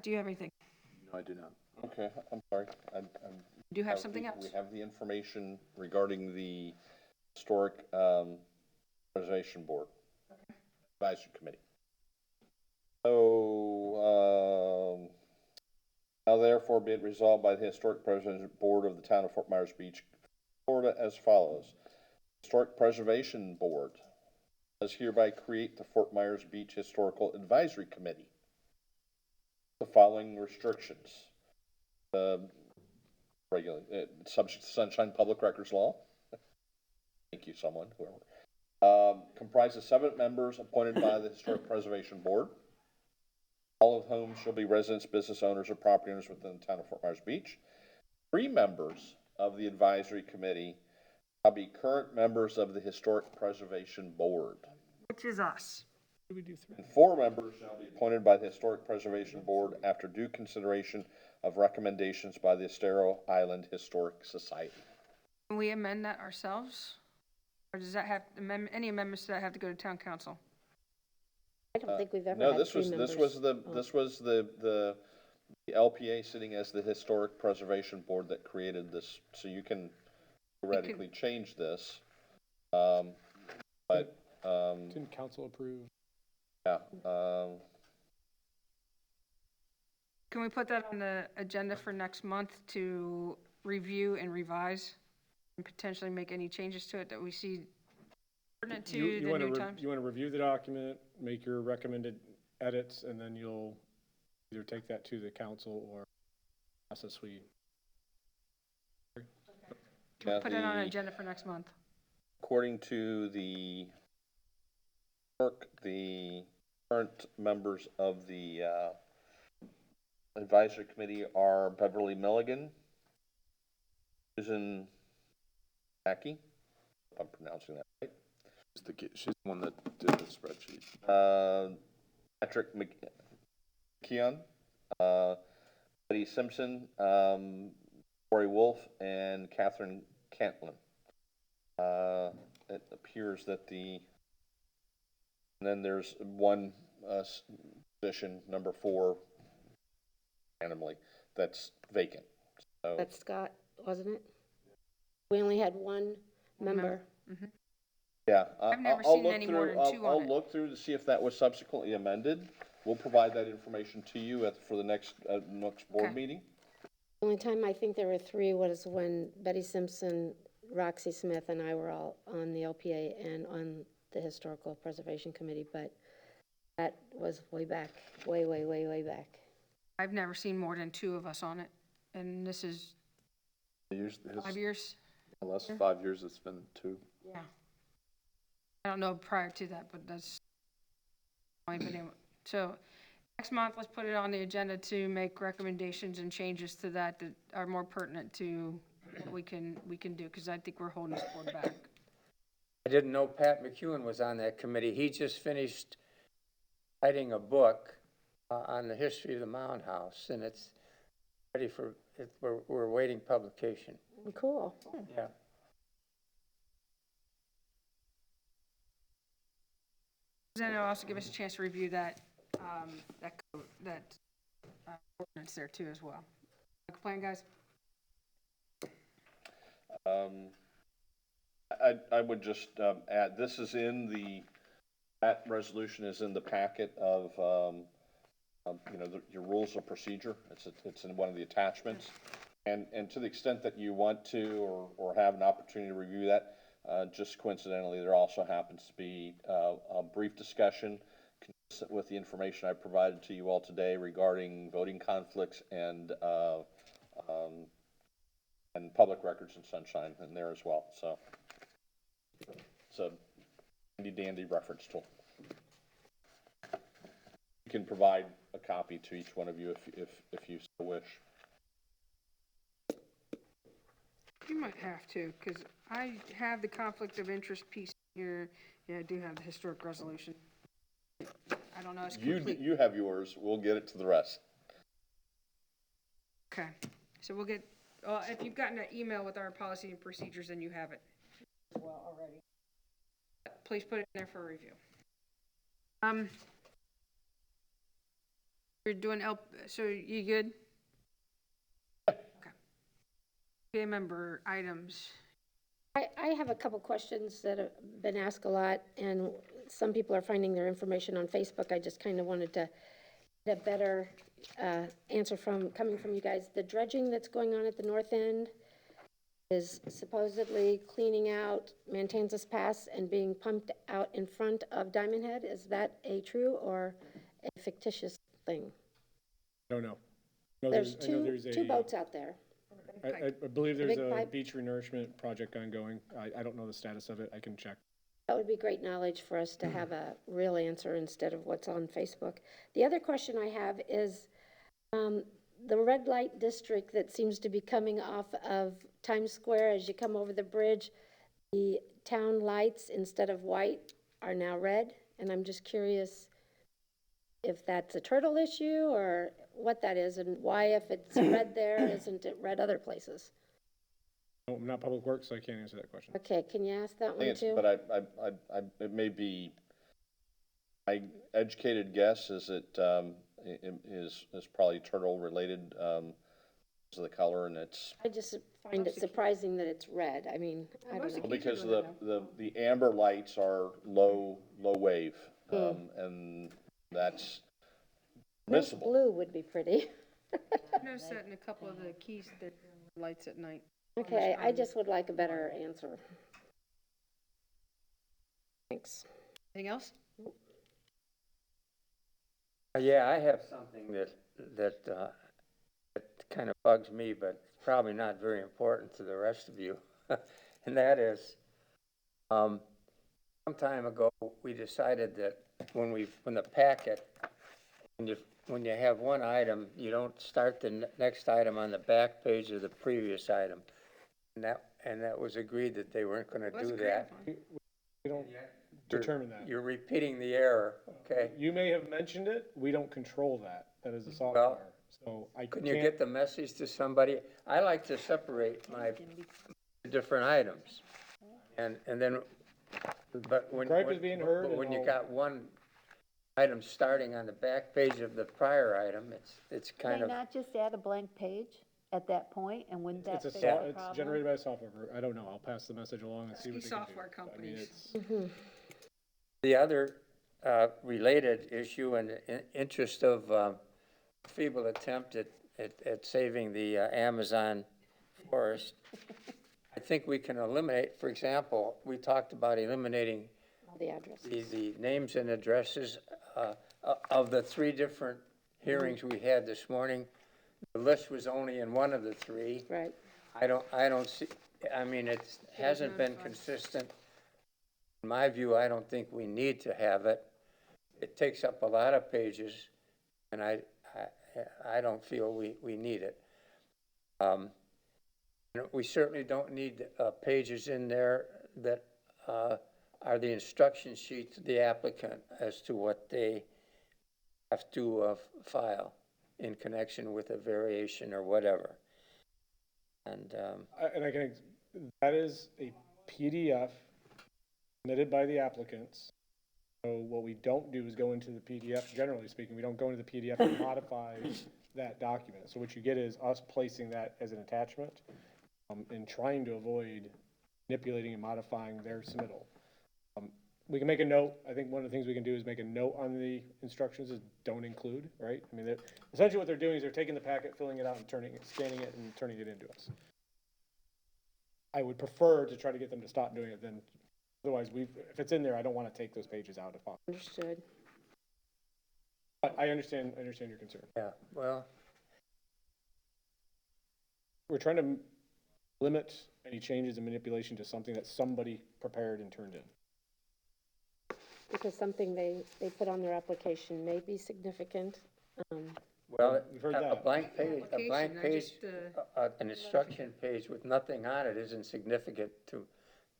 Speaker 2: Do you have anything?
Speaker 3: No, I do not. Okay, I'm sorry.
Speaker 2: You do have something else?
Speaker 3: We have the information regarding the Historic Preservation Board, Advisory Committee. So, now therefore be it resolved by the Historic Preservation Board of the Town of Fort Myers Beach, Florida as follows. Historic Preservation Board does hereby create the Fort Myers Beach Historical Advisory Committee. The following restrictions. Subject to Sunshine Public Records Law. Thank you, someone, whoever. Comprises 7 members appointed by the Historic Preservation Board, all of whom shall be residents, business owners, or property owners within the town of Fort Myers Beach. 3 members of the advisory committee shall be current members of the Historic Preservation Board.
Speaker 2: Which is us.
Speaker 3: And 4 members shall be appointed by the Historic Preservation Board after due consideration of recommendations by the Estero Island Historic Society.
Speaker 2: Can we amend that ourselves? Or does that have, any amendments to that have to go to town council?
Speaker 11: I don't think we've ever
Speaker 3: No,
Speaker 11: had
Speaker 3: this
Speaker 11: 3
Speaker 3: was,
Speaker 11: members.
Speaker 3: this was the LPA sitting as the Historic Preservation Board that created this, so you can theoretically change this. But,
Speaker 7: Didn't council approve?
Speaker 3: yeah,
Speaker 2: Can we put that on the agenda for next month to review and revise and potentially make any changes to it that we see pertinent to the new times?
Speaker 7: You want to review the document, make your recommended edits, and then you'll either take that to the council or process we.
Speaker 3: yeah,
Speaker 2: Put it on an agenda for next month.
Speaker 3: according to the clerk, the current members of the advisory committee are Beverly Milligan, Susan Mackey, if I'm pronouncing that right.
Speaker 6: She's the one that did the spreadsheet.
Speaker 3: Patrick McKeon, Betty Simpson, Corey Wolf, and Catherine Cantlin. It appears that and then there's one position, number 4, randomly, that's vacant. So,
Speaker 11: That's Scott, wasn't it? We only had 1 member.
Speaker 3: yeah,
Speaker 2: I've never
Speaker 3: I'll
Speaker 2: seen
Speaker 3: look
Speaker 2: any more
Speaker 3: through,
Speaker 2: than 2 on
Speaker 3: I'll
Speaker 2: it.
Speaker 3: look through to see if that was subsequently amended. We'll provide that information to you for the next board
Speaker 2: Okay.
Speaker 3: meeting.
Speaker 11: The only time I think there were 3 was when Betty Simpson, Roxy Smith, and I were all on the LPA and on the Historical Preservation Committee, but that was way back, way back.
Speaker 2: I've never seen more than 2 of us on it, and this is 5 years?
Speaker 6: The last 5 years, it's been 2.
Speaker 2: Yeah. I don't know prior to that, but that's only been able, so next month, let's put it on the agenda to make recommendations and changes to that are more pertinent to what we can do, because I think we're holding this board back.
Speaker 9: I didn't know Pat McEwen was on that committee. He just finished writing a book on the history of the Mound House, and it's ready for, we're awaiting publication.
Speaker 11: Cool.
Speaker 9: Yeah.
Speaker 2: Then it'll also give us a chance to review that ordinance there too as well. Plan, guys?
Speaker 3: I would just add, this is that resolution is in the packet of, your rules of procedure. It's in one of the attachments. And to the extent that you want to or have an opportunity to review that, just coincidentally, there also happens to be a brief discussion consistent with the information I provided to you all today regarding voting conflicts and public records and sunshine in there as well. So it's a handy dandy reference tool. You can provide a copy to each one of you if you so wish.
Speaker 2: You might have to, because I have the conflict of interest piece here. Yeah, I do have the historic resolution. I don't know, it's complete.
Speaker 3: You have yours, we'll get it to the rest.
Speaker 2: Okay, so we'll get, if you've gotten an email with our policy and procedures, then you have it as well already. Please put it in there for review. You're doing so you good? Okay. Okay, member items.
Speaker 11: I have a couple questions that have been asked a lot, and some people are finding their information on Facebook. I just kind of wanted to get a better answer coming from you guys. The dredging that's going on at the north end is supposedly cleaning out Mantanzas Pass and being pumped out in front of Diamond Head. Is that a true or a fictitious thing?
Speaker 7: I don't know. No,
Speaker 11: There's
Speaker 7: I know there's
Speaker 11: two boats out there.
Speaker 7: I believe there's
Speaker 11: big
Speaker 7: a
Speaker 11: pipe.
Speaker 7: beach renourishment project ongoing. I don't know the status of it. I can check.
Speaker 11: That would be great knowledge for us to have a real answer instead of what's on Facebook. The other question I have is the red light district that seems to be coming off of Times Square as you come over the bridge, the town lights instead of white are now red, and I'm just curious if that's a turtle issue or what that is, and why if it's red there, isn't it red other places?
Speaker 7: No, I'm not Public Works, so I can't answer that question.
Speaker 11: Okay, can you ask that one too?
Speaker 3: But it may be, my educated guess is it is probably turtle related, because of the color, and it's.
Speaker 11: I just find it surprising that it's red. I mean, I don't know.
Speaker 3: Because the amber lights are low wave, and that's permissible.
Speaker 11: Blue would be pretty.
Speaker 2: I noticed that in a couple of the keys, that lights at night.
Speaker 11: Okay, I just would like a better answer. Thanks.
Speaker 2: Anything else?
Speaker 9: Yeah, I have something that kind of bugs me, but it's probably not very important to the rest of you. And that is, some time ago, we decided that when the packet, when you have one item, you don't start the next item on the back page of the previous item. And that was agreed that they weren't gonna do that.
Speaker 7: We don't determine that.
Speaker 9: You're repeating the error, okay?
Speaker 7: You may have mentioned it. We don't control that. That is the software. So I can't.
Speaker 9: Couldn't you get the message to somebody? I like to separate my different items. And then, but when.
Speaker 7: Gripe is being heard.
Speaker 9: But
Speaker 7: and
Speaker 9: when you
Speaker 7: I'll-
Speaker 9: got one item starting on the back page of the prior item, it's
Speaker 13: Can
Speaker 9: kind
Speaker 13: they
Speaker 9: of.
Speaker 13: not just add a blank page at that point, and wouldn't that
Speaker 7: It's
Speaker 13: fix the
Speaker 7: it's
Speaker 13: problem?
Speaker 7: generated by a software. I don't know. I'll pass the message along and see what they can do.
Speaker 2: Software companies.
Speaker 7: I mean, it's.
Speaker 9: The other related issue in the interest of feeble attempt at saving the Amazon forest, I think we can eliminate, for example, we talked about eliminating
Speaker 11: All the addresses.
Speaker 9: the names and addresses of the 3 different hearings we had this morning. The list was only in one of the 3.
Speaker 11: Right.
Speaker 9: I don't see, I mean, it hasn't been consistent. In my view, I don't think we need to have it. It takes up a lot of pages, and I don't feel we need it. We certainly don't need pages in there that are the instruction sheet to the applicant as to what they have to file in connection with a variation or whatever. And
Speaker 7: That is a PDF submitted by the applicants. So what we don't do is go into the PDF, generally speaking, we don't go into the PDF and modify that document. So what you get is us placing that as an attachment and trying to avoid manipulating and modifying their submittal. we can make a note. I think one of the things we can do is make a note on the instructions is don't include, right? I mean, essentially what they're doing is they're taking the packet, filling it out and scanning it and turning it into us. I would prefer to try to get them to stop doing it than, otherwise if it's in there, I don't want to take those pages out if possible.
Speaker 11: Understood.
Speaker 7: I understand your concern.
Speaker 9: Yeah, well,
Speaker 7: We're trying to limit any changes and manipulation to something that somebody prepared and turned in.
Speaker 11: Because something they put on their application may be significant.
Speaker 9: well,
Speaker 7: We've heard
Speaker 9: a
Speaker 7: that.
Speaker 9: blank page,
Speaker 2: Application, I just,
Speaker 9: an instruction page with nothing on it isn't significant to,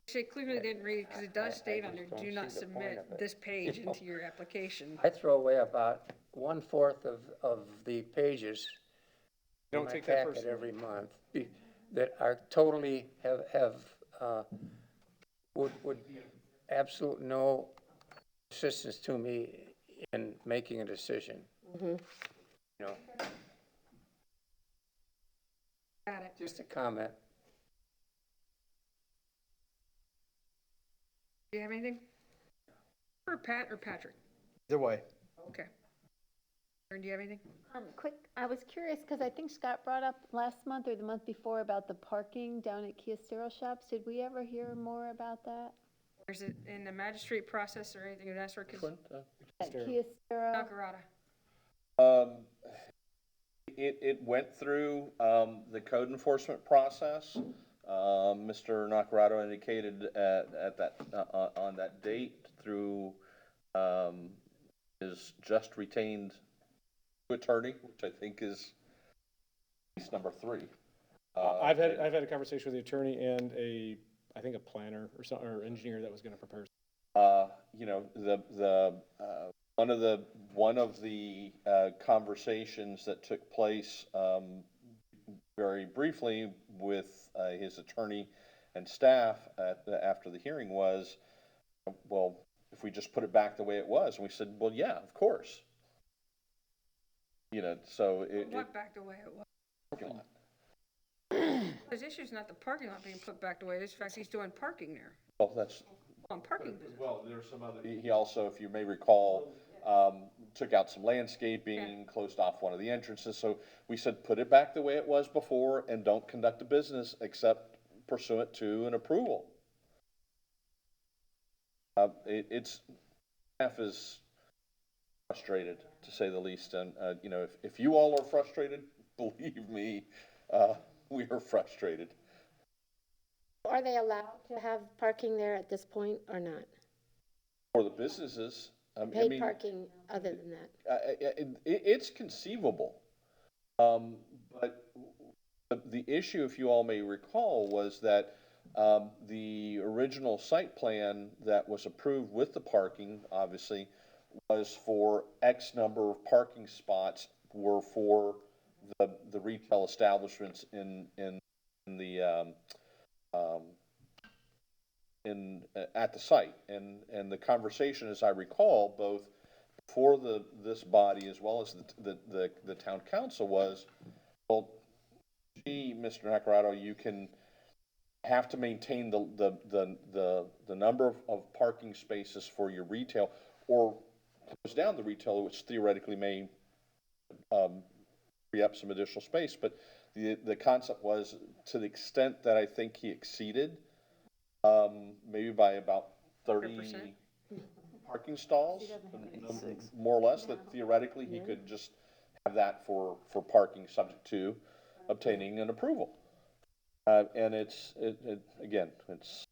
Speaker 2: She clearly didn't read it, because it does state on there,
Speaker 9: just don't
Speaker 2: do not
Speaker 9: see the point
Speaker 2: submit
Speaker 9: of it.
Speaker 2: this page into your application.
Speaker 9: I throw away about 1/4 of the pages in
Speaker 7: Don't
Speaker 9: my
Speaker 7: take that
Speaker 9: packet
Speaker 7: personally.
Speaker 9: every month that are totally would be absolute no assistance to me in making a decision. You know,
Speaker 2: Got it.
Speaker 9: just a comment.
Speaker 2: Do you have anything? For Pat or Patrick?
Speaker 4: Either way.
Speaker 2: Okay. Aaron, do you have anything?
Speaker 13: Quick, I was curious, because I think Scott brought up last month or the month before about the parking down at Kia Stereo Shops. Did we ever hear more about that?
Speaker 2: Or is it in the magistrate process or anything of that sort? 'Cause
Speaker 13: At Kia Stereo?
Speaker 2: Nakarada.
Speaker 3: It went through, the code enforcement process. Mr. Nacarado indicated at that, on that date through, his just retained attorney, which I think is case number 3.
Speaker 7: I've had a conversation with the attorney and I think a planner or engineer that was going to prepare.
Speaker 3: You know, one of the conversations that took place very briefly with his attorney and staff after the hearing was, well, if we just put it back the way it was, and we said, well, yeah, of course. You know, so
Speaker 2: What back the way it was?
Speaker 3: parking lot.
Speaker 2: The issue's not the parking lot being put back the way it is, in fact, he's doing parking there.
Speaker 3: Well, that's.
Speaker 2: On parking business.
Speaker 3: Well, there's some other. He also, if you may recall, took out some landscaping, closed off one of the entrances. So we said, put it back the way it was before and don't conduct a business except pursuant to an approval. Staff is frustrated, to say the least. And, you know, if you all are frustrated, believe me, we are frustrated.
Speaker 11: Are they allowed to have parking there at this point or not?
Speaker 3: For the businesses,
Speaker 11: Paid parking other than that?
Speaker 3: It's conceivable. But the issue, if you all may recall, was that the original site plan that was approved with the parking, obviously, was for X number of parking spots were for the retail establishments in the at the site, and the conversation, as I recall, both before this body as well as the town council was, well, gee, Mr. Nacarado, you can have to maintain the number of parking spaces for your retail, or close down the retail, which theoretically may free up some additional space. But the concept was, to the extent that I think he exceeded, maybe by about 30
Speaker 2: 100%.
Speaker 3: parking stalls, more or less, that theoretically he could just have that for parking, subject to obtaining an approval. And again, it's,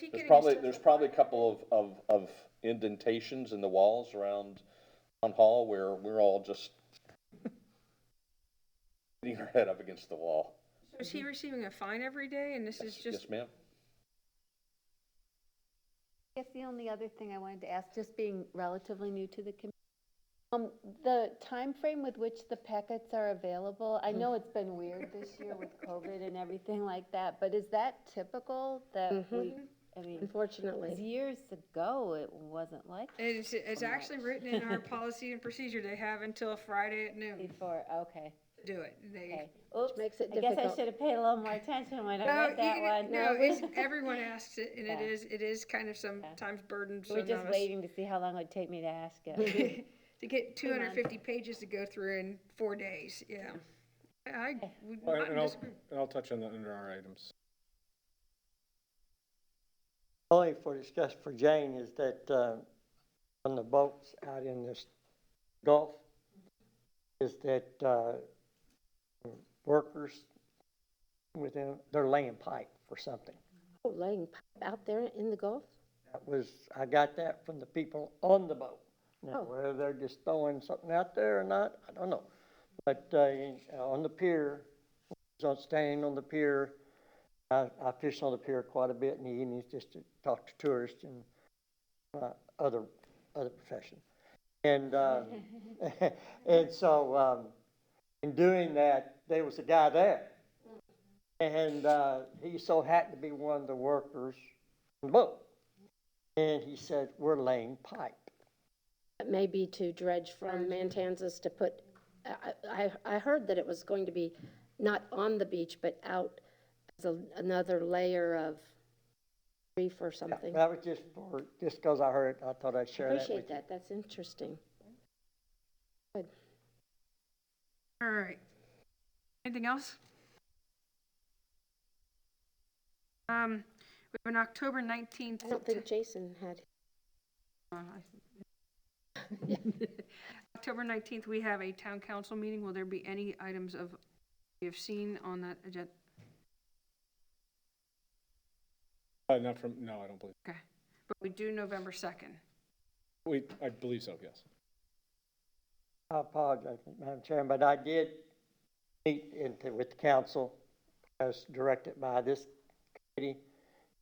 Speaker 3: there's probably a couple of indentations in the walls around Town Hall where we're all just hitting our head up against the wall.
Speaker 2: So is he receiving a fine every day, and this is just?
Speaker 3: Yes, ma'am.
Speaker 13: I guess the only other thing I wanted to ask, just being relatively new to the committee, the time frame with which the packets are available, I know it's been weird this year with COVID and everything like that, but is that typical that I mean,
Speaker 11: Unfortunately.
Speaker 13: years ago, it wasn't like
Speaker 2: It's actually written in our policy and procedure, they have until Friday at noon.
Speaker 13: before, okay.
Speaker 2: do it. They,
Speaker 12: Okay, oops,
Speaker 11: makes it
Speaker 12: I guess I
Speaker 11: difficult.
Speaker 12: should have paid a little more attention when I
Speaker 2: no,
Speaker 12: read that one.
Speaker 2: no, it's, everyone asks it, and
Speaker 12: Yeah.
Speaker 2: it is kind of sometimes burdensome.
Speaker 12: We're just
Speaker 2: on us.
Speaker 12: waiting to see how long it would take me to ask it.
Speaker 2: To get 250 pages to go through in 4 days, yeah. I would
Speaker 7: Well,
Speaker 2: not
Speaker 7: and I'll,
Speaker 2: disagree.
Speaker 7: and I'll touch on that under our items.
Speaker 1: Only for discussion for Jane is that, on the boats out in this Gulf, is that, workers with them, they're laying pipe for something.
Speaker 11: Oh, laying pipe out there in the Gulf?
Speaker 1: That was, I got that from the people on the boat. Now,
Speaker 11: Oh.
Speaker 1: whether they're just throwing something out there or not, I don't know. But, on the pier, standing on the pier, I fish on the pier quite a bit in the evenings just to talk to tourists and, other profession. And, and so, in doing that, there was a guy there. And, he so happened to be one of the workers on the boat. And he said, we're laying pipe.
Speaker 11: It may be to dredge from Mantanzas to put, I heard that it was going to be not on the beach, but out as another layer of reef or something.
Speaker 1: That was just because I heard it, I thought I'd share that with you.
Speaker 11: Appreciate that, that's interesting. Good.
Speaker 2: All right. Anything else? We have an October 19th.
Speaker 11: I don't think Jason had.
Speaker 2: October 19th, we have a town council meeting. Will there be any items of you have seen on that agenda?
Speaker 7: Not from, no, I don't believe.
Speaker 2: Okay, but we do November 2nd.
Speaker 7: I believe so, yes.
Speaker 1: I apologize, Madam Chairman, but I did meet with the council as directed by this committee,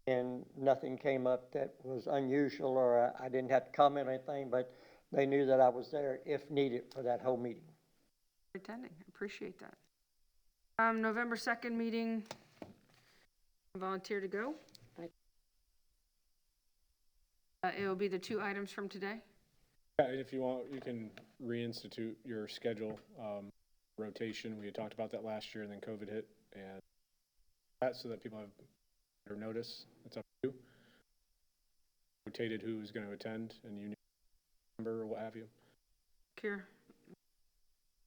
Speaker 1: and nothing came up that was unusual, or I didn't have to comment or anything, but they knew that I was there if needed for that whole meeting.
Speaker 2: Attending, appreciate that. November 2nd meeting, volunteer to go. It will be the 2 items from today.
Speaker 7: Yeah, and if you want, you can reinstitute your schedule, rotation. We had talked about that last year, and then COVID hit, and that so that people have better notice. It's up to you. Rotated who's going to attend, and you remember or what have you.
Speaker 2: Here,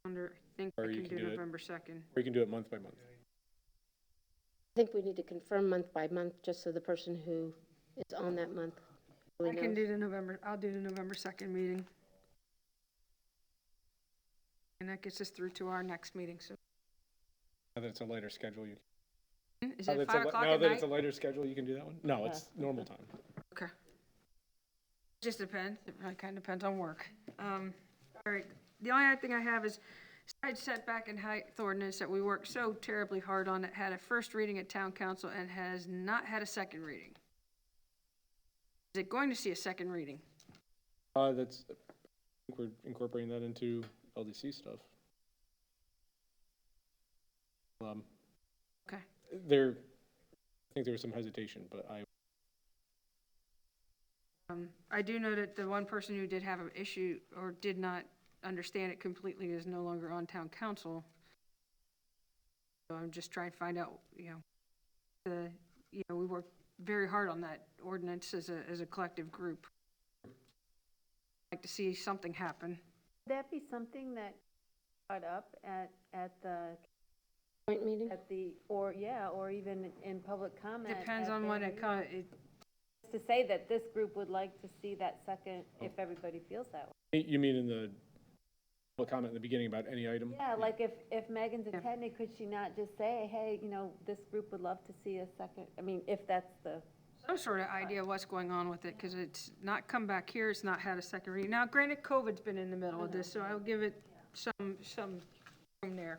Speaker 2: under, I think
Speaker 7: Or
Speaker 2: I
Speaker 7: you
Speaker 2: can
Speaker 7: can
Speaker 2: do
Speaker 7: do it-
Speaker 2: November 2nd.
Speaker 7: Or you can do it month by month.
Speaker 11: I think we need to confirm month by month, just so the person who is on that month
Speaker 2: I
Speaker 11: really
Speaker 2: can
Speaker 11: knows.
Speaker 2: do the November, I'll do the November 2nd meeting. And that gets us through to our next meeting, so.
Speaker 7: Now that it's a later schedule, you
Speaker 2: Is
Speaker 7: now
Speaker 2: it
Speaker 7: that it's
Speaker 2: 5
Speaker 7: a,
Speaker 2: o'clock
Speaker 7: now
Speaker 2: at
Speaker 7: that
Speaker 2: night?
Speaker 7: it's a later schedule, you can do that one? No, it's normal time.
Speaker 2: Okay. Just depends, it really kind of depends on work. All right, the only other thing I have is side setback and height ordinance that we worked so terribly hard on, that had a first reading at town council and has not had a second reading. Is it going to see a second reading?
Speaker 7: I think we're incorporating that into LDC stuff.
Speaker 2: Okay.
Speaker 7: I think there was some hesitation, but
Speaker 2: I do know that the one person who did have an issue or did not understand it completely is no longer on town council. So I'm just trying to find out, we worked very hard on that ordinance as a collective group. I'd like to see something happen.
Speaker 13: Would that be something that brought up at the,
Speaker 11: Joint meeting?
Speaker 13: or even in public comment?
Speaker 2: Depends
Speaker 13: at
Speaker 2: on
Speaker 13: their
Speaker 2: what
Speaker 13: meeting? To say that this group would like to see that second, if everybody feels that way.
Speaker 7: you mean in the public comment in the beginning about any item?
Speaker 13: Yeah, like if Megan's attending, could she not just say, hey, this group would love to see a second, if that's the.
Speaker 2: Some sort of idea of what's going on with it, because it's not come back here, it's not had a second reading. Now, granted, COVID's been in the middle of this, so I'll give it some room there.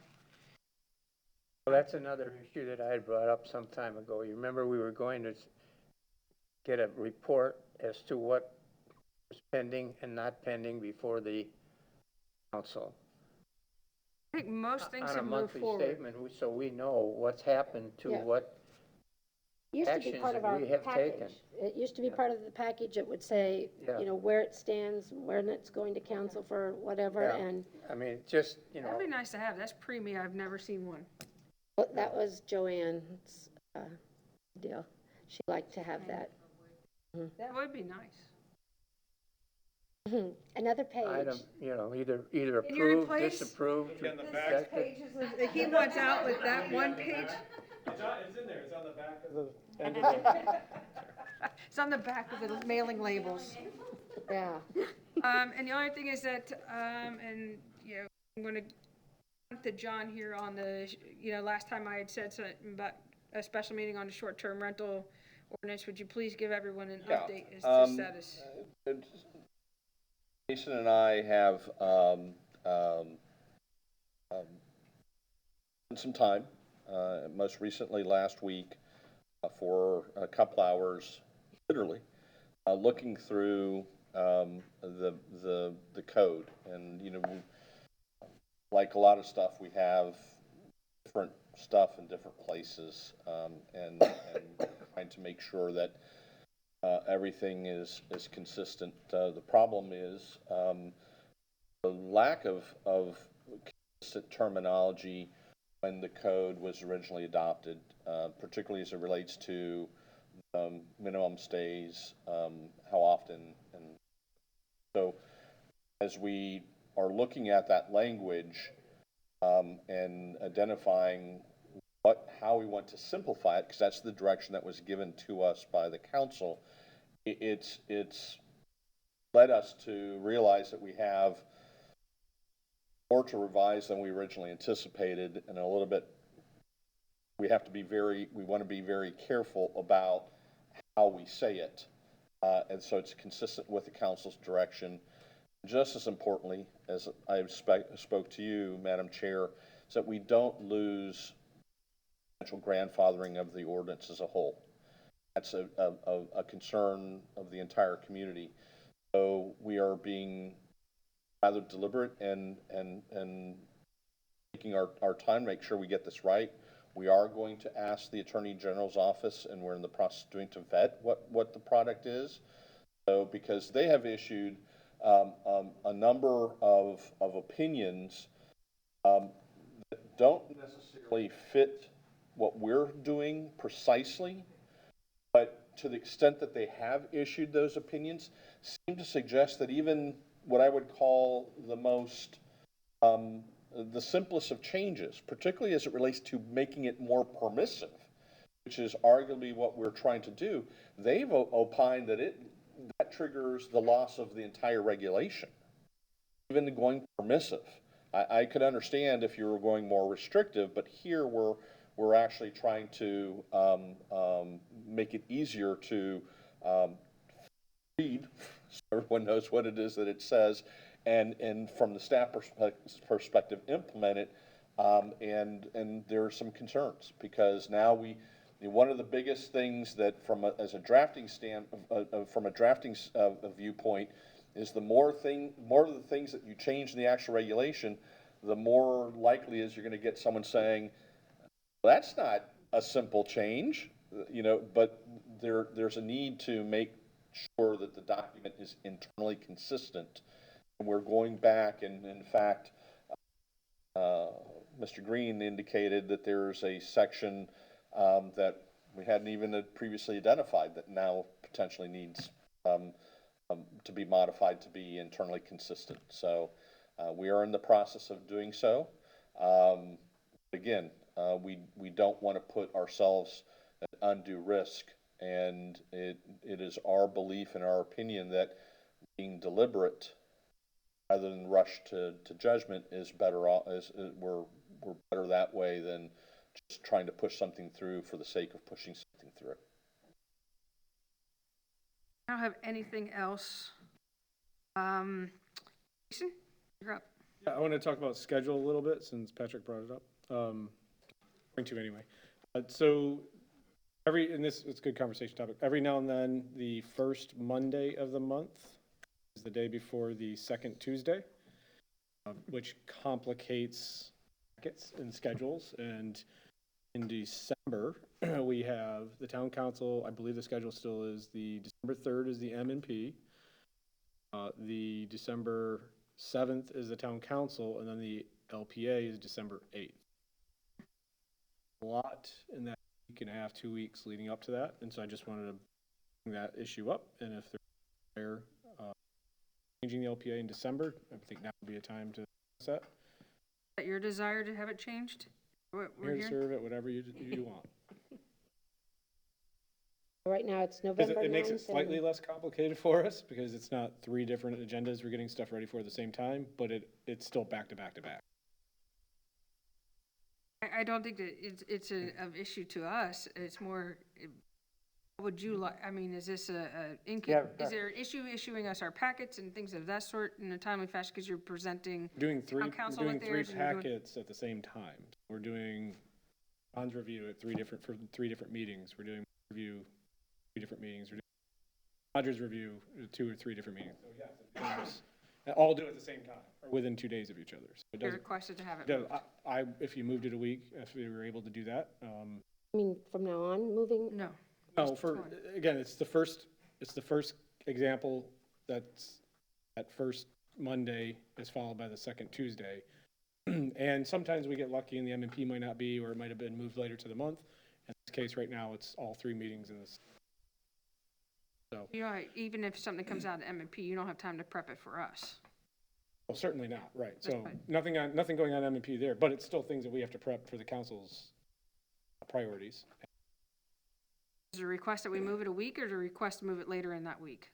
Speaker 9: Well, that's another issue that I had brought up some time ago. You remember we were going to get a report as to what was pending and not pending before the council.
Speaker 2: I think most things
Speaker 9: On a
Speaker 2: have moved
Speaker 9: monthly
Speaker 2: forward.
Speaker 9: statement, so we know what's happened to
Speaker 11: Yeah.
Speaker 9: what
Speaker 11: Used to be
Speaker 9: actions
Speaker 11: part of
Speaker 9: that
Speaker 11: our
Speaker 9: we have taken.
Speaker 11: package. It used to be part of the package. It would say,
Speaker 9: Yeah.
Speaker 11: you know, where it stands, when it's going to council for whatever,
Speaker 9: Yeah.
Speaker 11: and
Speaker 9: I mean, just, you know,
Speaker 2: That'd be nice to have. That's pre-me. I've never seen one.
Speaker 11: that was Joanne's, deal. She liked to have that.
Speaker 2: That would be nice.
Speaker 11: Another page.
Speaker 9: item, you know, either
Speaker 2: Can you
Speaker 9: approved,
Speaker 2: replace-
Speaker 9: disapproved, rejected.
Speaker 2: That he wants out with that one page.
Speaker 7: It's in there, it's on the back of the end of the.
Speaker 2: It's on the back of the mailing labels.
Speaker 11: Yeah.
Speaker 2: And the other thing is that, and, you know, I'm gonna, to John here on the, you know, last time I had said something about a special meeting on the short-term rental ordinance, would you please give everyone an
Speaker 3: Yeah.
Speaker 2: update as to status?
Speaker 3: Jason and I have spent some time, most recently last week, for a couple hours, literally, looking through the code. And, you know, like a lot of stuff, we have different stuff in different places, and trying to make sure that everything is consistent. The problem is the lack of consistent terminology when the code was originally adopted, particularly as it relates to minimum stays, how often. And so as we are looking at that language and identifying how we want to simplify it, because that's the direction that was given to us by the council, it's led us to realize that we have more to revise than we originally anticipated, and a little bit, we want to be very careful about how we say it. And so it's consistent with the council's direction. Just as importantly, as I spoke to you, Madam Chair, is that we don't lose potential grandfathering of the ordinance as a whole. That's a concern of the entire community. So we are being rather deliberate and taking our time, make sure we get this right. We are going to ask the Attorney General's office, and we're in the process of doing, to vet what the product is. So, because they have issued a number of opinions that don't necessarily fit what we're doing precisely, but to the extent that they have issued those opinions, seem to suggest that even what I would call the most, the simplest of changes, particularly as it relates to making it more permissive, which is arguably what we're trying to do, they've opined that that triggers the loss of the entire regulation, even going permissive. I could understand if you were going more restrictive, but here we're actually trying to make it easier to read, so everyone knows what it is that it says, and from the staff perspective, implement it. And there are some concerns, because now one of the biggest things that from a drafting viewpoint is the more of the things that you change in the actual regulation, the more likely is you're going to get someone saying, well, that's not a simple change, you know, but there's a need to make sure that the document is internally consistent. And we're going back, and in fact, Mr. Green indicated that there's a section that we hadn't even previously identified that now potentially needs to be modified to be internally consistent. So we are in the process of doing so. Again, we don't want to put ourselves at undue risk, and it is our belief and our opinion that being deliberate rather than rush to judgment is better off. We're better that way than just trying to push something through for the sake of pushing something through.
Speaker 2: I don't have anything else. Jason, you're up.
Speaker 7: Yeah, I want to talk about schedule a little bit since Patrick brought it up. Going to anyway. So and this is a good conversation topic. Every now and then, the first Monday of the month is the day before the second Tuesday, which complicates packets and schedules. And In December, we have the town council, I believe the schedule still is the December 3rd is the M&P. The December 7th is the town council, and then the LPA is December 8th. A lot in that week and a half, 2 weeks leading up to that, and so I just wanted to bring that issue up, and if they're changing the LPA in December, I think now would be a time to set.
Speaker 2: Is that your desire to have it changed? What we're
Speaker 7: Here to
Speaker 2: hearing?
Speaker 7: serve it, whatever you want.
Speaker 11: Right now, it's
Speaker 7: Because
Speaker 11: November 9th.
Speaker 7: it makes it slightly less complicated for us, because it's not 3 different agendas we're getting stuff ready for at the same time, but it's still back to back to back.
Speaker 2: I don't think that it's of issue to us. It's more, what would you like, I mean, is this is there an issue issuing us our packets and things of that sort in a timely fashion because you're presenting
Speaker 7: Doing three
Speaker 2: council with theirs and you're doing-
Speaker 7: packets at the same time. We're doing Ron's review at 3 different meetings. We're doing review 3 different meetings. We're doing Roger's review 2 or 3 different meetings. So yes, all do it at the same time or within 2 days of each other. So it
Speaker 2: You're
Speaker 7: doesn't.
Speaker 2: requested to have it
Speaker 7: does-
Speaker 2: moved.
Speaker 7: If you moved it a week, if we were able to do that.
Speaker 11: I mean, from now on, moving,
Speaker 2: No.
Speaker 7: No, again, it's the first example that's, that first Monday is followed by the second Tuesday. And sometimes we get lucky and the M&P might not be, or it might have been moved later to the month. In this case, right now, it's all 3 meetings in this. So,
Speaker 2: You know, even if something comes out of M&P, you don't have time to prep it for us.
Speaker 7: well, certainly not, right.
Speaker 2: That's
Speaker 7: So
Speaker 2: fine.
Speaker 7: nothing going on M&P there, but it's still things that we have to prep for the council's priorities.
Speaker 2: Is it a request that we move it a week or is it a request to move it later in that week?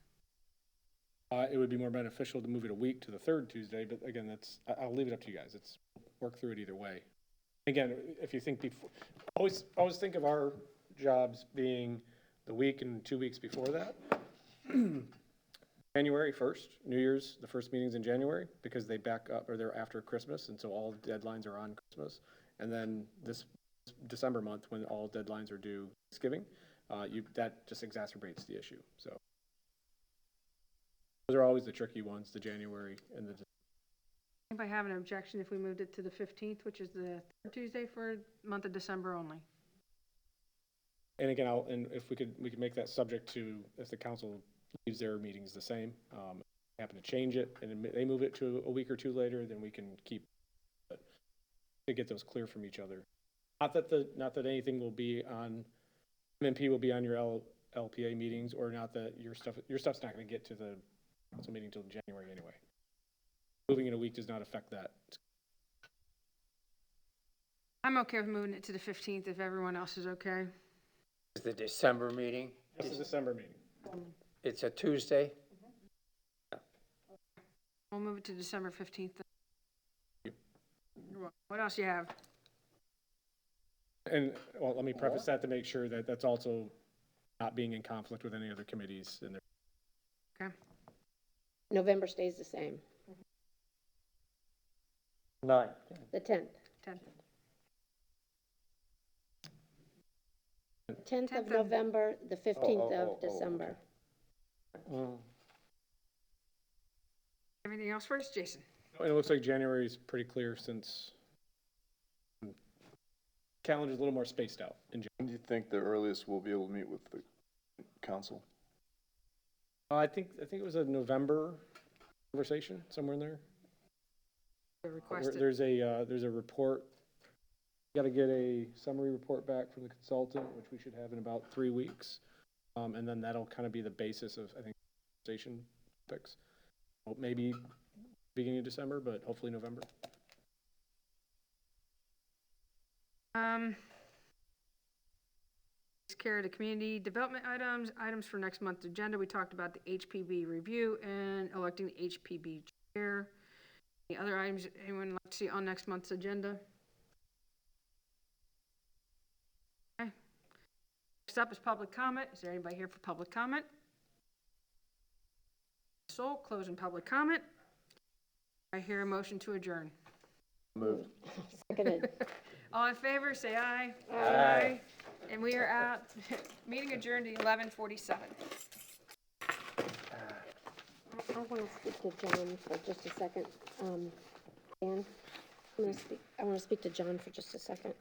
Speaker 7: It would be more beneficial to move it a week to the 3rd Tuesday, but again, I'll leave it up to you guys. Work through it either way. Again, if you think before, always think of our jobs being the week and 2 weeks before that. January 1st, New Year's, the first meeting's in January because they back up, or they're after Christmas, and so all deadlines are on Christmas. And then this December month, when all deadlines are due Thanksgiving, that just exacerbates the issue, so. Those are always the tricky ones, the January and the.
Speaker 2: Anybody have an objection if we moved it to the 15th, which is the third Tuesday for month of December only?
Speaker 7: And again, if we could make that subject to, if the council leaves their meetings the same, happen to change it, and they move it to a week or 2 later, then we can keep, to get those clear from each other. Not that anything will be on, MMP will be on your LPA meetings, or not that your stuff's not gonna get to the council meeting until January anyway. Moving it a week does not affect that.
Speaker 2: I'm okay with moving it to the 15th if everyone else is okay.
Speaker 9: Is the December meeting?
Speaker 7: This is the December meeting.
Speaker 9: It's a Tuesday?
Speaker 2: We'll move it to December 15th. What else you have?
Speaker 7: And, well, let me preface that to make sure that that's also not being in conflict with any other committees in there.
Speaker 2: Okay.
Speaker 11: November stays the same,
Speaker 1: 9th.
Speaker 11: the 10th.
Speaker 2: 10th.
Speaker 11: 10th of
Speaker 2: 10th of-
Speaker 11: November, the 15th of
Speaker 3: okay.
Speaker 11: December.
Speaker 2: Anything else for us, Jason?
Speaker 7: And it looks like January is pretty clear since calendar's a little more spaced out in January.
Speaker 6: When do you think the earliest we'll be able to meet with the council?
Speaker 7: I think it was a November conversation, somewhere in there.
Speaker 2: Requested.
Speaker 7: There's a report. Got to get a summary report back from the consultant, which we should have in about 3 weeks. And then that'll kind of be the basis of, I think, conversation topics. Well, maybe beginning of December, but hopefully November.
Speaker 2: Takes care of the community development items for next month's agenda. We talked about the HPB review and electing the HPB chair. Any other items anyone would like to see on next month's agenda? Okay. Next up is public comment. Is there anybody here for public comment? So, closing public comment. I hear a motion to adjourn.
Speaker 6: Moved.
Speaker 11: Seconded.
Speaker 2: All in favor, say aye.
Speaker 1: Aye.
Speaker 2: And we are out. Meeting adjourned at 11:47.
Speaker 11: I want to speak to John for just a second. Dan, I want to speak to John for just a second.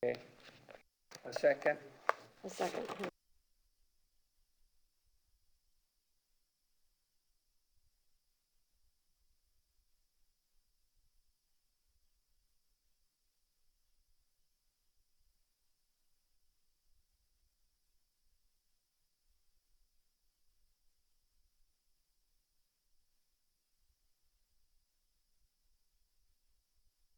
Speaker 9: Okay. A second?
Speaker 11: A second.